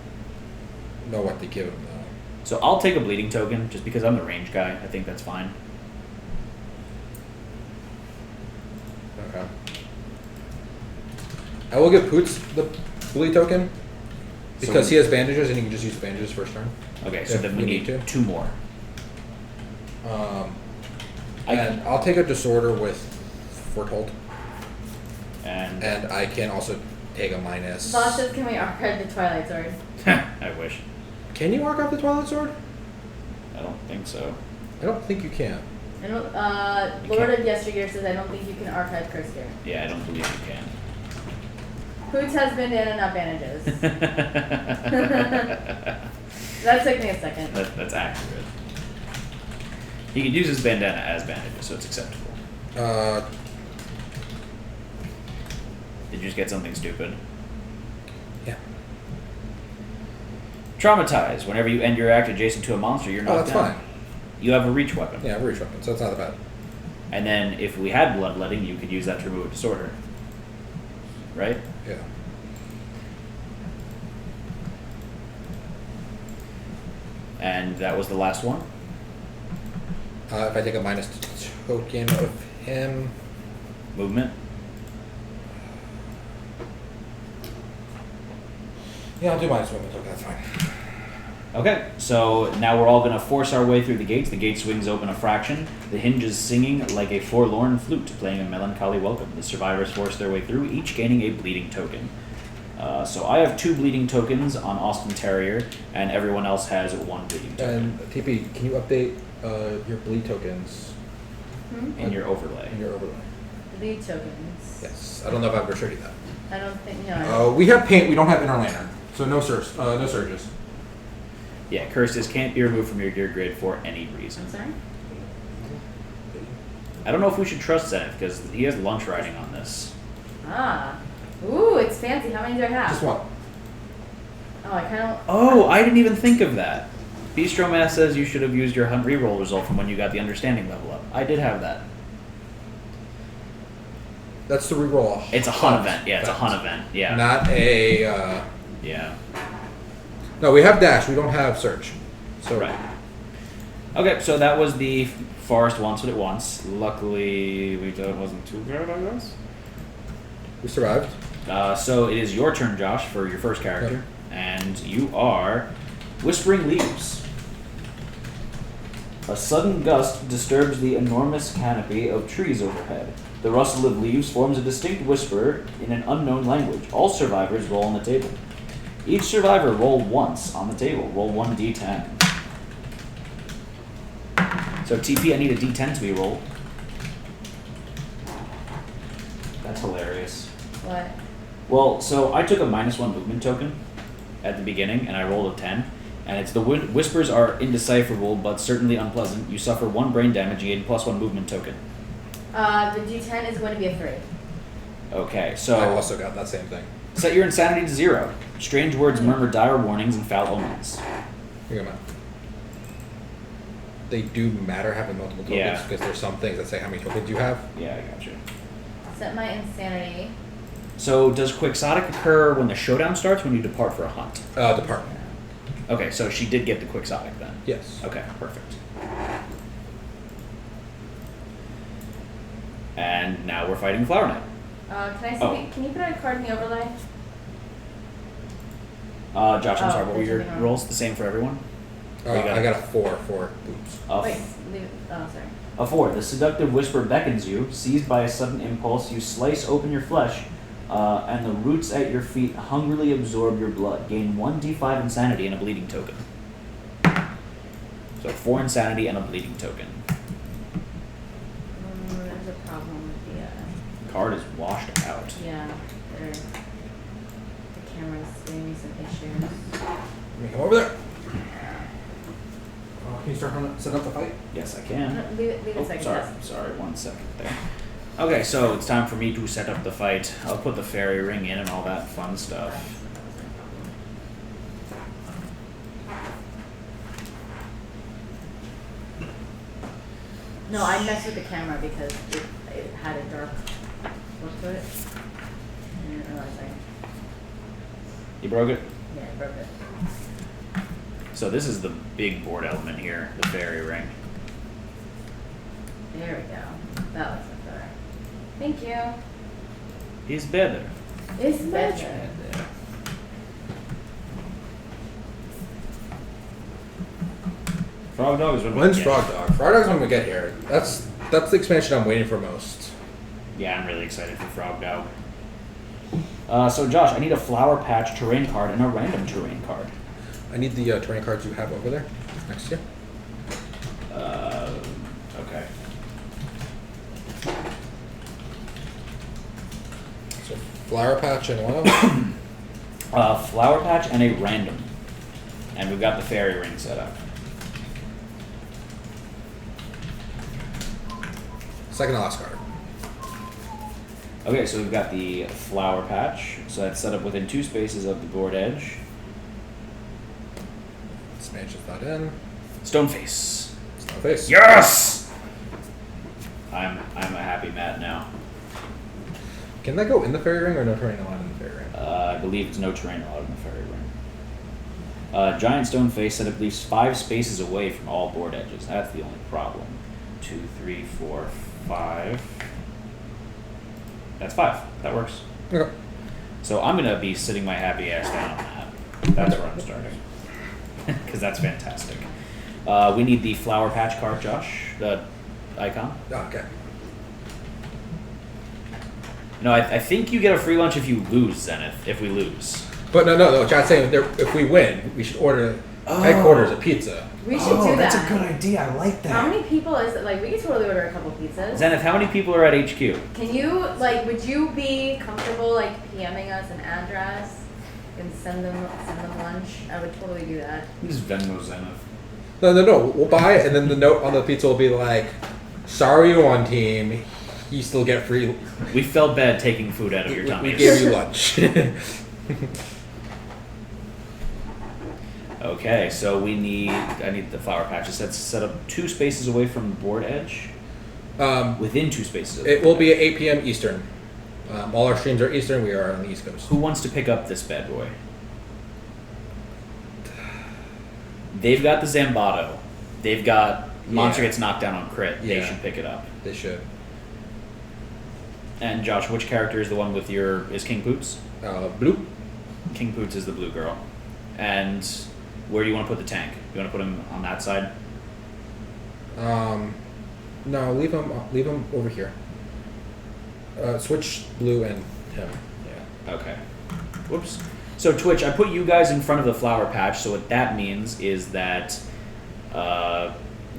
know what to give him, though. So I'll take a bleeding token just because I'm the range guy. I think that's fine. Okay. I will give Poots the bleed token because he has bandages and he can just use the bandages first turn. Okay, so If then we need to. 2 more. And I'll take a disorder with Foretold, And and I can also take a minus. Boss says, can we archive the Twilight Sword? I wish. Can you archive the Twilight Sword? I don't think so. I don't think you can. I don't, Lord of Yesteryear says, I don't think you can archive Curse Gear. Yeah, I don't believe you can. Poots has bandana, not bandages. That took me a second. That's accurate. He could use his bandana as bandages, so it's acceptable. Did you just get something stupid? Yeah. Traumatize. Whenever you end your act adjacent to a monster, you're knocked Oh, that's down. fine. You have a reach weapon. Yeah, reach weapon, so it's not that bad. And then if we had bloodletting, you could use that to remove a disorder. Right? Yeah. And that was the last one. If I take a minus token of him, Movement. yeah, I'll do minus movement. Okay, that's fine. Okay, so now we're all going to force our way through the gates. The gate swings open a fraction. The hinges singing like a forlorn flute, playing a melancholy welcome. The survivors force their way through, each gaining a bleeding token. So I have 2 bleeding tokens on Austin Terrier, and everyone else has 1 bleeding token And TP, can you update your bleed tokens in your overlay. in your overlay? Lead tokens. Yes. I don't know if I've restricted that. I don't think, no. We have paint. We don't have inner lantern, so no surges. Yeah, curses can't be removed from your gear grid for any reason. I'm sorry? I don't know if we should trust Zenith, because he has lunch riding on this. Ah. Ooh, it's fancy. How many do I have? Just one. Oh, I kind of... Oh, I didn't even think of that. Bistro Math says you should have used your hunt reroll result from when you got the understanding level up. I did have that. That's the reroll. It's a hunt event. Yeah, it's a hunt event. Yeah. Not a. Yeah. No, we have dash. We don't have search. So Right. Okay, so that was the forest wants what it wants. Luckily, it wasn't too bad, I guess. We survived. So it is your turn, Josh, for your first character. Yep. And you are Whispering Leaves. A sudden gust disturbs the enormous canopy of trees overhead. The rustle of leaves forms a distinct whisper in an unknown language. All survivors roll on the table. Each survivor roll once on the table. Roll 1d10. So TP, I need a d10 to be rolled. That's hilarious. What? Well, so I took a -1 movement token at the beginning, and I rolled a 10. And it's the whispers are indecipherable, but certainly unpleasant. You suffer 1 brain damage. You gain +1 movement token. The D10 is going to be a 3. Okay, so I also got that same thing. Set your insanity to 0. Strange words murmur dire warnings and foul omens. Here you go, man. They do matter having multiple tokens because there's some things that say how many tokens you have. Yeah, I got you. Set my insanity. So does Quixotic occur when the showdown starts, when you depart for a hunt? Depart. Okay, so she did get the Quixotic then? Yes. Okay, perfect. And now we're fighting Flower Knight. Can I see? Can you put a card in the overlay? Josh, I'm sorry, what were your rolls? The same for everyone? I got a 4 for boots. Wait, leave it. Oh, sorry. A 4. The seductive whisper beckons you. Seized by a sudden impulse, you slice open your flesh, and the roots at your feet hungrily absorb your blood. Gain 1d5 insanity and a bleeding token. So 4 insanity and a bleeding token. There's a problem with the... Card is washed out. Yeah, the camera's giving me some issues. Let me come over there. Can you start setting up the fight? Yes, I can. No, leave it a second. Sorry, 1 second there. Okay, so it's time for me to set up the fight. I'll put the fairy ring in and all that fun stuff. No, I messed with the camera because it had a dark look to it. I didn't realize You broke it? Yeah, I broke it. So this is the big board element here, the fairy ring. There we go. That looks much better. Thank you. It's better. It's better. Better. Frog Dog is when When's Frog Dog? Frog Dog's when we get here. That's the expansion I'm waiting for most. Yeah, I'm really excited for Frog Dog. So Josh, I need a Flower Patch terrain card and a random terrain card. I need the terrain cards you have over there next to you. Okay. So Flower Patch and one of them? Flower Patch and a random. And we've got the fairy ring set up. Second to last card. Okay, so we've got the Flower Patch. So that's set up within 2 spaces of the board edge. Expansion's not in. Stoneface. Stoneface. Yes! I'm a happy Matt now. Can that go in the fairy ring or no terrain allowed in the fairy ring? I believe it's no terrain allowed in the fairy ring. Giant stone face set at least 5 spaces away from all board edges. That's the only problem. 2, 3, 4, 5. That's 5. That works. Okay. So I'm gonna be sitting my happy ass down on that. That's where I'm starting. Because that's fantastic. We need the Flower Patch card, Josh. The icon. Okay. No, I think you get a free lunch if you lose, Zenith. If we lose. But no. Chat's saying if we win, we should order headquarters a pizza. We should do that. That's a good idea. I like that. How many people is it? Like, we could totally order a couple pizzas. Zenith, how many people are at HQ? Can you, like, would you be comfortable, like, PMing us an address and send them lunch? I would totally do that. Just Venmo Zenith. No. We'll buy it, and then the note on the pizza will be like, "Sorry, you won, team. You still get free. We felt bad taking food out of your tummies. We gave you lunch." Okay, so I need the Flower Patches. That's set up 2 spaces away from the board edge. Within 2 spaces. It will be at 8 p.m. Eastern. All our streams are Eastern. We are on the East Coast. Who wants to pick up this bad boy? They've got the Zambato. They've got monster Yeah. gets knocked down on crit, they Yeah. should pick it up. They should. And Josh, which character is the one with is King Poots? Blue. King Poots is the blue girl. And where do you want to put the tank? You want to put him on that side? No, leave him over here. Switch blue and him. Yeah. Okay. Whoops. So Twitch, I put you guys in front of the flower patch, so what that means is that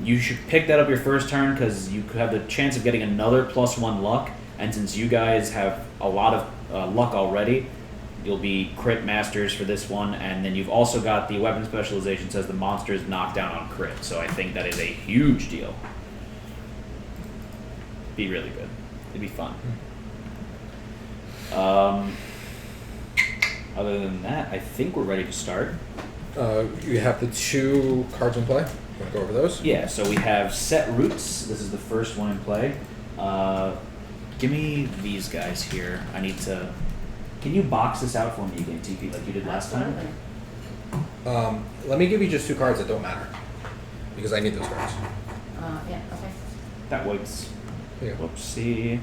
you should pick that up your first turn because you have the chance of getting another +1 luck, and since you guys have a lot of luck already, you'll be crit masters for this one, and then you've also got the weapon specialization says the monster is knocked down on crit, so I think that is a huge deal. Be really good. It'd be fun. Other than that, I think we're ready to start. You have the 2 cards in play. Want to go over those? Yeah, so we have set roots. This is the first one in play. Give me these guys here. I need to... Can you box this out for me again, TP, like you did last time? Absolutely. Let me give you just 2 cards that don't matter. Because I need those cards. Yeah, okay. That works. Here you go. Whoopsie.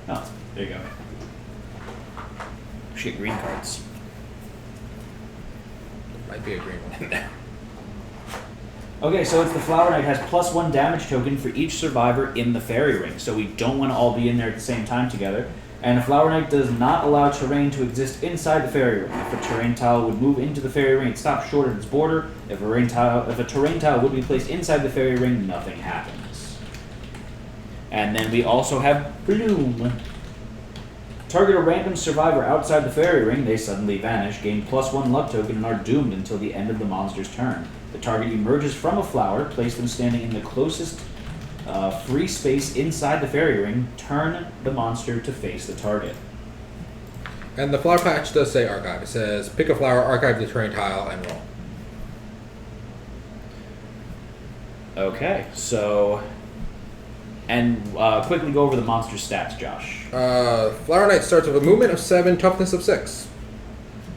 Oh, there you go. We should get green cards. Might be a green one in there. Okay, so it's the Flower Knight has +1 damage token for each survivor in the fairy ring. So we don't want to all be in there at the same time together. And a Flower Knight does not allow terrain to exist inside the fairy ring. If a terrain tile would move into the fairy ring, it stops short of its border. If a terrain tile would be placed inside the fairy ring, nothing happens. And then we also have Bloom. Target a random survivor outside the fairy ring, they suddenly vanish, gain +1 luck token, and are doomed until the end of the monster's turn. The target emerges from a flower, place them standing in the closest free space inside the fairy ring, turn the monster to face the target. And the flower patch does say archive. It says pick a flower, archive the terrain tile, and roll. Okay, so... And quickly go over the monster stats, Josh. Flower Knight starts with a movement of 7, toughness of 6.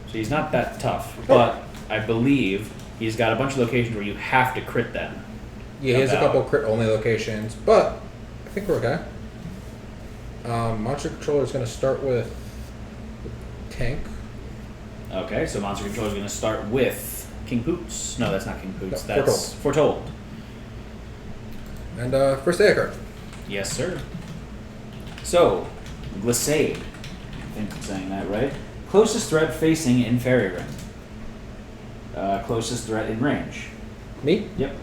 So he's not that tough, but I believe he's got a bunch of locations where you have to crit them. Yeah, he has a couple crit only locations, but I think we're okay. Monster Controller is going to start with tank. Okay, so Monster Controller is going to start with King Poots. No, that's not King Poots. No, That's Foretold. And first aid card. Yes, sir. So, Glissade. I think I'm saying that right. Closest threat facing in fairy ring. Closest threat in range. Me? Yep.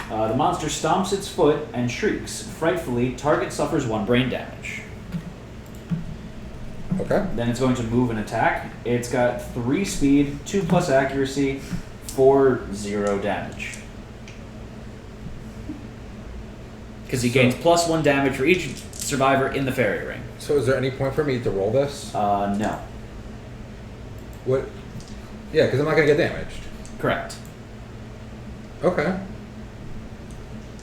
The monster stomps its foot and shrieks. Frightfully, target suffers 1 brain damage. Okay. Then it's going to move and attack. It's got 3 speed, 2+ accuracy, 4/0 damage. Because he gains +1 damage for each survivor in the fairy ring. So is there any point for me to roll this? No. What? Yeah, because I'm not going to get damaged. Correct. Okay.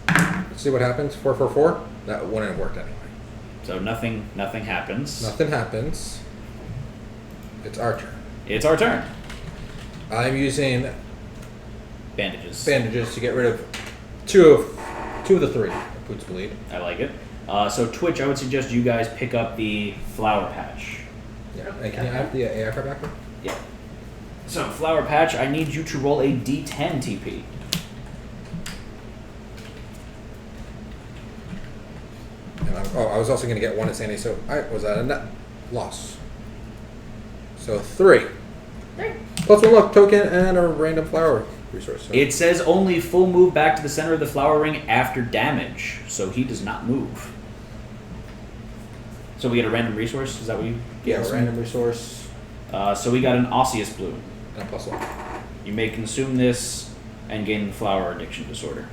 Let's see what happens. 444. That wouldn't have worked anyway. So nothing happens. Nothing happens. It's our turn. It's our turn. I'm using Bandages. bandages to get rid of two of the 3. Boots bleed. I like it. So Twitch, I would suggest you guys pick up the Flower Patch. Yeah. And can you have the AI card back? Yeah. So Flower Patch, I need you to roll a D10 TP. And I was also going to get 1 insanity, so I was at a net loss. So 3. 3. +1 luck token and a random flower resource. So. It says only full move back to the center of the flower ring after damage, so he does not move. So we get a random resource? Is that what you Yeah, get? a random resource So we got an Osseous Bloom. and a +1. You may consume this and gain the flower addiction disorder.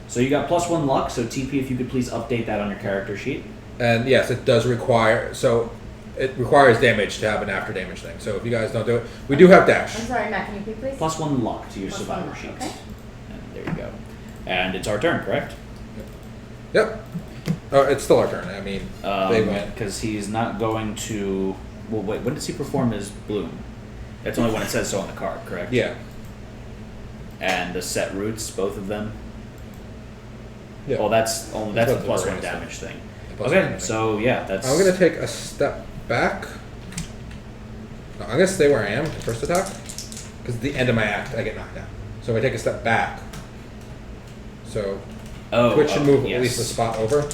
So you got +1 luck, so TP, if you could please update that on your character sheet. And yes, it does require, so it requires damage to have an after damage thing. So if you guys don't do it, we do have dash. I'm sorry, Matt, can you repeat, please? +1 luck to your +1 survivor luck, sheets. okay. And there you go. And it's our turn, correct? Yep. Oh, it's still our turn. I mean, they went. Because he's not going to... Well, wait, when does he perform his bloom? That's only when it says so on the card, correct? Yeah. And the set roots, both of them? Yeah. Well, that's That's the what the plus one variance damage thing. Plus Okay, one damage. so yeah, that's. I'm gonna take a step back. No, I'm gonna stay where I am for first attack. Because at the end of my act, I get knocked down. So if I take a step back. So Twitch should move at least a spot over.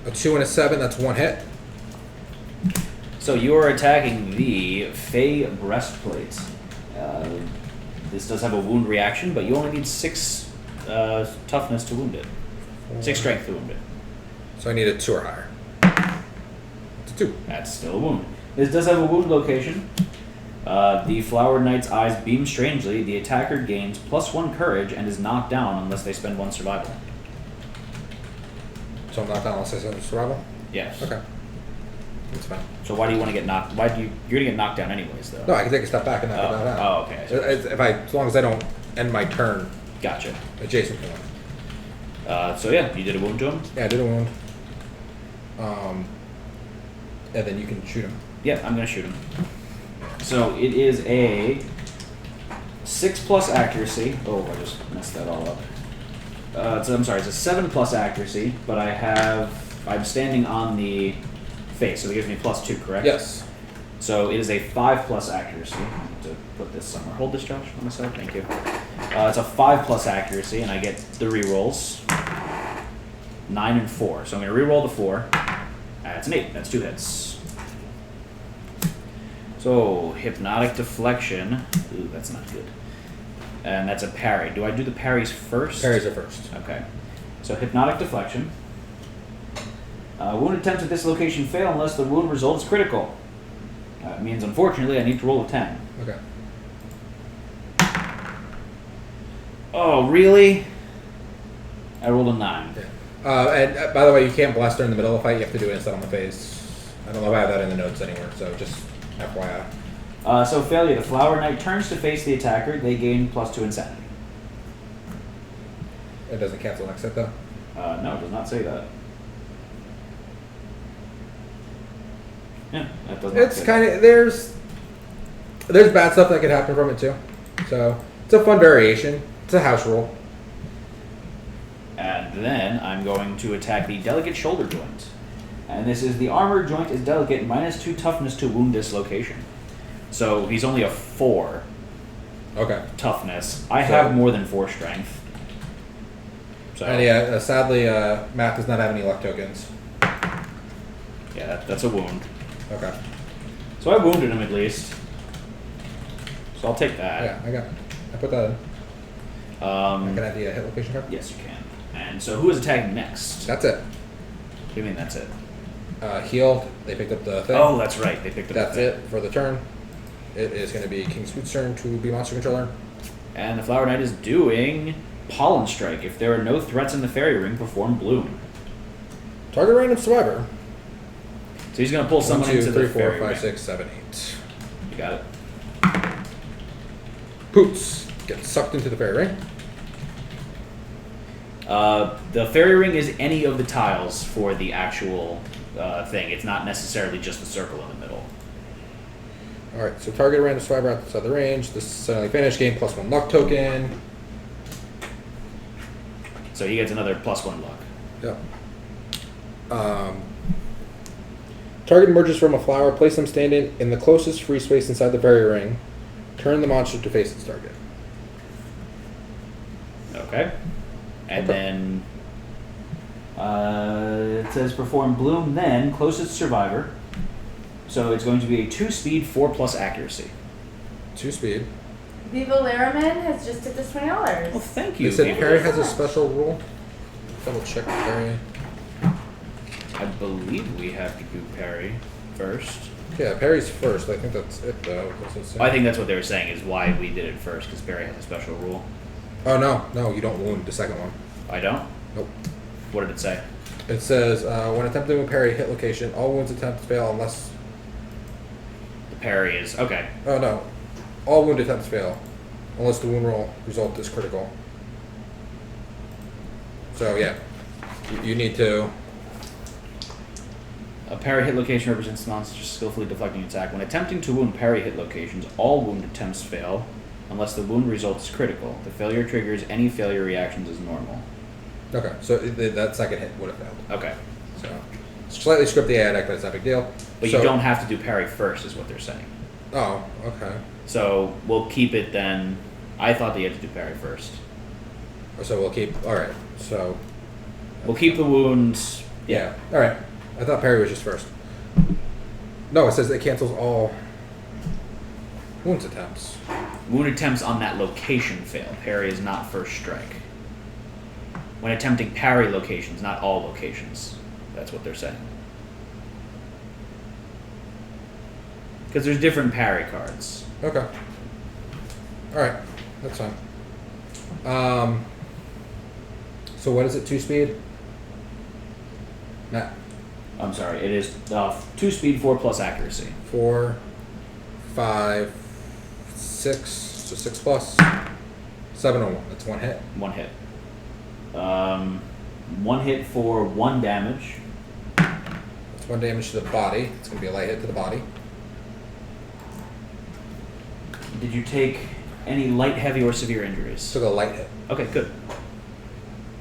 A 2 and a 7, that's one hit. So you are attacking the Fey breastplate. This does have a wound reaction, but you only need 6 toughness to wound it. 6 strength to wound it. So I need a 2 or higher. It's a 2. That's still a wound. This does have a wound location. The Flower Knight's eyes beam strangely. The attacker gains +1 courage and is knocked down unless they spend 1 survival. So I'm knocked down unless I spend survival? Yes. Okay. That's fine. So why do you want to get knocked? You're gonna get knocked down anyways, though. No, I can take a step back and knock it down. Oh, okay. I see. As long as I don't end my turn Gotcha. adjacent to him. So yeah, you did a wound to him. Yeah, I did a wound. And then you can shoot him. Yeah, I'm gonna shoot him. So it is a 6+ accuracy. Oh, I just messed that all up. I'm sorry, it's a 7+ accuracy, but I'm standing on the face, so it gives me +2, correct? Yes. So it is a 5+ accuracy. I need to put this somewhere. Hold this, Josh, on the side. Thank you. It's a 5+ accuracy, and I get the rerolls. 9 and 4. So I'm going to reroll the 4. That's an 8. That's 2 hits. So hypnotic deflection. Ooh, that's not good. And that's a parry. Do I do the parries first? Parries are first. Okay. So hypnotic deflection. Wound attempts at this location fail unless the wound result is critical. That means, unfortunately, I need to roll a 10. Okay. Oh, really? I rolled a 9. And by the way, you can't blast her in the middle of the fight. You have to do it instead on the face. I don't know if I have that in the notes anywhere, so just FYI. So failure. The Flower Knight turns to face the attacker. They gain +2 insanity. It doesn't cancel next hit, though? No, it does not say that. Yeah, that doesn't. It's kind of... There's bad stuff that could happen from it, too. So, it's a fun variation. It's a house rule. And then I'm going to attack the delicate shoulder joint. And this is the armor joint is delicate, -2 toughness to wound dislocation. So he's only a 4 Okay. toughness. I have more than 4 strength. So And yeah, sadly, Matt does not have any luck tokens. yeah, that's a wound. Okay. So I wounded him at least. So I'll take that. Yeah, I put that in. I can add the hit location card? Yes, you can. And so who is attacking next? That's it. What do you mean that's it? Healed. They picked up the thing. Oh, that's right. They picked up That's the it for the turn. It is going to be King Spoot's turn to be monster controller. And the Flower Knight is doing Pollen Strike. If there are no threats in the fairy ring, perform Bloom. Target random survivor. So he's going to pull someone 1, 2, into 3, the 4, fairy 5, ring. 6, 7, 8. You got it. Poots gets sucked into the fairy ring. The fairy ring is any of the tiles for the actual thing. It's not necessarily just the circle in the middle. Alright, so target a random survivor outside the range. This is suddenly finished. Gain +1 luck token. So he gets another +1 luck. Yep. Target emerges from a flower. Place them standing in the closest free space inside the fairy ring. Turn the monster to face its target. Okay. And Okay. then it says perform Bloom, then closest survivor. So it's going to be a 2-speed, 4+ accuracy. 2 speed. Viva Laraman has just hit this $20. Well, thank you. They said Viva. parry has a special rule. Double check parry. I believe we have to do parry first. Yeah, parry's first. I think that's it though. I think that's what they were saying is why we did it first, because parry has a special rule. Oh no, you don't wound the second one. I don't? Nope. What did it say? It says when attempting to parry hit location, all wounds attempts fail unless. The parry is okay. Oh no, all wound attempts fail unless the wound roll result is critical. So yeah, you need to. A parry hit location represents the monster skillfully deflecting attack. When attempting to wound parry hit locations, all wound attempts fail Unless the wound result is critical. The failure triggers any failure reactions as normal. Okay, so that second hit would have failed. Okay. So slightly script the AI deck, but it's not a big deal. But so, you don't have to do parry first, is what they're saying. Oh, okay. So we'll keep it then. I thought that you had to do parry first. So we'll keep. All right. So We'll keep the wounds. yeah. All right. I thought parry was just first. No, it says it cancels all wounds attempts. Wound attempts on that location fail. Parry is not first strike. When attempting parry locations, not all locations. That's what they're saying. Because there's different parry cards. Okay. All right. That's fine. So what is it? 2 speed. Matt. I'm sorry, it is 2 speed, 4 plus accuracy. 4, 5, 6. So 6 plus 7 on 1. That's 1 hit. 1 hit. 1 hit for 1 damage. That's 1 damage to the body. It's gonna be a light hit to the body. Did you take any light, heavy, or severe injuries? Took a light hit. Okay, good.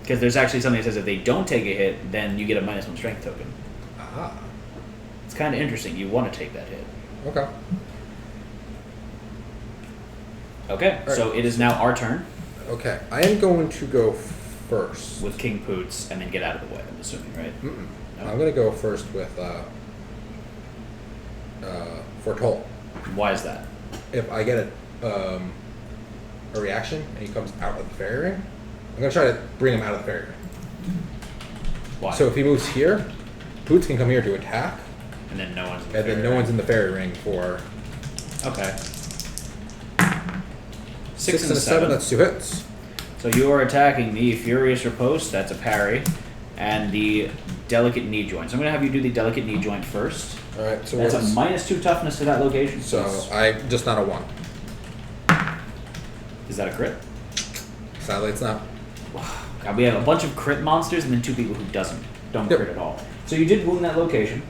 Because there's actually something that says if they don't take a hit, then you get a -1 strength token. Ah. It's kind of interesting. You want to take that hit. Okay. Okay, All so right. it is now our turn Okay. I am going to go first. with King Poots and then get out of the way, I'm assuming, right? Mm-mm. No? I'm gonna go first with Foretold. Why is that? If I get a reaction and he comes out of the fairy ring, I'm gonna try to bring him out of the fairy ring. Why? So if he moves here, Boots can come here to attack, and then no one's in the and then fairy no one's ring. in the fairy ring for Okay. 6 and a 7. That's 2 hits. So you are attacking the Furious Riposte, that's a parry, and the Delicate Knee Joint. So I'm going to have you do the Delicate Knee Joint first. All right. So That's a what's- -2 toughness to that location. So I just not a 1. Is that a crit? Sadly, it's not. God, we have a bunch of crit monsters and then 2 people who don't Yep. crit at all. So you did wound that location.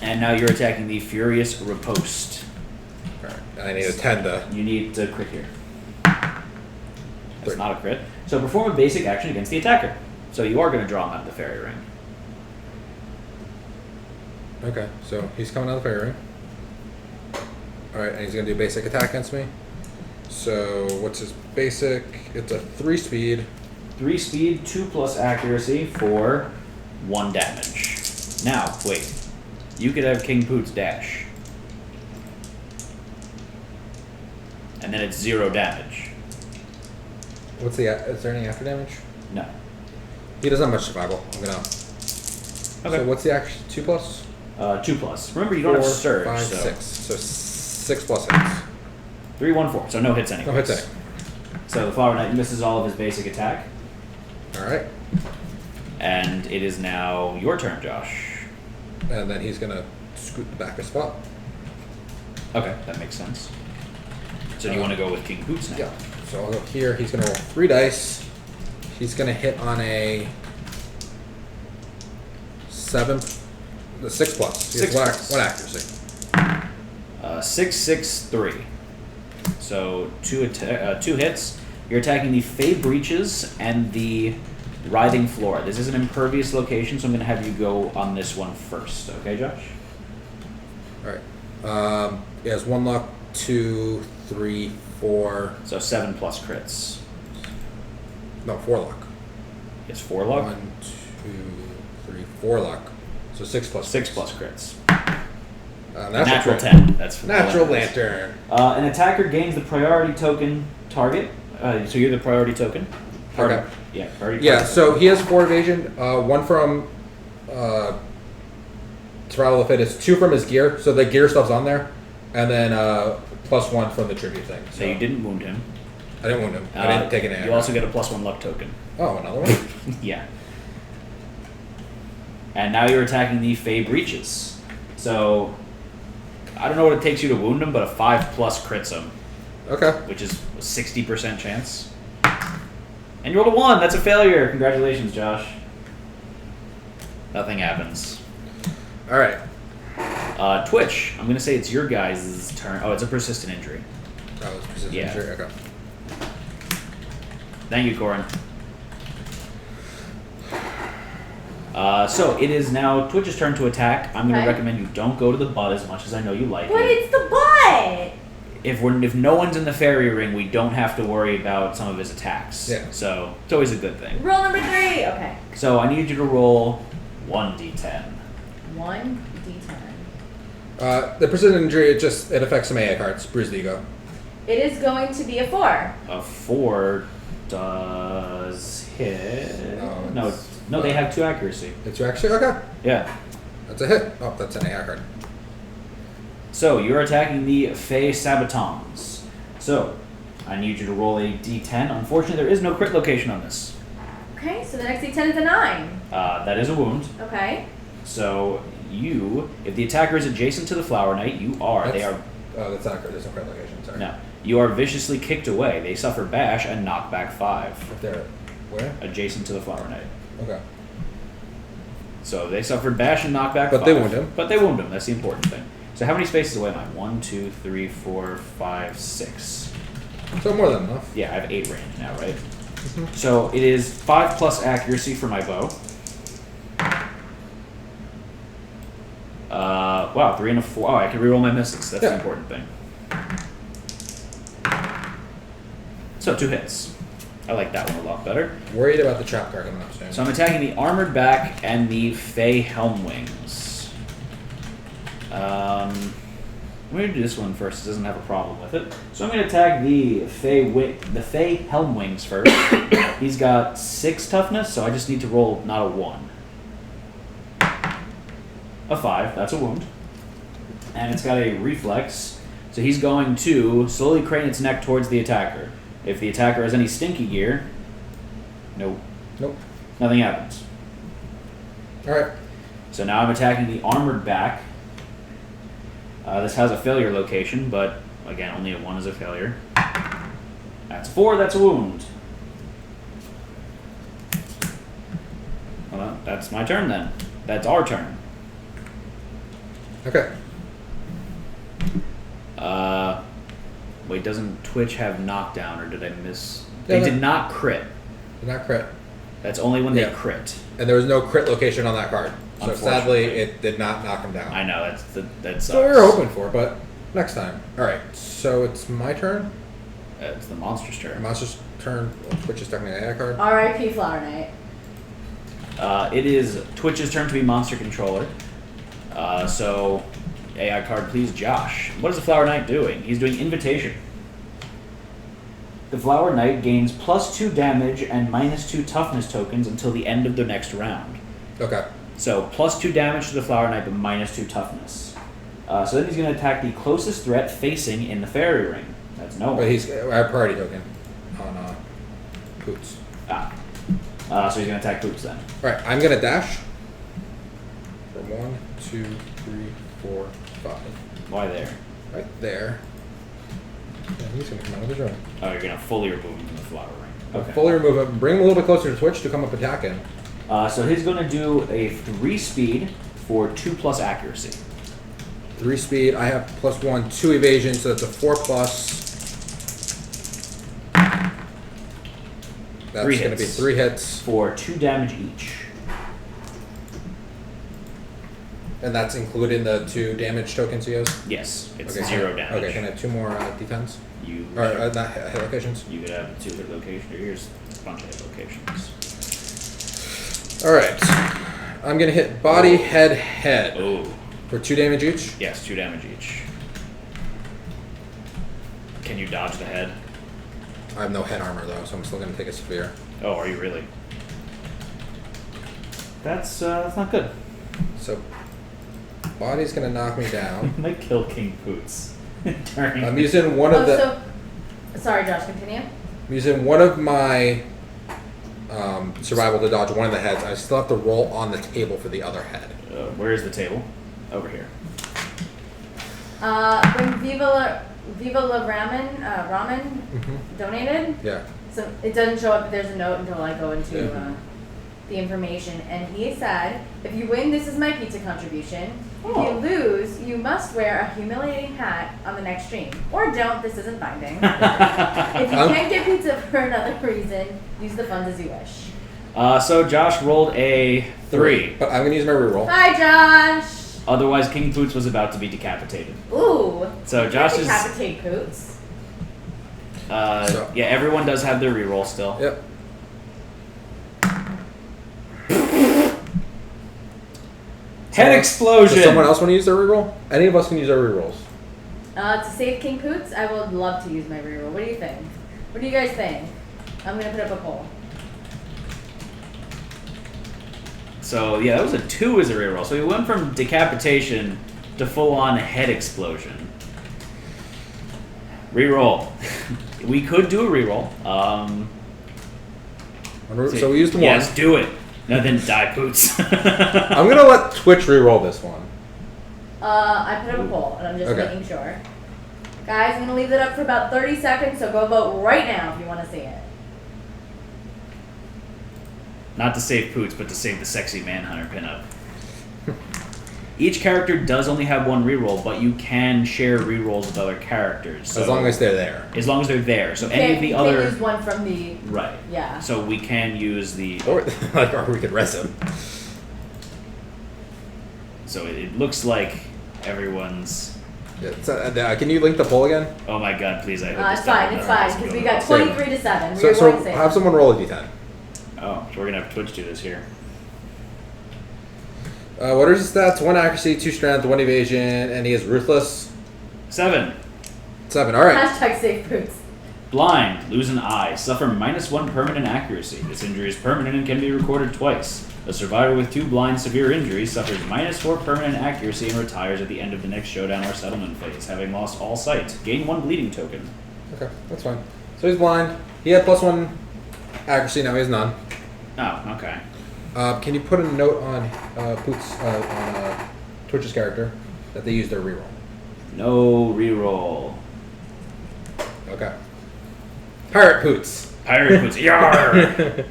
And now you're attacking the Furious Riposte. All right. And I need a 10 to. You need to crit here. That's 3. not a crit. So perform a basic action against the attacker. So you are going to draw him out of the fairy ring. Okay. So he's coming out of the fairy ring. All right, and he's gonna do a basic attack against me. So what's his basic? It's a 3 speed. 3 speed, 2 plus accuracy for 1 damage. Now, wait. You could have King Poots dash. And then it's 0 damage. What's the? Is there any after damage? No. He doesn't have much survival. I'm gonna. Okay. So what's the action? 2 plus? 2 plus. Remember, you don't have 4, surge. 5, so 6. So 6 plus hits. 3, 1, 4. So no hits anyways. No hits any. So the Flower Knight misses all of his basic attack. All right. And it is now your turn, Josh. And then he's gonna scoot back a spot. Okay, that makes sense. So do you want to go with King Poots now? Yeah. So I'll go here. He's gonna roll 3 dice. He's gonna hit on a 7. The 6 plus. He has 6 plus. one accuracy. 6, 6, 3. So 2 hits. You're attacking the Fey Breaches and the Writhing Floor. This is an impervious location, so I'm going to have you go on this one first. Okay, Josh? All right. He has 1 luck, 2, 3, 4. So 7 plus crits. No, 4 luck. He has 4 luck. 1, 2, 3, 4 luck. So 6 plus. 6 plus crits. Natural 10. That's Natural hilarious. lantern. An attacker gains the priority token target. So you're the priority token. Okay. Yeah, priority Yeah. target. So he has 4 evasion. 1 from survival of the fittest. 2 from his gear. So the gear stuff's on there, and then +1 from the tribute thing. So you didn't wound him. I didn't wound him. I didn't take any. You also get a +1 luck token. Oh, another one. Yeah. And now you're attacking the Fey Breaches. So I don't know what it takes you to wound him, but a 5 plus crits him, Okay. which is a 60% chance. And you rolled a 1. That's a failure. Congratulations, Josh. Nothing happens. All right. Twitch. I'm gonna say it's your guys' turn. Oh, it's a persistent injury. Oh, it's precision Yeah. injury. Okay. Thank you, Corin. So it is now Twitch's turn to attack. I'm going Okay. to recommend you don't go to the butt as much as I know you like But it. it's the butt! If no one's in the fairy ring, we don't have to worry about some of his attacks. Yeah. So it's always a good thing. Roll number 3! Okay. So I need you to roll 1d10. 1d10. The precision injury, it affects some AA cards. Bruise the ego. It is going to be a 4. A 4 does hit. No, No, they have 2 accuracy. It's actually okay. Yeah. That's a hit. Oh, that's an AA card. So you're attacking the Fey Sabatons. So I need you to roll a d10. Unfortunately, there is no crit location on this. Okay, so the next d10 is a 9. That is a wound. Okay. So if the attacker is adjacent to the Flower Knight, Oh, that's not crit. There's no crit location. Sorry. No. You are viciously kicked away. They suffer bash and knockback 5. If they're where? Adjacent to the Flower Knight. Okay. So they suffered bash and knockback 5. But they wound him. But they wound him. That's the important thing. So how many spaces away am I? 1, 2, 3, 4, 5, 6. So more than enough. Yeah, I have 8 range now, right? So it is 5 plus accuracy for my bow. Wow, 3 and a 4. Oh, I can reroll my misses. That's the Yeah. important thing. So 2 hits. I like that one a lot better. Worried about the trap card coming up soon. So I'm attacking the Armored Back and the Fey Helmwings. I'm going to do this one first. It doesn't have a problem with it. So I'm going to attack the Fey Helmwings first. He's got 6 toughness, so I just need to roll not a 1. A 5. That's a wound. And it's got a reflex. So he's going to slowly crane its neck towards the attacker. If the attacker has any stinky gear, nope. Nothing happens. Alright. So now I'm attacking the Armored Back. This has a failure location, but again, only a 1 is a failure. That's 4, that's a wound. Well, that's my turn then. That's our turn. Okay. Wait, doesn't Twitch have knockdown, or did I miss? Yeah, They did not crit. Did not crit. That's only when Yeah. they crit. And there was no crit location on that card. So sadly, Unfortunately. it did not knock him down. I know, that sucks. So we were hoping for, but next time. Alright, so it's my turn. It's the monster's turn. Monster's turn. Which is technically an AA card. R.I.P. Flower Knight. It is Twitch's turn to be monster controller. So, AI card, please, Josh. What is the Flower Knight doing? He's doing Invitation. The Flower Knight gains +2 damage and -2 toughness tokens until the end of the next round. Okay. So, +2 damage to the Flower Knight, but -2 toughness. So then he's going to attack the closest threat facing in the fairy ring. That's no one. But he's our priority token on Poots. So he's going to attack Poops then. Alright, I'm gonna dash. For 1, 2, 3, 4, 5. Why there? Right there. And he's gonna come out of his room. Oh, you're going to fully remove him from the flower ring. Okay. Fully remove him. Bring him a little bit closer to Twitch to come up attack him. So he's going to do a 3 speed for 2+ accuracy. 3 speed. I have +1, 2 evasion, so that's a 4+. That's 3 gonna be hits. 3 hits. For 2 damage each. And that's including the 2 damage tokens he has? Yes, it's Okay, 0 damage. Okay, can I have 2 more defense? You Or not hit locations? you could have 2 hit locations. Here's a bunch of hit locations. Alright. I'm gonna hit body, head. Oh, For 2 damage each? yes, 2 damage each. Can you dodge the head? I have no head armor though, so I'm still gonna take a severe. Oh, are you really? That's not good. So body's gonna knock me down. Might kill King Poots. Turning. I'm using one of the Sorry, Josh, continue. I'm using one of my survival to dodge one of the heads. I still have to roll on the table for the other head. Where is the table? Over here. When Viva La Ramen, Mm-hmm. donated. Yeah. So it doesn't show up, but there's a note until I go into. Yeah. Until I go into. Yeah. the information, and he said, if you win, this is my pizza contribution. If Oh. you lose, you must wear a humiliating hat on the next stream. Or don't, this isn't binding. If you can't get pizza for another reason, use the funds as you wish. So Josh rolled a 3. But I'm gonna use my reroll. Hi, Josh! Otherwise, King Poots was about to be decapitated. Ooh. So Josh is... Decapitate Poots. Yeah, everyone does have their reroll still. Yep. Head explosion! Does someone else want to use their reroll? Any of us can use our rerolls. To save King Poots, I would love to use my reroll. What do you think? What do you guys think? I'm gonna put up a poll. So, yeah, that was a 2 as a reroll. So we went from decapitation to full-on head explosion. Reroll. We could do a reroll. So we used the one. Yes, do it. No, then die, Poots. I'm gonna let Twitch reroll this one. I put up a poll, and I'm just Okay. making sure. Guys, I'm gonna leave it up for about 30 seconds, so go vote right now if you want to see it. Not to save Poots, but to save the sexy Manhunter pinup. Each character does only have one reroll, but you can share rerolls with other characters. So As long as they're there. As long as they're there. So You any can't- of the you other... can't use one from the... Right. Yeah. So we can use the... Or we could rest him. So it looks like everyone's... Yeah, so, can you link the poll again? Oh my god, please, I hope It's this fine, doesn't- it's fine, because we got 23 to 7. So, We're going to so save. have someone roll a d10. Oh, so we're gonna have Twitch do this here. What are his stats? 1 accuracy, 2 strength, 1 evasion, and he is ruthless. 7. 7. All right. Hashtag save Poots. Blind, lose an eye, suffer -1 permanent accuracy. This injury is permanent and can be recorded twice. A survivor with 2 blind severe injuries suffers -4 permanent accuracy and retires at the end of the next showdown or settlement phase, having lost all sight. Gain 1 bleeding token. Okay, that's fine. So he's blind. He had +1 accuracy. Now he has none. Oh, okay. Can you put a note on Twitch's character that they use their reroll? No reroll. Okay. Pirate Poots. Pirate Poots. Yarr!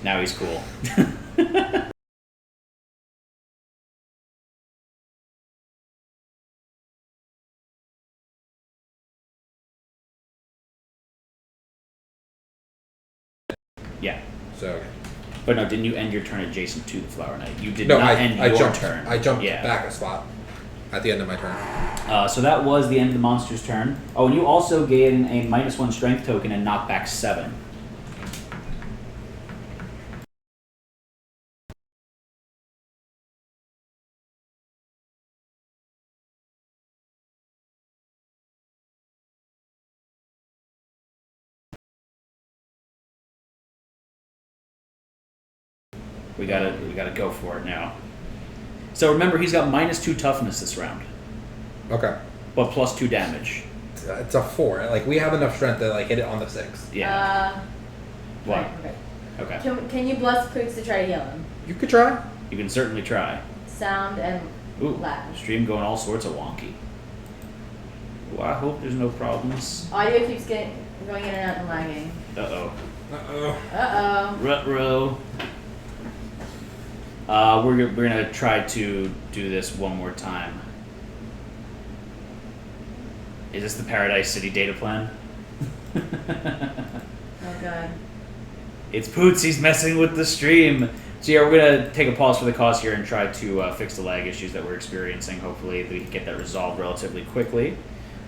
Now he's cool. Yeah. So okay. But no, didn't you end your turn adjacent to the Flower Knight? You did No, not I end your jumped. turn. I jumped Yeah. back a spot at the end of my turn. So that was the end of the monster's turn. Oh, and you also gain a -1 strength token and knock back 7. We gotta go for it now. So remember, he's got -2 toughness this round, Okay. but +2 damage. It's a 4. Like we have enough strength to like hit it on the 6. Yeah. What? Right, okay. Okay. Can you bless Poots to try to heal him? You could try. You can certainly try. Sound and Ooh, loud. stream going all sorts of wonky. Ooh, I hope there's no problems. Audio keeps going in and out and lagging. Uh-oh. Uh-oh. Uh-oh. Ruh-roh. We're gonna try to do this one more time. Is this the Paradise City data plan? Oh, God. It's Poots, he's messing with the stream. So yeah, we're gonna take a pause for the cause here and try to fix the lag issues that we're experiencing. Hopefully we can get that resolved relatively quickly.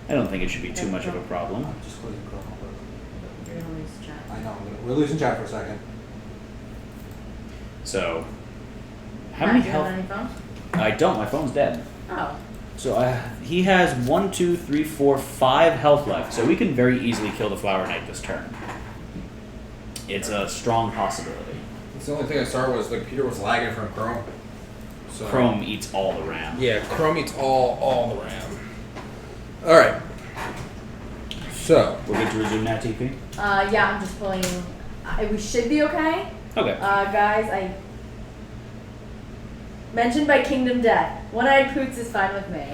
I don't think it should be too much of a problem. Just closing Chrome. You're gonna lose chat. I know. We're losing chat for a second. So, how Matt, many do you have health? it on your phone? I don't, my phone's dead. Oh. So he has 1, 2, 3, 4, 5 health left, so we can very easily kill the Flower Knight this turn. It's a strong possibility. That's the only thing I saw was the computer was lagging from Chrome. So Chrome eats all the RAM. Yeah, Chrome eats all the RAM. All right. So We're good to resume that, TP? Yeah, I'm just pulling. We should be okay. Okay. Guys, I mentioned by Kingdom Death. One-eyed Poots is fine with me.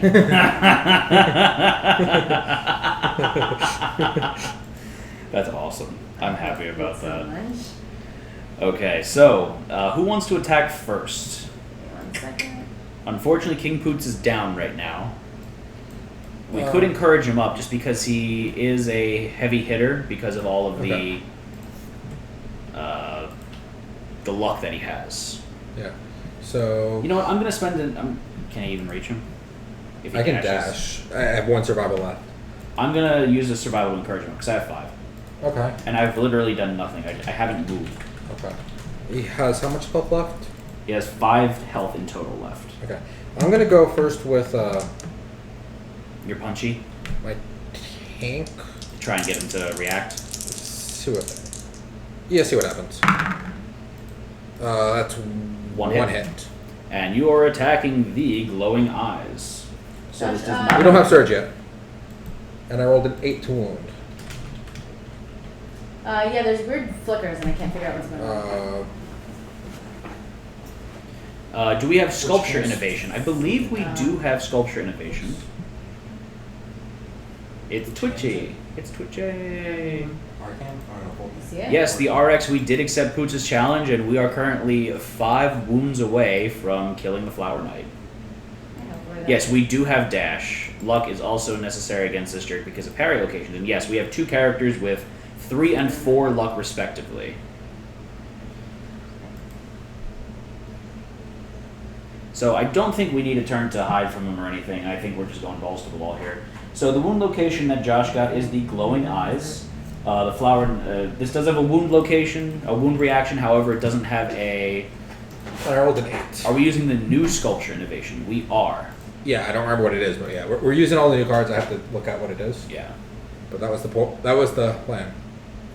That's awesome. I'm happy about So that. much. Okay, so who wants to attack first? 1 second. Unfortunately, King Poots is down right now. We Well- could encourage him up just because he is a heavy hitter because of all of the luck that he has. Yeah. So You know what? I'm gonna spend an. Can I even reach him? If he I can dashes? dash. I have 1 survival left. I'm gonna use a survival encouragement because I have 5, Okay. and I've literally done nothing. I haven't moved. Okay. He has how much health left? He has 5 health in total left. Okay. I'm gonna go first with You're punchy. my tank. Try and get him to react. See what happens. That's One one hit. hit. And you are attacking the glowing eyes. So this does Josh, not. We don't have surge yet. And I rolled an 8 to wound. Yeah, there's weird flickers and I can't figure out what's going on. Do we have sculpture is- innovation? I believe we do have sculpture innovation. It's twitchy. It's twitchy. Arcane? Or You see it? Yes, the RX, we did accept Poots' challenge, and we are currently 5 wounds away from killing the Flower Knight. Yeah, hopefully that- Yes, we do have dash. Luck is also necessary against this jerk because of parry locations. And yes, we have 2 characters with 3 and 4 luck respectively. So I don't think we need a turn to hide from him or anything. I think we're just going balls to the wall here. So the wound location that Josh got is the glowing eyes. The flower. This does have a wound location, a wound reaction. However, it doesn't have a. I rolled an 8. Are we using the new sculpture innovation? We are. Yeah, I don't remember what it is, but yeah, we're using all the new cards. I have to look at what it is. Yeah. But that was the plan.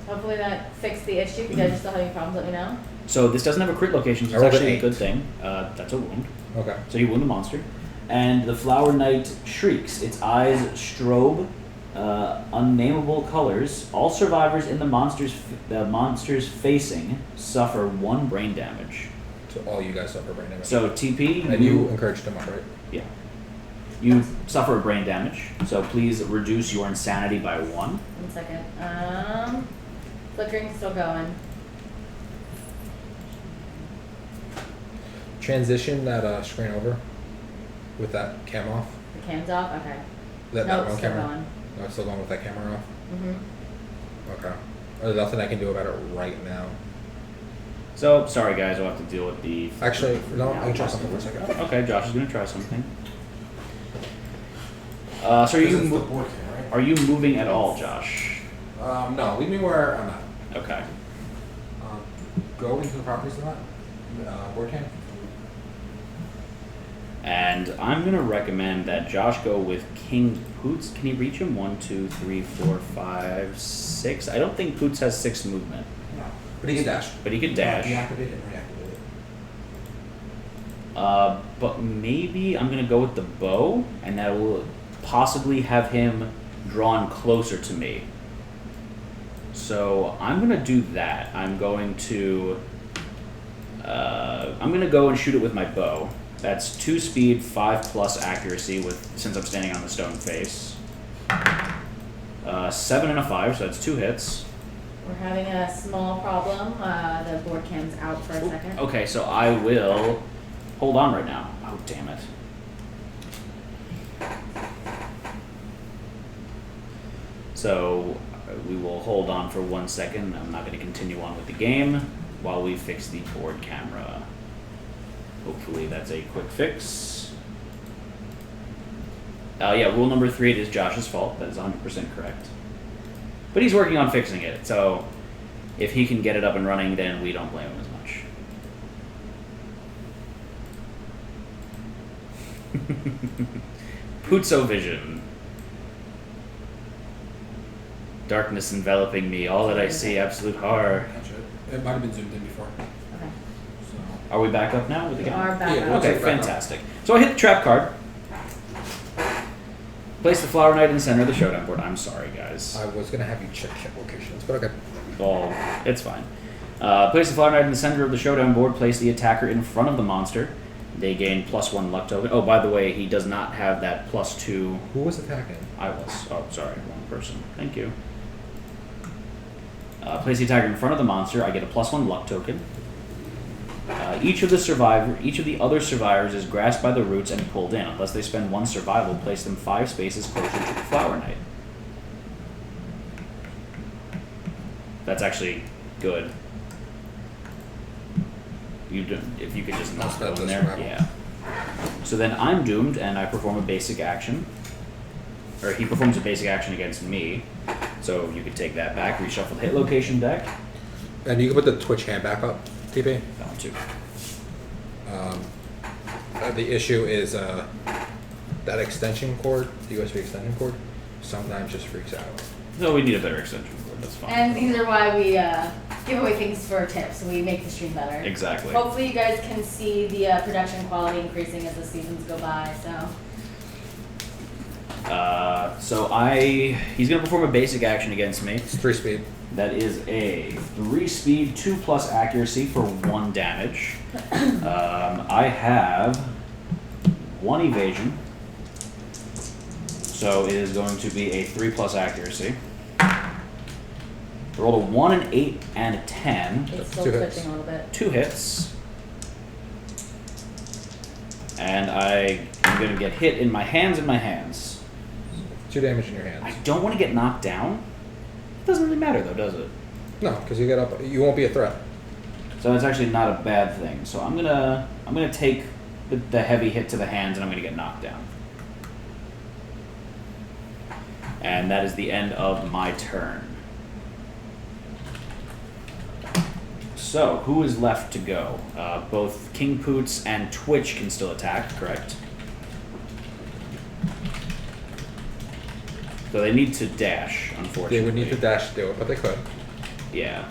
Hopefully that fixed the issue. If you guys are still having problems, let me know. So this doesn't have a crit location, so I it's rolled an actually a 8. good thing. That's a wound. Okay. So you wound the monster. And the Flower Knight shrieks. Its eyes strobe unnameable colors. All survivors in the monster's facing suffer 1 brain damage. So all you guys suffer brain damage. So TP, and you encouraged him up, right? yeah. You suffer brain damage. So please reduce your insanity by 1. 1 second. Flickering's still going. Transition that screen over with that cam off. The cam's off? Okay. That No, one it's still camera. going. No, it's still going with that camera off. Mm-hmm. Okay. There's nothing I can do about it right now. So sorry guys, I'll have to deal with the. Actually, no, I can try something for a second. Okay, Josh is gonna try something. So are Because you it's the board game, right? are you moving at all, Josh? No, leave me where I'm at. Okay. Go into the properties of that board cam. And I'm gonna recommend that Josh go with King Poots. Can he reach him? 1, 2, 3, 4, 5, 6. I don't think Poots has 6 movement, No. But he can dash. but he could dash. Deactivate and reactivate it. But maybe I'm gonna go with the bow, and that will possibly have him drawn closer to me. So I'm gonna do that. I'm going to go and shoot it with my bow. That's 2 speed, 5+ accuracy since I'm standing on the stone face. 7 and a 5, so that's 2 hits. We're having a small problem. The board cam's out for a second. Okay, so I will hold on right now. Oh, damn it. So we will hold on for 1 second. I'm not going to continue on with the game while we fix the board camera. Hopefully that's a quick fix. Yeah, rule number 3, it is Josh's fault. That is 100% correct. But he's working on fixing it, so if he can get it up and running, then we don't blame him as much. Putso vision. Darkness enveloping me, all that I see, absolute horror. Catch it. It might have been zoomed in before. Okay. So. Are we back up now with the We game? are back Yeah, up. Okay, Back up. fantastic. So I hit the trap card. Place the Flower Knight in the center of the showdown board. I'm sorry, guys. I was gonna have you check locations, but okay. Oh, it's fine. Place the Flower Knight in the center of the showdown board. Place the attacker in front of the monster. They gain +1 luck token. Oh, by the way, he does not have that +2. Who was attacking? I was. Oh, sorry, wrong person. Thank you. Place the attacker in front of the monster. I get a +1 luck token. Each of the other survivors is grasped by the roots and pulled in. Unless they spend 1 survival, place them 5 spaces closer to the Flower Knight. That's actually good. If you could just not Spend go in the there, survival. yeah. So then I'm doomed, and I perform a basic action. Or he performs a basic action against me. So you could take that back, reshuffle the hit location deck. And you can put the Twitch hand back up, TP. Down 2. The issue is that extension cord, the USB extension cord, sometimes just freaks out. No, we need a better extension cord. That's fine. And these are why we give away things for tips. We make the stream better. Exactly. Hopefully you guys can see the production quality increasing as the seasons go by. He's gonna perform a basic action against me. It's 3 speed. That is a 3 speed, 2+ accuracy for 1 damage. I have 1 evasion, so it is going to be a 3+ accuracy. I rolled a 1, an 8, and a 10. It's still 2 hits. twitching a little bit. 2 hits. And I'm going to get hit in my hands. 2 damage in your I hands. don't want to get knocked down. It doesn't really matter though, does it? No, because you get up, you won't be a threat. So it's actually not a bad thing. So I'm gonna take the heavy hit to the hands, and I'm gonna get knocked down. And that is the end of my turn. So who is left to go? Both King Poots and Twitch can still attack, correct? So they need to dash, unfortunately. They would need to dash to do it, but they could. Yeah.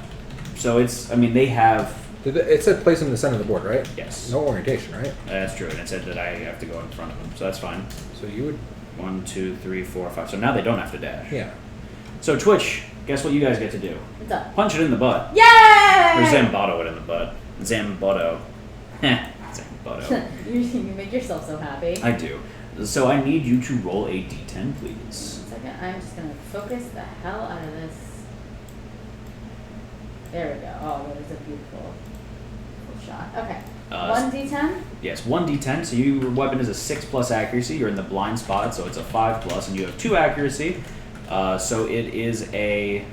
So they have. It said place them in the center of the board, right? Yes. No orientation, right? That's true, and it said that I have to go in front of them, so that's fine. So you would. 1, 2, 3, 4, 5. So now they don't have to dash. Yeah. So Twitch, guess what you guys get to do? What's up? Punch it in the butt. Yay! Or Zambotto it in the butt. Zambotto. Zambotto. You make yourself so happy. I do. So I need you to roll a d10, please. 1 second, I'm just gonna focus the hell out of this. There we go. Oh, that was a beautiful shot. Okay. 1d10? Yes, 1d10. So your weapon is a 6+ accuracy. You're in the blind spot, so it's a 5+, and you have 2 accuracy. So it is a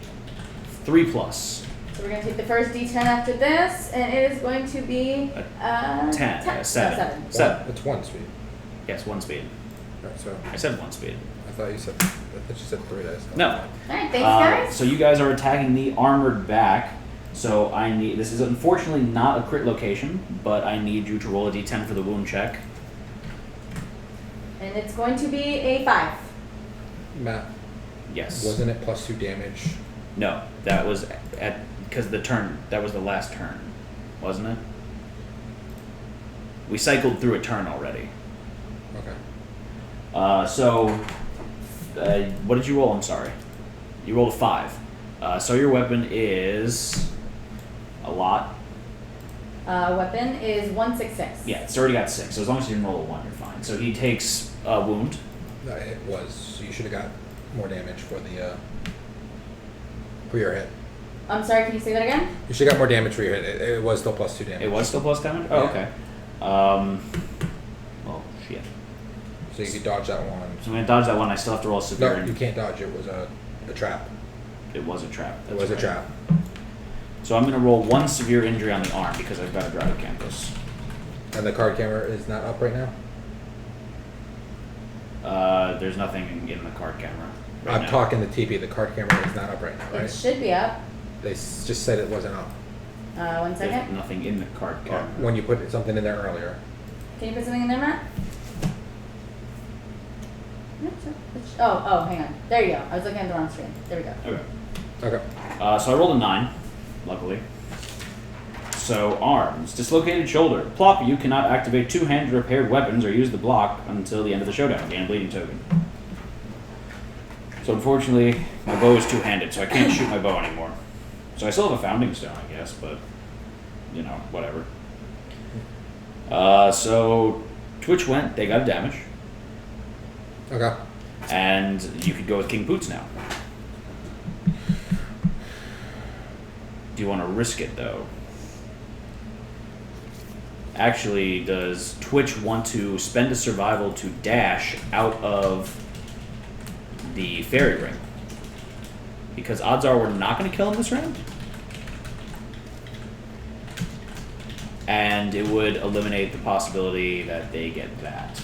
3+. So we're gonna take the first d10 after this, and it is going to be 10. 7. No, 7. It's 1 speed. Yes, 1 speed. Right, so I said 1 speed. I thought you said 3 dice. No. All right, thanks, guys. So you guys are attacking the armored back. So this is unfortunately not a crit location, but I need you to roll a d10 for the wound check. And it's going to be a 5. Matt, Yes. wasn't it +2 damage? No, that was because that was the last turn, wasn't it? We cycled through a turn already. Okay. What did you roll? I'm sorry. You rolled a 5. So your weapon is a lot. Weapon is 166. Yeah, it's already got 6. So as long as you didn't roll a 1, you're fine. So he takes a wound. No, it was. You should have got more damage for your hit. I'm sorry, can you say that again? You should have got more damage for your hit. It was still +2 damage. It was still plus damage? Oh, Yeah. okay. Well, shit. So you could dodge that one. So I'm going to dodge that one. I still have to roll a severe. No, you can't dodge. It was a trap. It was a trap. It was a right. trap. So I'm going to roll 1 severe injury on the arm because I've got a Drought Campus. And the card camera is not up right now? There's nothing in the card camera. Right I'm now. talking to TP. The card camera is not up right now, It right? should be up. They just said it wasn't up. 1 There's second. nothing in the card camera. When you put something in there earlier. Can you put something in there, Matt? Oh, hang on. There you go. I was looking at the wrong screen. There we go. Okay. Okay. So I rolled a 9, luckily. So arms, dislocated shoulder. Plop, you cannot activate 2-handed repaired weapons or use the block until the end of the showdown. Gain a bleeding token. So unfortunately, my bow is 2-handed, so I can't shoot my bow anymore. So I still have a founding stone, I guess, but whatever. So Twitch went. They got a damage, Okay. and you could go with King Poots now. Do you want to risk it though? Actually, does Twitch want to spend a survival to dash out of the fairy ring? Because odds are we're not going to kill him this round. And it would eliminate the possibility that they get that.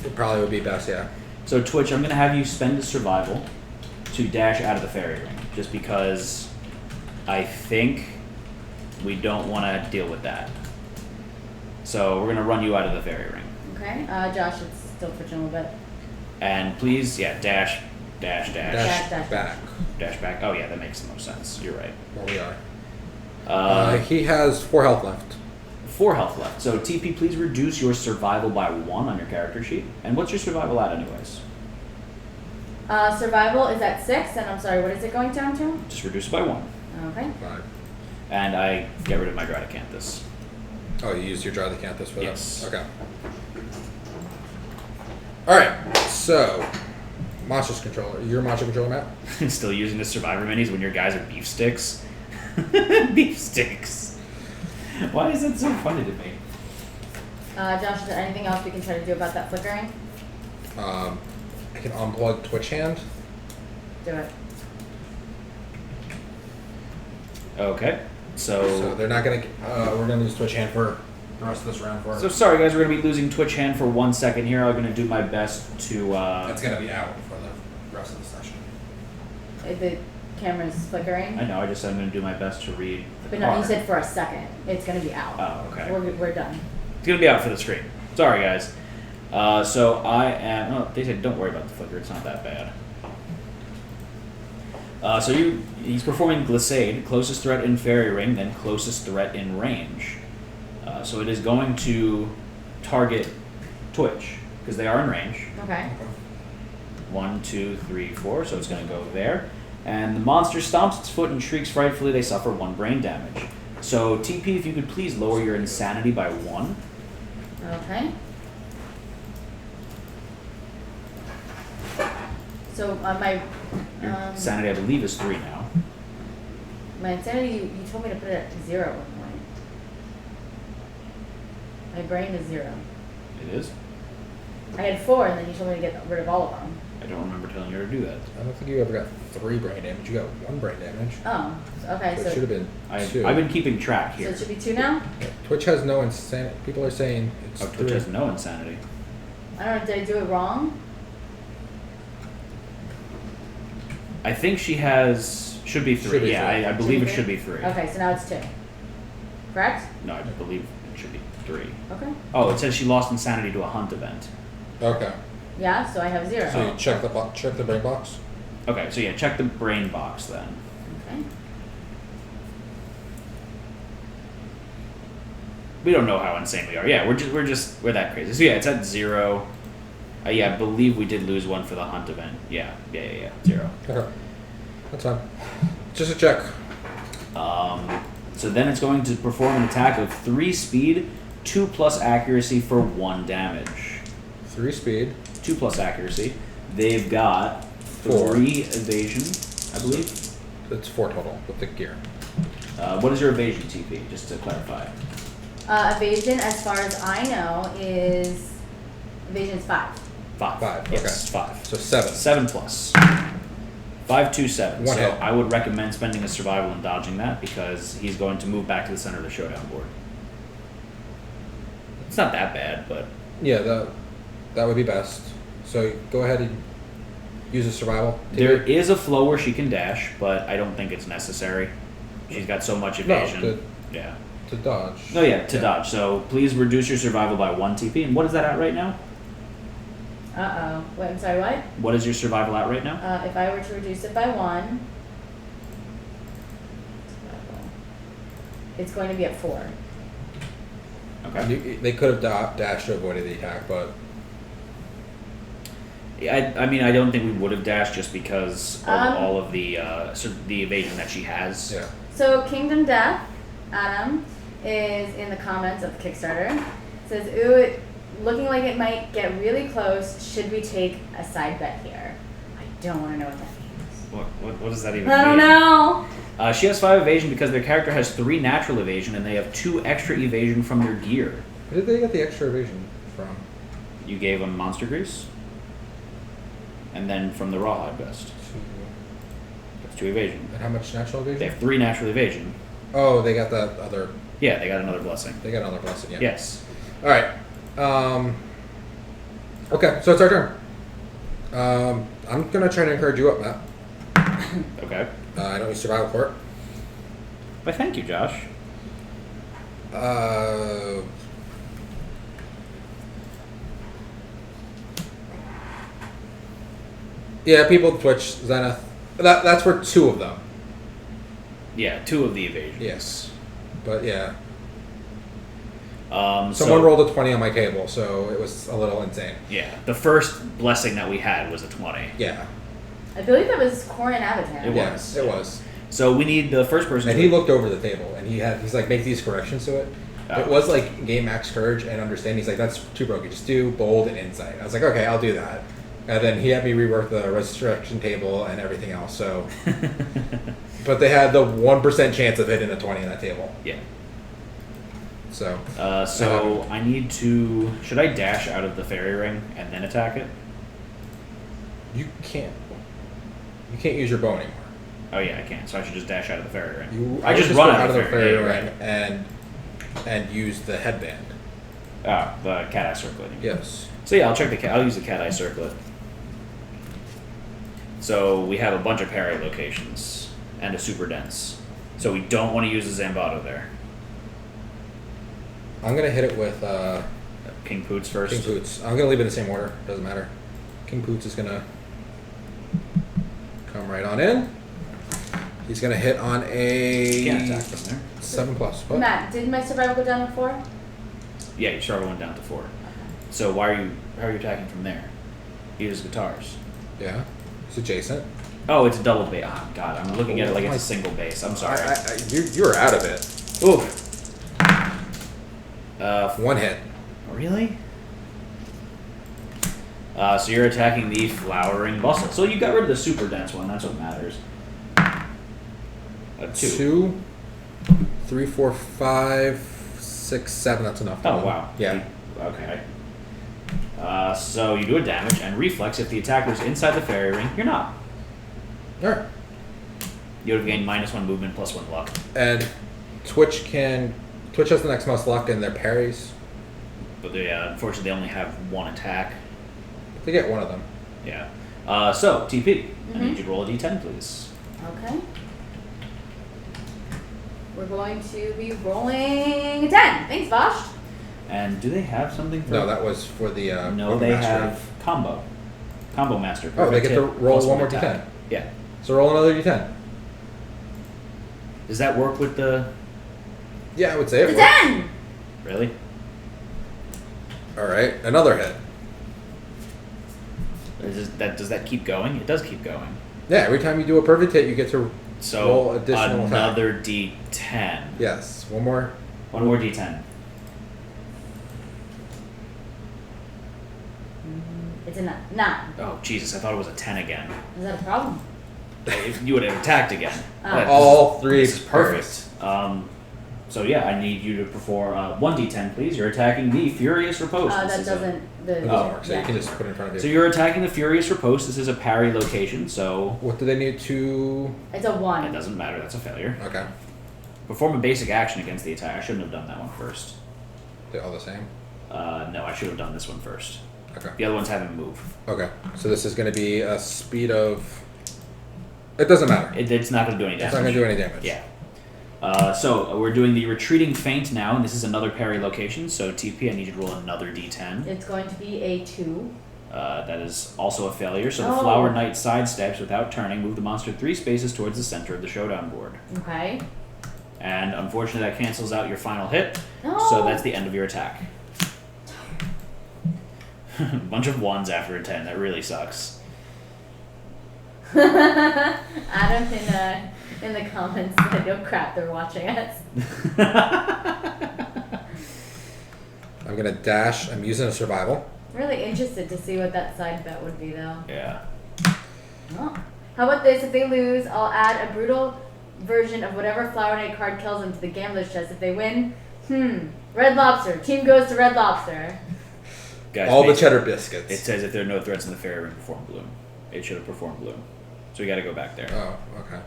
It probably would be best, yeah. So Twitch, I'm going to have you spend a survival to dash out of the fairy ring. Just because I think we don't want to deal with that. So we're going to run you out of the fairy ring. Okay. Josh, it's still twitching a little bit. And please, yeah, dash. Dash back. Dash back. Oh yeah, that makes the most sense. You're right. Well, we are. He has 4 health left. 4 health left. So TP, please reduce your survival by 1 on your character sheet. And what's your survival at anyways? Survival is at 6, and I'm sorry, what is it going down to? Just reduce it by 1. Okay. 5. And I get rid of my Graticanthus. Oh, you used your Drothicanthus for that? Yes. Okay. Alright, so monsters controller. Your monster controller, Matt? Still using the survivor minis when your guys are beef sticks? Beef sticks. Why is that so funny to me? Josh, is there anything else we can try to do about that flickering? I can unplug Twitch hand. Do it. Okay. So they're not gonna. We're gonna use Twitch hand for the rest of this round. For So sorry guys, we're going to be losing Twitch hand for 1 second here. I'm going to do my best to... That's gonna be out for the rest of the session. The camera's flickering. I know, I just said I'm going to do my best to read the But no, you card. said for a second. It's going to be out. Oh, okay. We're done. It's going to be out for the screen. Sorry guys. So I am... Oh, they said don't worry about the flicker. It's not that bad. He's performing Glissade, closest threat in fairy ring, then closest threat in range. So it is going to target Twitch, because they are in range. Okay. 1, 2, 3, 4, so it's going to go there. And the monster stomps its foot and shrieks frightfully. They suffer 1 brain damage. So TP, if you could please lower your insanity by 1. Okay. So my Your insanity, I believe, is 3 now. my insanity, you told me to put it at 0 at one point. My brain is 0. It is? I had 4, and then you told me to get rid of all of them. I don't remember telling you to do that. I don't think you ever got 3 brain damage. You got 1 brain damage. Oh, okay. So it So, should have been 2. I've been keeping track so here. it should be 2 now. Twitch has no insanity. People are saying it's Oh, 3. Twitch has no insanity. I don't know. Did I do it wrong? I think she has... Should be 3. Should be Yeah, 3. I believe Should it be should be 3. Okay, so now it's 2. Correct? No, I believe it should be 3. Okay. Oh, it says she lost insanity to a hunt event. Okay. Yeah. So I have 0. So you check the brain box. Okay, so yeah, check the brain box then. Okay. We don't know how insane we are. Yeah, we're that crazy. So yeah, it's at 0. Yeah, I believe we did lose 1 for the hunt event. Yeah, 0. Okay. That's fine. Just a check. So then it's going to perform an attack of 3 speed, 2 plus accuracy for 1 damage. 3 speed. 2 plus accuracy. They've got 4. 3 evasion, I believe. It's 4 total with the gear. What is your evasion TP, just to clarify? Evasion, as far as I know, is evasion is 5. 5. 5, Yes, okay. 5. So 7. 7 plus. 5, 2, 7. One So hit. I would recommend spending a survival and dodging that because he's going to move back to the center of the showdown board. It's not that bad, but Yeah, that would be best. So go ahead and use a survival. there is a flow where she can dash, but I don't think it's necessary. She's got so much evasion. Yeah. To dodge. Oh yeah, to dodge. So please reduce your survival by 1 TP. And what is that at right now? Wait, I'm sorry, what? What is your survival at right now? If I were to reduce it by 1, it's going to be at 4. Okay. They could have dashed to avoid the attack, but I mean, I don't think we would have dashed just because of all of the evasion that she has. yeah. So Kingdom Death, Adam, is in the comments of the Kickstarter. It says, ooh, looking like it might get really close. Should we take a side bet here? I don't want to know what that means. What does that even I don't mean? know. She has 5 evasion because their character has 3 natural evasion and they have 2 extra evasion from their gear. Where did they get the extra evasion from? You gave them monster grease, and then from the rawhide vest. That's 2 evasion. And how much natural evasion? They have 3 natural evasion. Oh, they got that other. Yeah, they got another blessing. They got another blessing. Yeah. Yes. All right. Okay, so it's our turn. I'm gonna try to encourage you up, Matt. Okay. I don't use survival for it. Why, thank you, Josh. Yeah, people Twitch, Zenith. That's for 2 of them. Yeah, 2 of the evasion. Yes. But yeah. So Someone rolled a 20 on my table, so it was a little insane. Yeah, the first blessing that we had was a 20. Yeah. I believe that was Corin Avatar. It Yeah, was. it was. So we need the first person. And to he looked over the table and he's like, make these corrections to it. Oh. It was like game max courage and understand. He's like, that's too broken. Just do bold and insight. I was like, okay, I'll do that. And then he had me rework the resurrection table and everything else. So, but they had the 1% chance of hitting a 20 in that table. Yeah. So. So I need to. Should I dash out of the fairy ring and then attack it? You can't. You can't use your bow anymore. Oh yeah, I can. So I should just dash out of the fairy ring. I just would run go out of the fairy ring ring. and use the headband. Oh, the cat eye circlet. Yes. So yeah, I'll check the cat. I'll use the cat eye circlet. So we have a bunch of parry locations and a super dense. So we don't want to use the Zambato there. I'm gonna hit it with King Poots first. King Poots. I'm gonna leave it in the same order. Doesn't matter. King Poots is gonna come right on in. He's gonna hit on a Can't attack from there. 7+. What? Matt, did my survival go down to 4? Yeah, your survival went down to 4. Okay. So how are you attacking from there? He uses guitars. Yeah. It's adjacent. Oh, it's a double base. Oh god, I'm looking at it like it's a single base. I'm sorry. You're out of it. Oof. 1 hit. Really? So you're attacking the flowering bustle. So you got rid of the super dense one. That's what matters. 2. 2, 3, 4, 5, 6, 7. That's enough. Oh wow. Yeah. Okay. So you do a damage and reflex if the attacker is inside the fairy ring. You're not. All right. You would have gained -1 movement, +1 luck. And Twitch has the next most luck in their parries. But they, unfortunately, they only have 1 attack. They get 1 of them. Yeah. So TP, I Mhm. need you to roll a d10, please. Okay. We're going to be rolling a 10. Thanks, Vosh. And do they have something for? No, that was for the. No, Weapon they Mastery. have combo master. Oh, they Perfect get to hit, roll +1 one more attack. d10. Yeah. So roll another d10. Does that work with the? Yeah, I would say it It's a works. 10! Really? All right, another hit. Does that keep going? It does keep going. Yeah, every time you do a perfect hit, you get to So roll additional attack. another d10. Yes, one more. One more d10. It's a 9. Oh Jesus! I thought it was a 10 again. Is that a problem? If you would have attacked again. Oh. But All 3. This is perfect. So yeah, I need you to perform 1d10, please. You're attacking the Furious Riposte. This That is a- doesn't. It The, doesn't work, so yeah. you can just put it in front of you. So you're attacking the Furious Riposte. This is a parry location, so What do they need to? It's a it 1. doesn't matter. That's a failure. Okay, Perform a basic action against the attack. I shouldn't have done that one first. they're all the same. No, I should have done this one first. Okay. The other ones haven't moved. Okay, so this is going to be a speed of. It doesn't matter. It's not going to do any damage. It's not going to do any damage. Yeah. So we're doing the retreating feint now, and this is another parry location. So TP, I need you to roll another d10. It's going to be a 2. That is also a failure. So the Oh. Flower Knight sidesteps without turning. Move the monster 3 spaces towards the center of the showdown board. Okay. And unfortunately, that cancels out your final hit. No. So that's the end of your attack. Bunch of 1s after a 10. That really sucks. Adam in the comments said, "Oh crap, they're watching us." I'm going to dash. I'm using a survival. Really interested to see what that side bet would be, though. Yeah. Oh. How about this? If they lose, I'll add a brutal version of whatever Flower Knight card kills them to the gambler's chest. If they win, Red Lobster. Team goes to Red Lobster. Guys, All the cheddar biscuits. It says if there are no threats in the fairy ring, perform bloom. It should have performed bloom. So we got to go back there. Oh, okay.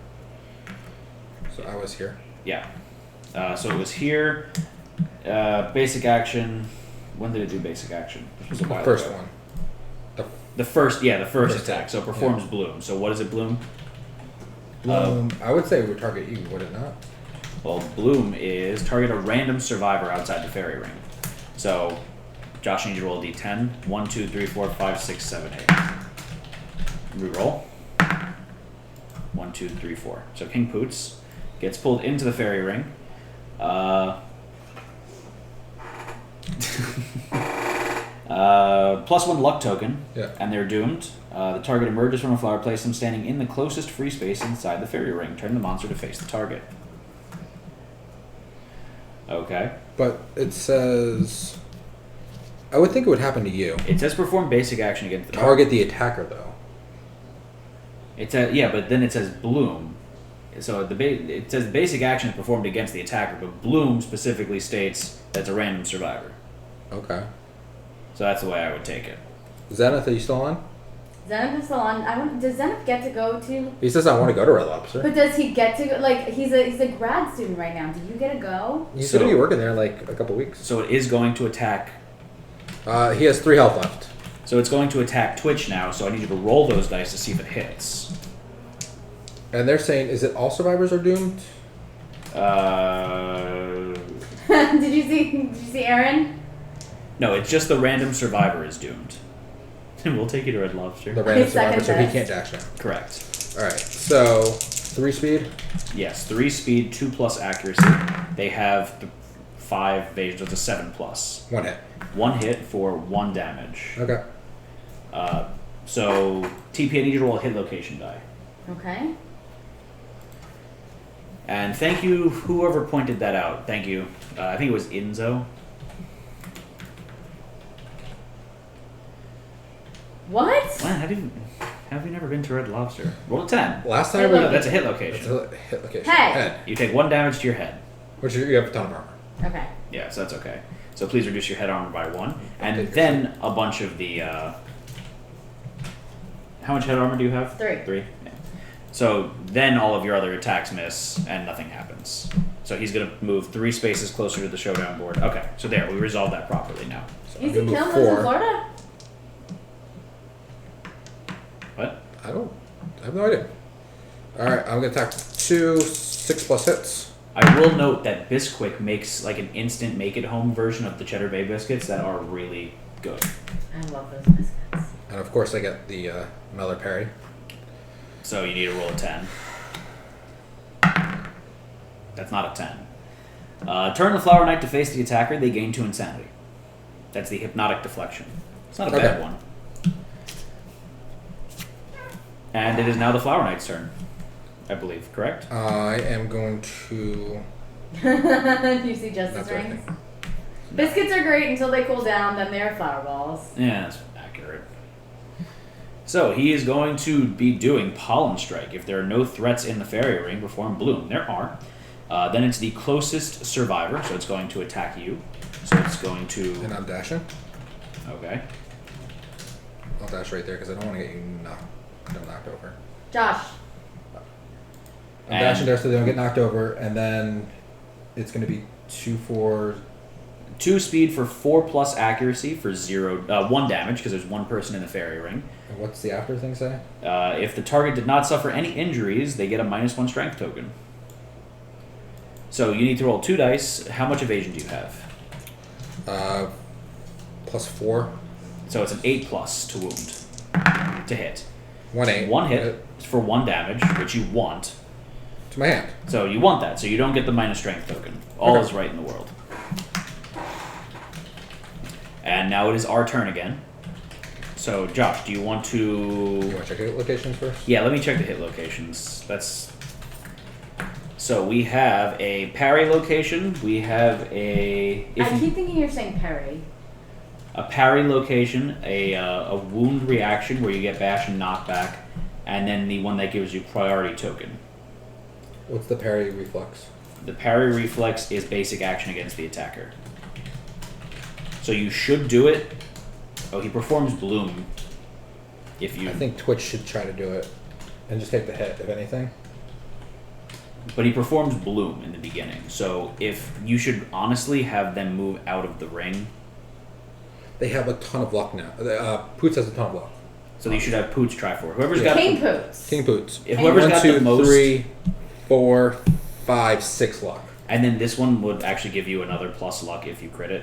So I was here. Yeah. So it was here. Basic action. When did it do basic action? This was a while First ago. one. The first First attack. So it performs bloom. So what does it bloom? I would say it would target you, would it not? Well, bloom is target a random survivor outside the fairy ring. So Josh needs to roll a d10. 1, 2, 3, 4, 5, 6, 7, 8. Reroll. 1, 2, 3, 4. So King Poots gets pulled into the fairy ring. +1 luck token, Yeah. and they're doomed. The target emerges from a flower. Place them standing in the closest free space inside the fairy ring. Turn the monster to face the target. Okay. But it says... I would think it would happen to you. It says perform basic action against the Target the attacker, though. It says but then it says bloom. So it says basic action is performed against the attacker, but bloom specifically states that's a random survivor. Okay. So that's the way I would take it. Zenith, are you still on? Zenith is still on. Does Zenith get to go to? He says I want to go to Red Lobster. But does he get to go? Like he's a grad student right now. Do you get to go? He's So- going to be working there in like a couple weeks. So it is going to attack. He has 3 health left. So it's going to attack Twitch now. So I need you to roll those dice to see if it hits. And they're saying, is it all survivors are doomed? Did you see Aaron? No, it's just the random survivor is doomed. We'll take you to Red Lobster. The random I second survivor, so he this. can't dash now. Correct. Alright, so 3 speed. Yes, 3 speed, 2 plus accuracy. They have 5 evasion, so it's a 7 plus. 1 hit. 1 hit for 1 damage. Okay. So TP, I need you to roll a hit location die. Okay. And thank you, whoever pointed that out. Thank you. I think it was Inzo. What? Wow, have you never been to Red Lobster? Roll a 10. Last time Hit we No, that's a hit location. That's a hit location. Head. You take 1 damage to your head. Which you have a ton of armor. Okay. Yeah, so that's okay. So please reduce your head armor by 1. And Take then a bunch of the... how much head armor do you have? 3. 3? Yeah. So then all of your other attacks miss and nothing happens. So he's going to move 3 spaces closer to the showdown board. Okay, so there, we resolved that properly now. So Easy I'm kill gonna lives in move 4. Florida. What? I have no idea. Alright, I'm going to attack 2 6 plus hits. I will note that Bisquick makes like an instant make-it-home version of the Cheddar Bay biscuits that are really good. I love those biscuits. And of course I get the Meller parry. So you need to roll a 10. That's not a 10. Turn the Flower Knight to face the attacker. They gain 2 insanity. That's the hypnotic deflection. It's not a bad Okay. one. And it is now the Flower Knight's turn, I believe. Correct? I am going to... Do you see Justice That's Rings? right. Biscuits are great until they cool down, then they're flower balls. Yeah, that's accurate. So he is going to be doing Pollen Strike. If there are no threats in the fairy ring, perform Bloom. There are. Then it's the closest survivor, so it's going to attack you. So it's going to... And I'm dashing. Okay. I'll dash right there because I don't want to get you knocked over. Josh. I'm dashing there so they don't get knocked over, and then it's going to be 2 4... 2 speed for 4 plus accuracy for 1 damage, because there's 1 person in the fairy ring. And what's the after thing say? If the target did not suffer any injuries, they get a -1 strength token. So you need to roll 2 dice. How much evasion do you have? Plus 4. So it's an 8 plus to wound. To hit. 1 8. 1 hit for 1 damage, which you want. To my hand. So you want that, so you don't get the minus strength token. All Okay. is right in the world. And now it is our turn again. So Josh, do you want to... You want to check hit locations first? Yeah, let me check the hit locations. So we have a parry location. We have a... I keep thinking you're saying Perry. A parry location, a wound reaction where you get bash and knockback, and then the one that gives you priority token. What's the parry reflex? The parry reflex is basic action against the attacker. So you should do it. Oh, he performs bloom. If you, I think Twitch should try to do it, and just take the hit if anything. but he performs bloom in the beginning. So if you should honestly have them move out of the ring. They have a ton of luck now. Poots has a ton of luck. So you should have Poots try for it. Whoever's Yeah. got King Poots. King Poots. Whoever's One, got two, the most, 3, 4, 5, 6 luck. and then this one would actually give you another plus luck if you crit it.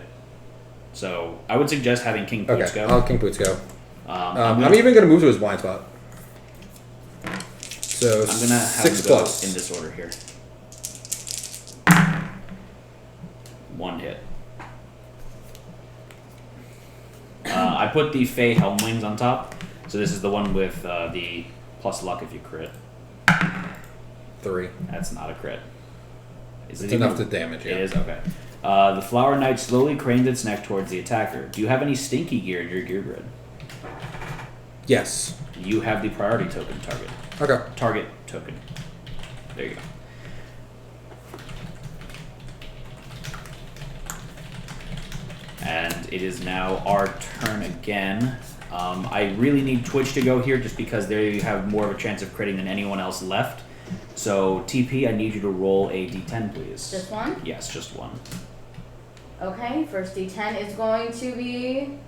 So I would suggest having King Poots Okay, go. I'll King Poots go. I'm even going to move to his blind spot. So I'm gonna have 6 him go plus. in this order here. 1 hit. I put the Fey Helm Wings on top, so this is the one with the plus luck if you crit. 3. That's not a crit. Is It's it enough even- to damage, yeah. It is? Okay. The Flower Knight slowly cranes its neck towards the attacker. Do you have any stinky gear in your gear grid? Yes. You have the priority token target. Okay. Target token. There you go. And it is now our turn again. I really need Twitch to go here just because they have more of a chance of critting than anyone else left. So, TP, I need you to roll a d10, please. Just one? Yes, just one. Okay, first D10 is going to be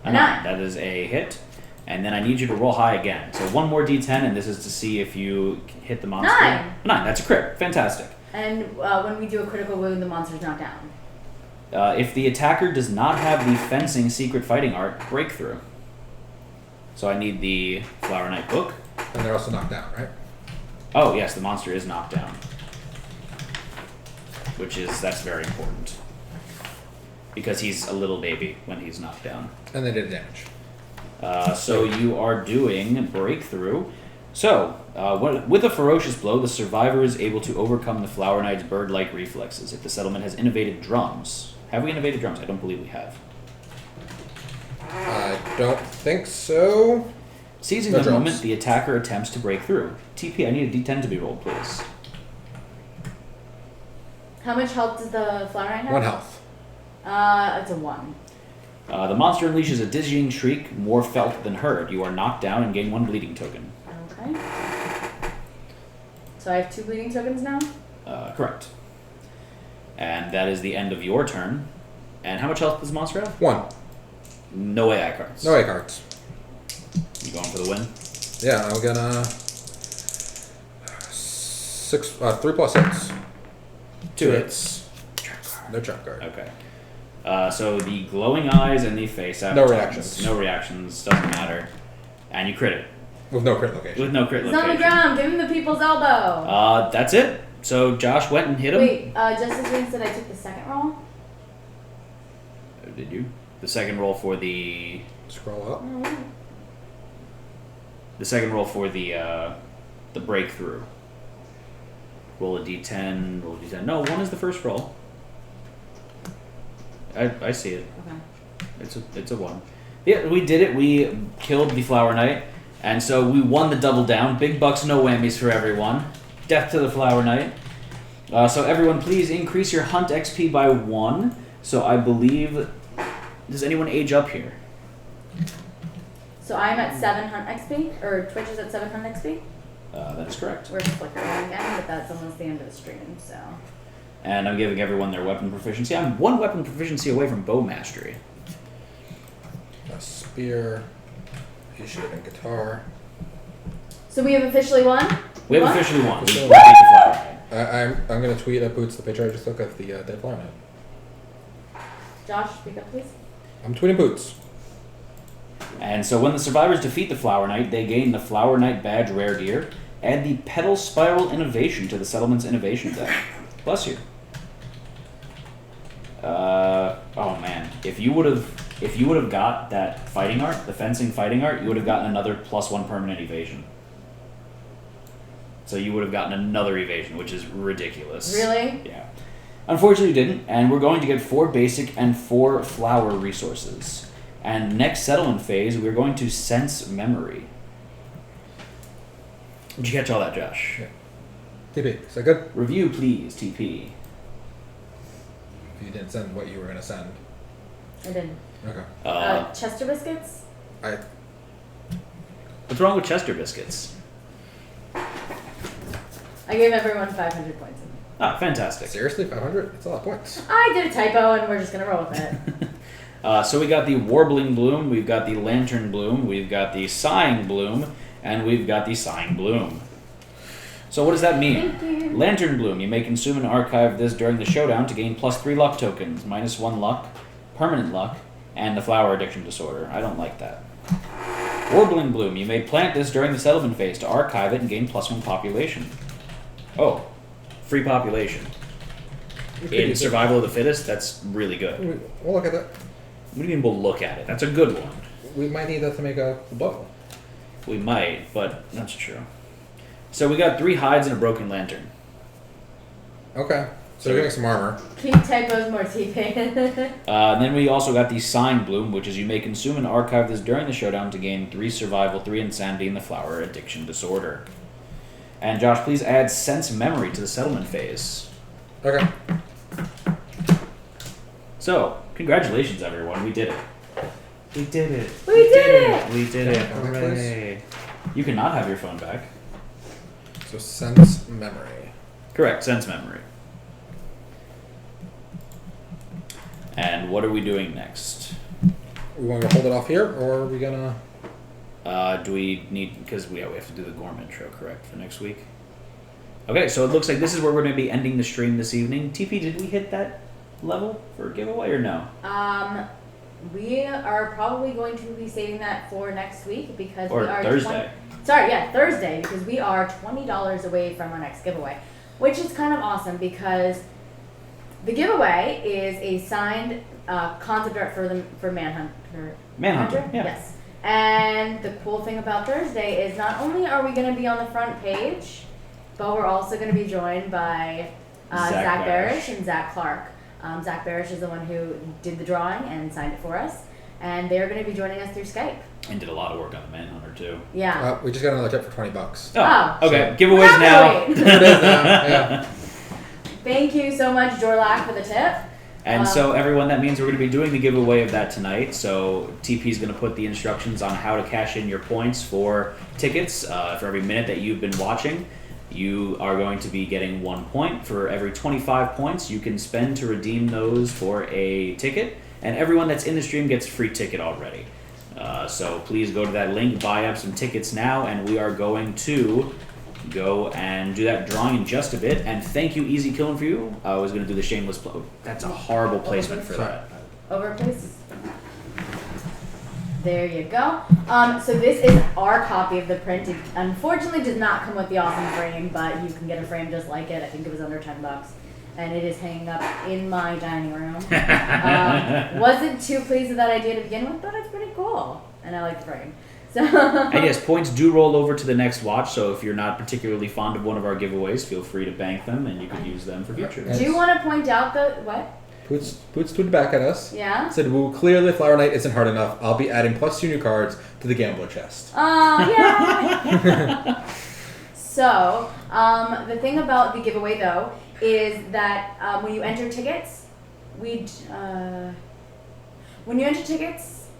A a 9. That is a hit. And then I need you to roll high again. So one more d10, and this is to see if you hit the monster. 9. 9, that's a crit. Fantastic. And when we do a critical wound, the monster's knocked down. If the attacker does not have the fencing secret fighting art, breakthrough. So I need the Flower Knight book. And they're also knocked down, right? Oh, yes, the monster is knocked down. That's very important. Because he's a little baby when he's knocked down. And they did damage. So you are doing breakthrough. So, with a ferocious blow, the survivor is able to overcome the Flower Knight's bird-like reflexes. If the settlement has innovated drums. Have we innovated drums? I don't believe we have. I don't think so. Seizing No the drums. moment, the attacker attempts to break through. TP, I need a d10 to be rolled, please. How much health does the Flower Knight have? 1 health. It's a 1. The monster unleashes a dizzying shriek, more felt than heard. You are knocked down and gain 1 bleeding token. Okay. So I have 2 bleeding tokens now? Correct. And that is the end of your turn. And how much health does the monster have? 1. No AI cards. No A cards. You going for the win? Yeah, I'm gonna 3 plus 6. 2 hits. No trap card. Okay. So the glowing eyes and the face No reactions. No reactions, doesn't matter. And you crit it. With no crit location. With no crit It's on the location. ground. Give him the people's elbow. That's it. So Josh went and hit him. Wait, Justice Wing said I took the second roll? Did you? The second roll for the... Scroll up. The second roll for the breakthrough. Roll a d10, roll a d10. No, 1 is the first roll. I see it. Okay. It's a 1. Yeah, we did it. We killed the Flower Knight, and so we won the double down. Big bucks, no whammies for everyone. Death to the Flower Knight. So everyone, please increase your hunt XP by 1. So I believe... Does anyone age up here? So I'm at 7 hunt XP? Or Twitch is at 7 hunt XP? That is correct. We're flickering again, but that's almost the end of the stream, so... And I'm giving everyone their weapon proficiency. I'm 1 weapon proficiency away from bow mastery. A spear. He should have been guitar. So we have officially won? We have What? officially won. We beat Woo! the Flower Knight. I'm gonna tweet at Boots the picture I just took of the dead Flower Knight. Josh, speak up please. I'm tweeting Boots. And so when the survivors defeat the Flower Knight, they gain the Flower Knight Badge Rare Gear, add the Petal Spiral Innovation to the Settlement's Innovation deck. Bless you. Oh man, if you would have got that fighting art, the fencing fighting art, you would have gotten another +1 permanent evasion. So you would have gotten another evasion, which is ridiculous. Really? Yeah. Unfortunately, you didn't, and we're going to get 4 basic and 4 flower resources. And next settlement phase, we're going to sense memory. Did you catch all that, Josh? Yeah. TP, is that good? Review, please, TP. If you didn't send what you were gonna send. I didn't. Okay. Chester biscuits? What's wrong with Chester biscuits? I gave everyone 500 points. Ah, fantastic. Seriously, 500? That's a lot of points. I did a typo and we're just gonna roll with it. So we got the Warbling Bloom, we've got the Lantern Bloom, we've got the Sighing Bloom, and we've got the Sighing Bloom. So what does that mean? Thank you. Lantern Bloom. You may consume and archive this during the showdown to gain +3 luck tokens, -1 luck, permanent luck, and the Flower Addiction Disorder. I don't like that. Warbling Bloom. You may plant this during the settlement phase to archive it and gain +1 population. Oh, free population. In Survival of the Fittest, that's really good. We'll look at that. What do you mean we'll look at it? That's a good one. We might need that to make a bow. We might, but that's true. So we got 3 hides and a broken lantern. Okay. So we're getting some armor. Keep typos more TP. And then we also got the Sign Bloom, which is you may consume and archive this during the showdown to gain 3 survival, 3 insanity, and the Flower Addiction Disorder. And Josh, please add Sense Memory to the settlement phase. Okay. So, congratulations everyone, we did it. We did it. We did it! We did it. Can I have my phone back, Hooray. You cannot have your phone back. So sense memory. Correct, Sense Memory. And what are we doing next? We want to hold it off here, or are we gonna? Do we need, because we have to do the Gorm intro, correct, for next week? Okay, so it looks like this is where we're going to be ending the stream this evening. TP, did we hit that level for a giveaway or no? We are probably going to be saving that for next week because Or we are Thursday. Thursday, because we are $20 away from our next giveaway, which is kind of awesome because the giveaway is a signed concept art for Manhunter. Manhunter, yeah. Yes. And the cool thing about Thursday is not only are we going to be on the front page, but we're also going to be joined by Zach Barish and Zach Clark. Zach Barish is the one who did the drawing and signed it for us, and they're going to be joining us through Skype. And did a lot of work on the Manhunter too. Yeah. We just got another tip for $20. Oh, okay. So- Giveaways now. It is now. Yeah. Thank you so much, Jorlak, for the tip. And so everyone, that means we're going to be doing the giveaway of that tonight. So TP is going to put the instructions on how to cash in your points for tickets. For every minute that you've been watching, you are going to be getting 1 point. For every 25 points you can spend to redeem those for a ticket. And everyone that's in the stream gets a free ticket already. So please go to that link, buy up some tickets now, and we are going to go and do that drawing in just a bit. And thank you, Easy Killing for You. I was going to do the shameless plug. That's a horrible placement for that. Over, please. There you go. So this is our copy of the print. It unfortunately does not come with the awesome frame, but you can get a frame just like it. I think it was under $10. And it is hanging up in my dining room. Wasn't too pleased with that idea to begin with, but it's pretty cool. And I like the frame. So And yes, points do roll over to the next watch, so if you're not particularly fond of one of our giveaways, feel free to bank them and you can use them for future. do you want to point out the what? Poots tweeted back at us. Yeah? Said, well, clearly Flower Knight isn't hard enough. I'll be adding +2 new cards to the Gambler chest. Oh, yeah! So, the thing about the giveaway, though, is that when you enter tickets,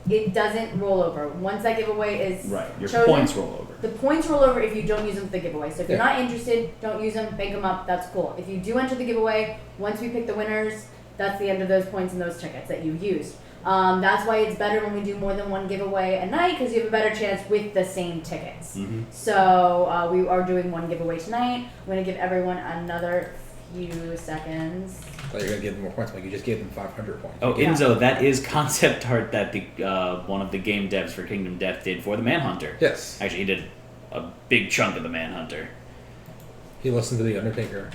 it doesn't roll over. Once that giveaway is Right, your chosen, points roll over. the points roll over if you don't use them for the giveaway. So if you're Yeah. not interested, don't use them, bank them up, that's cool. If you do enter the giveaway, once we pick the winners, that's the end of those points and those tickets that you used. That's why it's better when we do more than one giveaway a night, because you have a better chance with the same tickets. Mm-hmm. So we are doing one giveaway tonight. I'm going to give everyone another few seconds. I thought you were going to give them more points, but you just gave them 500 points. Oh, Yeah. Enzo, that is concept art that the one of the game devs for Kingdom Death did for the Manhunter. Yes. Actually, he did a big chunk of the Manhunter. He listened to The Undertaker.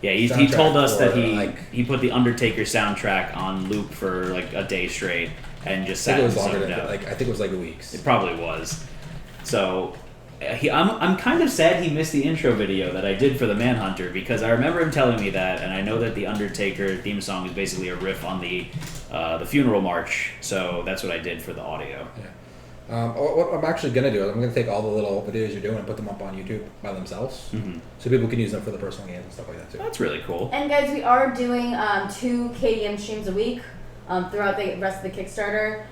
Yeah, he Soundtrack told us that for, he put the Undertaker soundtrack on loop for like a day straight and just I sat think it was and longer zoned than out. I think it was like weeks. It probably was. So, I'm kind of sad he missed the intro video that I did for the Manhunter because I remember him telling me that, and I know that the Undertaker theme song is basically a riff on the funeral march. So that's what I did for the audio. Yeah. What I'm actually going to do is I'm going to take all the little videos you're doing and put them up on YouTube by themselves. Mm-hmm. So people can use them for the personal games and stuff like that too. That's really cool. And guys, we are doing 2 KDM streams a week throughout the rest of the Kickstarter.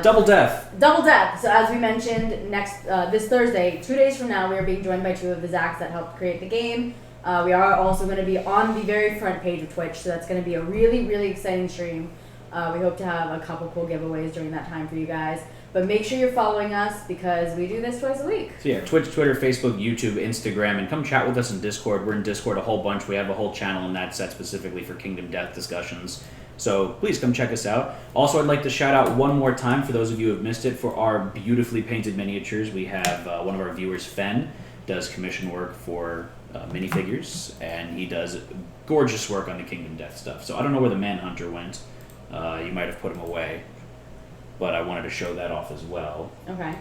Double death. Double death. So as we mentioned, this Thursday, 2 days from now, we are being joined by 2 of the Zacks that helped create the game. We are also going to be on the very front page of Twitch, so that's going to be a really, really exciting stream. We hope to have a couple cool giveaways during that time for you guys. But make sure you're following us because we do this twice a week. So yeah, Twitch, Twitter, Facebook, YouTube, Instagram, and come chat with us in Discord. We're in Discord a whole bunch. We have a whole channel in that set specifically for Kingdom Death discussions. So please come check us out. Also, I'd like to shout out one more time for those of you who have missed it for our beautifully painted miniatures. We have one of our viewers, Fen, does commission work for minifigures, and he does gorgeous work on the Kingdom Death stuff. So I don't know where the Manhunter went. You might have put him away, but I wanted to show that off as well. Okay.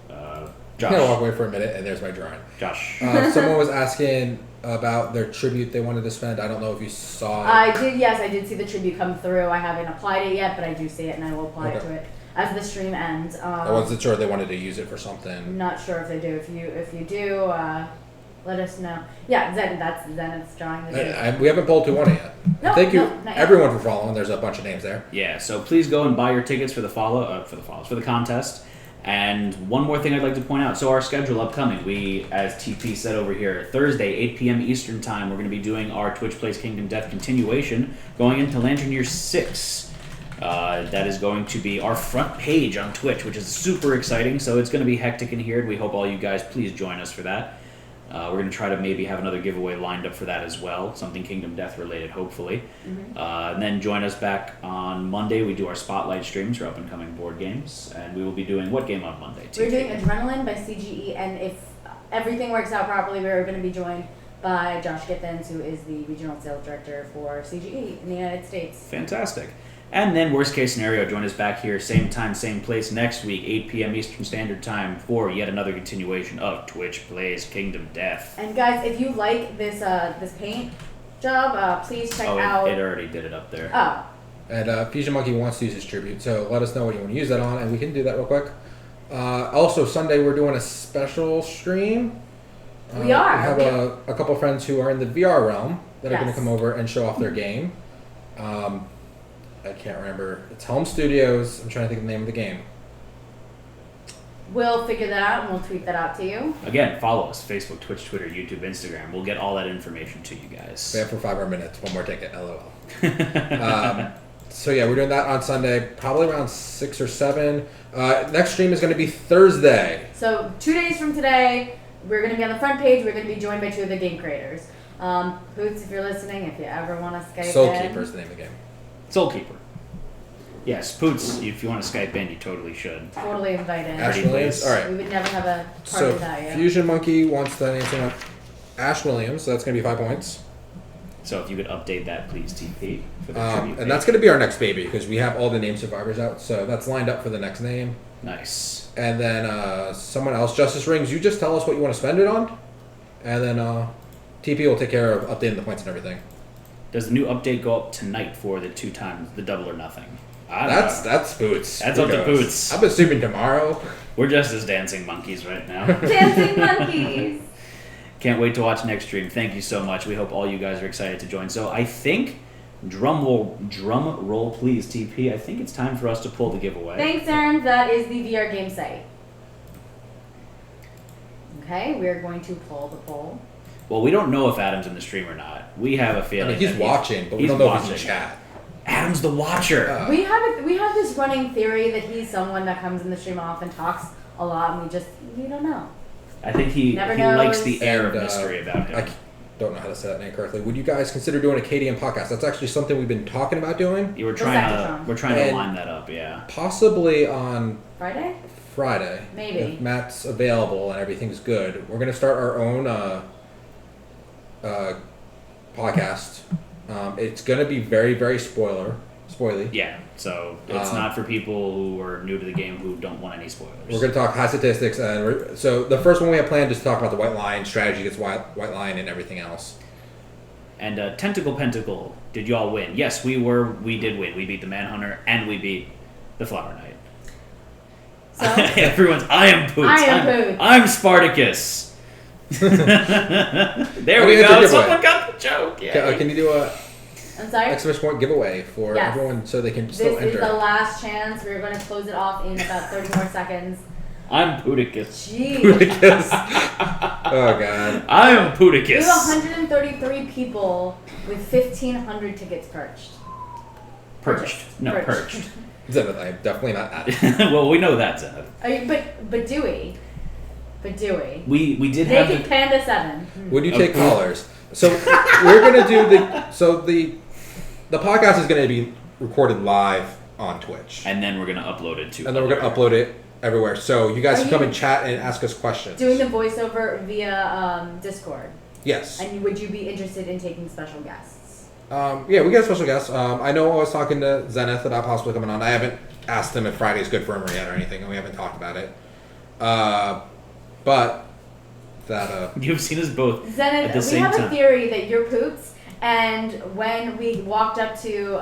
I'm going to walk away for a minute, and there's my drawing. Josh. Someone was asking about their tribute they wanted to spend. I don't know if you saw it. I did see the tribute come through. I haven't applied it yet, but I do see it, and I will apply it to it as the stream ends. I wasn't sure if they wanted to use it for something. I'm not sure if they do. If you do, let us know. Yeah, Zenith's drawing the tribute. We haven't pulled who won it yet. No, Thank you, not yet. everyone, for following. There's a bunch of names there. Yeah, so please go and buy your tickets for the for the contest. And one more thing I'd like to point out. So our schedule upcoming, we, as TP said over here, Thursday, 8 p.m. Eastern Time, we're going to be doing our Twitch Plays Kingdom Death continuation, going into Lantern Year 6. That is going to be our front page on Twitch, which is super exciting. So it's going to be hectic in here, and we hope all you guys please join us for that. We're going to try to maybe have another giveaway lined up for that as well, something Kingdom Death related, hopefully. Mm-hmm. And then join us back on Monday. We do our spotlight streams for up-and-coming board games, and we will be doing what game on Monday? We're doing Adrenaline by CGE, and if everything works out properly, we're going to be joined by Josh Gittens, who is the regional sales director for CGE in the United States. Fantastic. And then, worst case scenario, join us back here, same time, same place next week, 8 p.m. Eastern Standard Time, for yet another continuation of Twitch Plays Kingdom Death. And guys, if you like this paint job, please check out. It already did it up there. Oh. And Fusion Monkey wants to use his tribute, so let us know what you want to use that on, and we can do that real quick. Also, Sunday we're doing a special stream. We are. We have a couple friends who are in the VR realm that are going to Yes. come over and show off their game. I can't remember. It's Home Studios. I'm trying to think of the name of the game. We'll figure that out and we'll tweet that out to you. Again, follow us, Facebook, Twitch, Twitter, YouTube, Instagram. We'll get all that information to you guys. We have for 5 more minutes. One more ticket. LOL. So yeah, we're doing that on Sunday, probably around 6 or 7. Next stream is going to be Thursday. So 2 days from today, we're going to be on the front page. We're going to be joined by 2 of the game creators. Hoots, if you're listening, if you ever want to Skype Soul in. Keeper is the name of the game. Soulkeeper. Yes, Poots, if you want to Skype in, you totally should. Totally invited. Ash Williams. All right. We would never have a party So without you. Fusion Monkey wants to answer Ash Williams, so that's going to be 5 points. So if you could update that, please, TP. For the tribute And that's going to be our next baby because we have all the name survivors out, so that's lined up for the next name. Nice. And then someone else, Justice Rings, you just tell us what you want to spend it on, and then TP will take care of updating the points and everything. Does the new update go up tonight for the 2 times, the double or nothing? I don't know. That's Boots. That's Who up to knows? Boots. I'm assuming tomorrow. We're just as dancing monkeys right now. Dancing monkeys. Can't wait to watch next stream. Thank you so much. We hope all you guys are excited to join. So I think, drum roll please, TP. I think it's time for us to pull the giveaway. Thanks, Aaron. That is the VR game site. Okay, we're going to pull the poll. Well, we don't know if Adam's in the stream or not. We have a I feeling mean, he's that watching, but we he's don't know if he's in watching. chat. Adam's the watcher. We have this running theory that he's someone that comes in the stream often, talks a lot, and we don't know. I think he Never likes knows. the air of And, mystery about him. I don't know how to say that name correctly. Would you guys consider doing a KDM podcast? That's actually something we've been talking about doing. You were The trying Zachatron. to trying to And- line that up, yeah. Possibly on Friday? Friday. Maybe. If Matt's available and everything's good. We're going to start our own podcast. It's going to be very, very spoily. Yeah, so it's not for people who are new to the game who don't want any spoilers. We're going to talk high statistics. So the first one we have planned is to talk about the white line, strategy against white line, and everything else. And Tentacle Pentacle, did y'all win? Yes, we did win. We beat the Manhunter and we beat the Flower Knight. So I am Poots. I am Poots. I'm Spartacus. There we it's a go. giveaway. Someone got the joke. Yeah. Can you do a I'm sorry. exclamation point giveaway for Yes. everyone so they can This still is enter? the last chance. We're going to close it off in about 30 more seconds. I'm Pooticus. Jeez. Oh god. I'm We Pooticus. have 133 people with 1,500 tickets perched. Perched. No, perched. Zenith, I'm definitely not at it. Well, we know that, Zenith. But Dewey. We did have Naked Panda 7. Would you take callers? So we're gonna do the podcast is gonna be recorded live on Twitch, and then we're gonna upload it to. and then we're gonna upload it everywhere. So you guys Are can come you and chat and ask us questions. Doing the voiceover via Discord. Yes. And would you be interested in taking special guests? Yeah, we got a special guest. I know I was talking to Zenith about possibly coming on. I haven't asked him if Friday's good for him yet or anything, and we haven't talked about it. But that You've seen us both at Zenith, the we same have a time. theory that you're Poots, and when we walked up to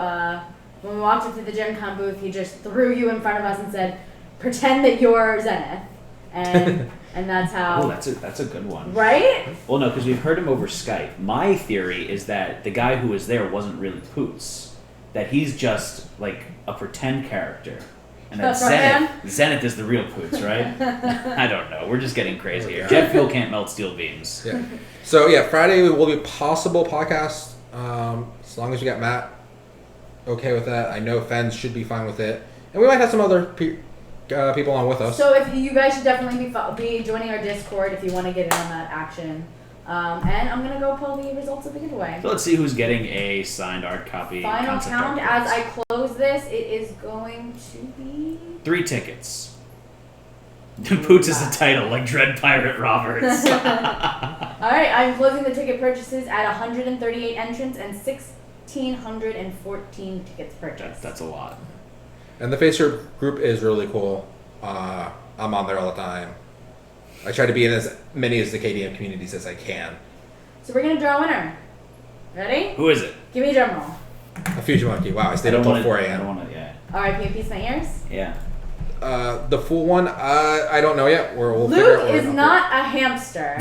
the Gen Con booth, he just threw you in front of us and said, "Pretend that you're Zenith," and and that's how. Oh, that's a good one. Right? Well, no, because we've heard him over Skype. My theory is that the guy who was there wasn't really Poots. That he's just like a pretend character. And then Zenith is the real Poots, right? I don't know. We're just getting crazy here. Jet fuel can't melt steel beams. yeah. So yeah, Friday will be a possible podcast. As long as we got Matt okay with that. I know Fens should be fine with it, and we might have some other people on with us. So if you guys should definitely be joining our Discord if you want to get in on that action. And I'm gonna go pull the results of the giveaway. So let's see who's getting a signed art copy. Final concept count art as cards. I close this. It is going to be 3 tickets. Poots is the title, like Dread Pirate Roberts. All right. I'm closing the ticket purchases at 138 entrants and 1,614 tickets purchased. That's a lot. And the Facebook group is really cool. I'm on there all the time. I try to be in as many as the KDM communities as I can. So we're gonna draw a winner. Ready? Who is it? Give me a drum roll. A Fusion Monkey. Wow, I stayed up till 4 I a.m. don't want to, yeah. R.I.P. Peace my ears. Yeah. The full one, I don't know yet. We'll figure out Luke where is to not a hamster.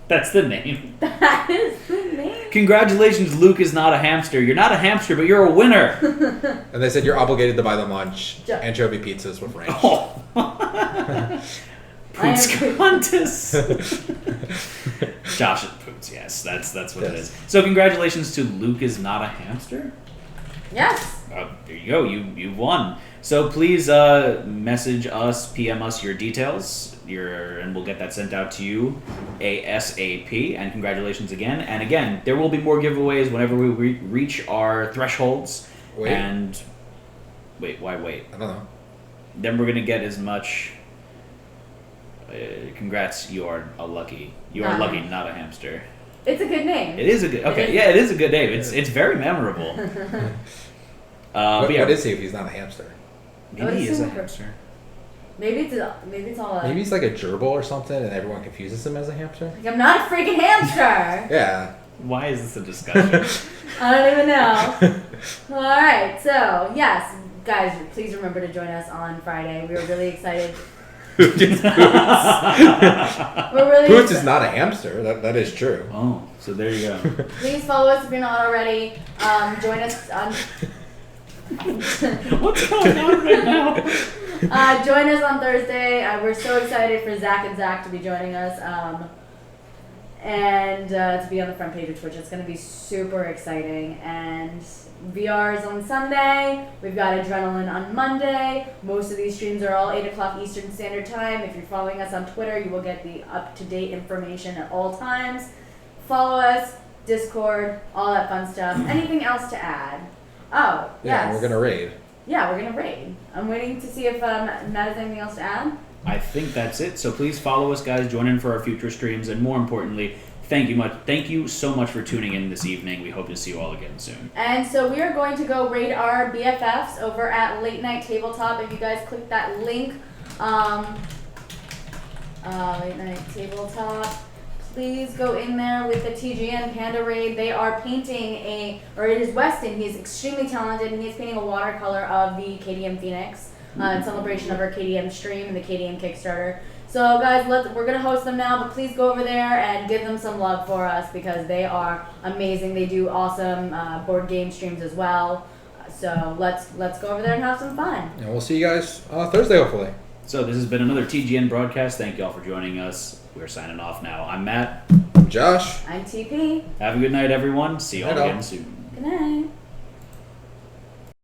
That's the name. That is the name. Congratulations, Luke is not a hamster. You're not a hamster, but you're a winner. And they said you're obligated to buy them lunch. Ja- Anchovy pizzas with ranch. Oh. Poots contest. Josh at Poots, yes. That's what it Yes. is. So congratulations to Luke is not a hamster. Yes. There you go. You won. So please message us, PM us your details, and we'll get that sent out to you ASAP. And congratulations again. And again, there will be more giveaways whenever we reach our thresholds. Wait. And wait, why wait? I don't know. Then we're gonna get as much. Congrats, you are a lucky. You are Not a lucky, hamster. not a hamster. It's a good name. It is a good. Okay, yeah, it is a good name. It's very memorable. But yeah, What is he if he's not a hamster? maybe he is a assume- hamster. Maybe it's all. Maybe he's like a gerbil or something, and everyone confuses him as a hamster. Like, I'm not a freaking hamster. Yeah. Why is this a discussion? I don't even know. All right. So yes, guys, please remember to join us on Friday. We are really excited. Poots We're really is excited. not a hamster. That is true. Oh, so there you go. Please follow us if you're not already. Join us on. What's going on right now? Join us on Thursday. We're so excited for Zach and Zach to be joining us and to be on the front page of Twitch. It's going to be super exciting. And VR is on Sunday. We've got Adrenaline on Monday. Most of these streams are all 8 o'clock Eastern Standard Time. If you're following us on Twitter, you will get the up-to-date information at all times. Follow us, Discord, all that fun stuff. Anything else to add? Oh, Yeah, yes. we're gonna raid. Yeah, we're gonna raid. I'm waiting to see if Matt has anything else to add. I think that's it. So please follow us, guys. Join in for our future streams, and more importantly, thank you so much for tuning in this evening. We hope to see you all again soon. And so we are going to go raid our BFFs over at Late Night Tabletop. If you guys click that link, Late Night Tabletop, please go in there with the TGN Panda Raid. They are painting it is Weston. He's extremely talented, and he's painting a watercolor of the KDM Phoenix. in celebration of our KDM stream and the KDM Kickstarter. So guys, we're gonna host them now, but please go over there and give them some love for us because they are amazing. They do awesome board game streams as well. So let's go over there and have some fun. And we'll see you guys Thursday, hopefully. So this has been another TGN broadcast. Thank you all for joining us. We're signing off now. I'm Matt. I'm Josh. I'm TP. Have a good night, everyone. See you all Night all. again soon. Good night.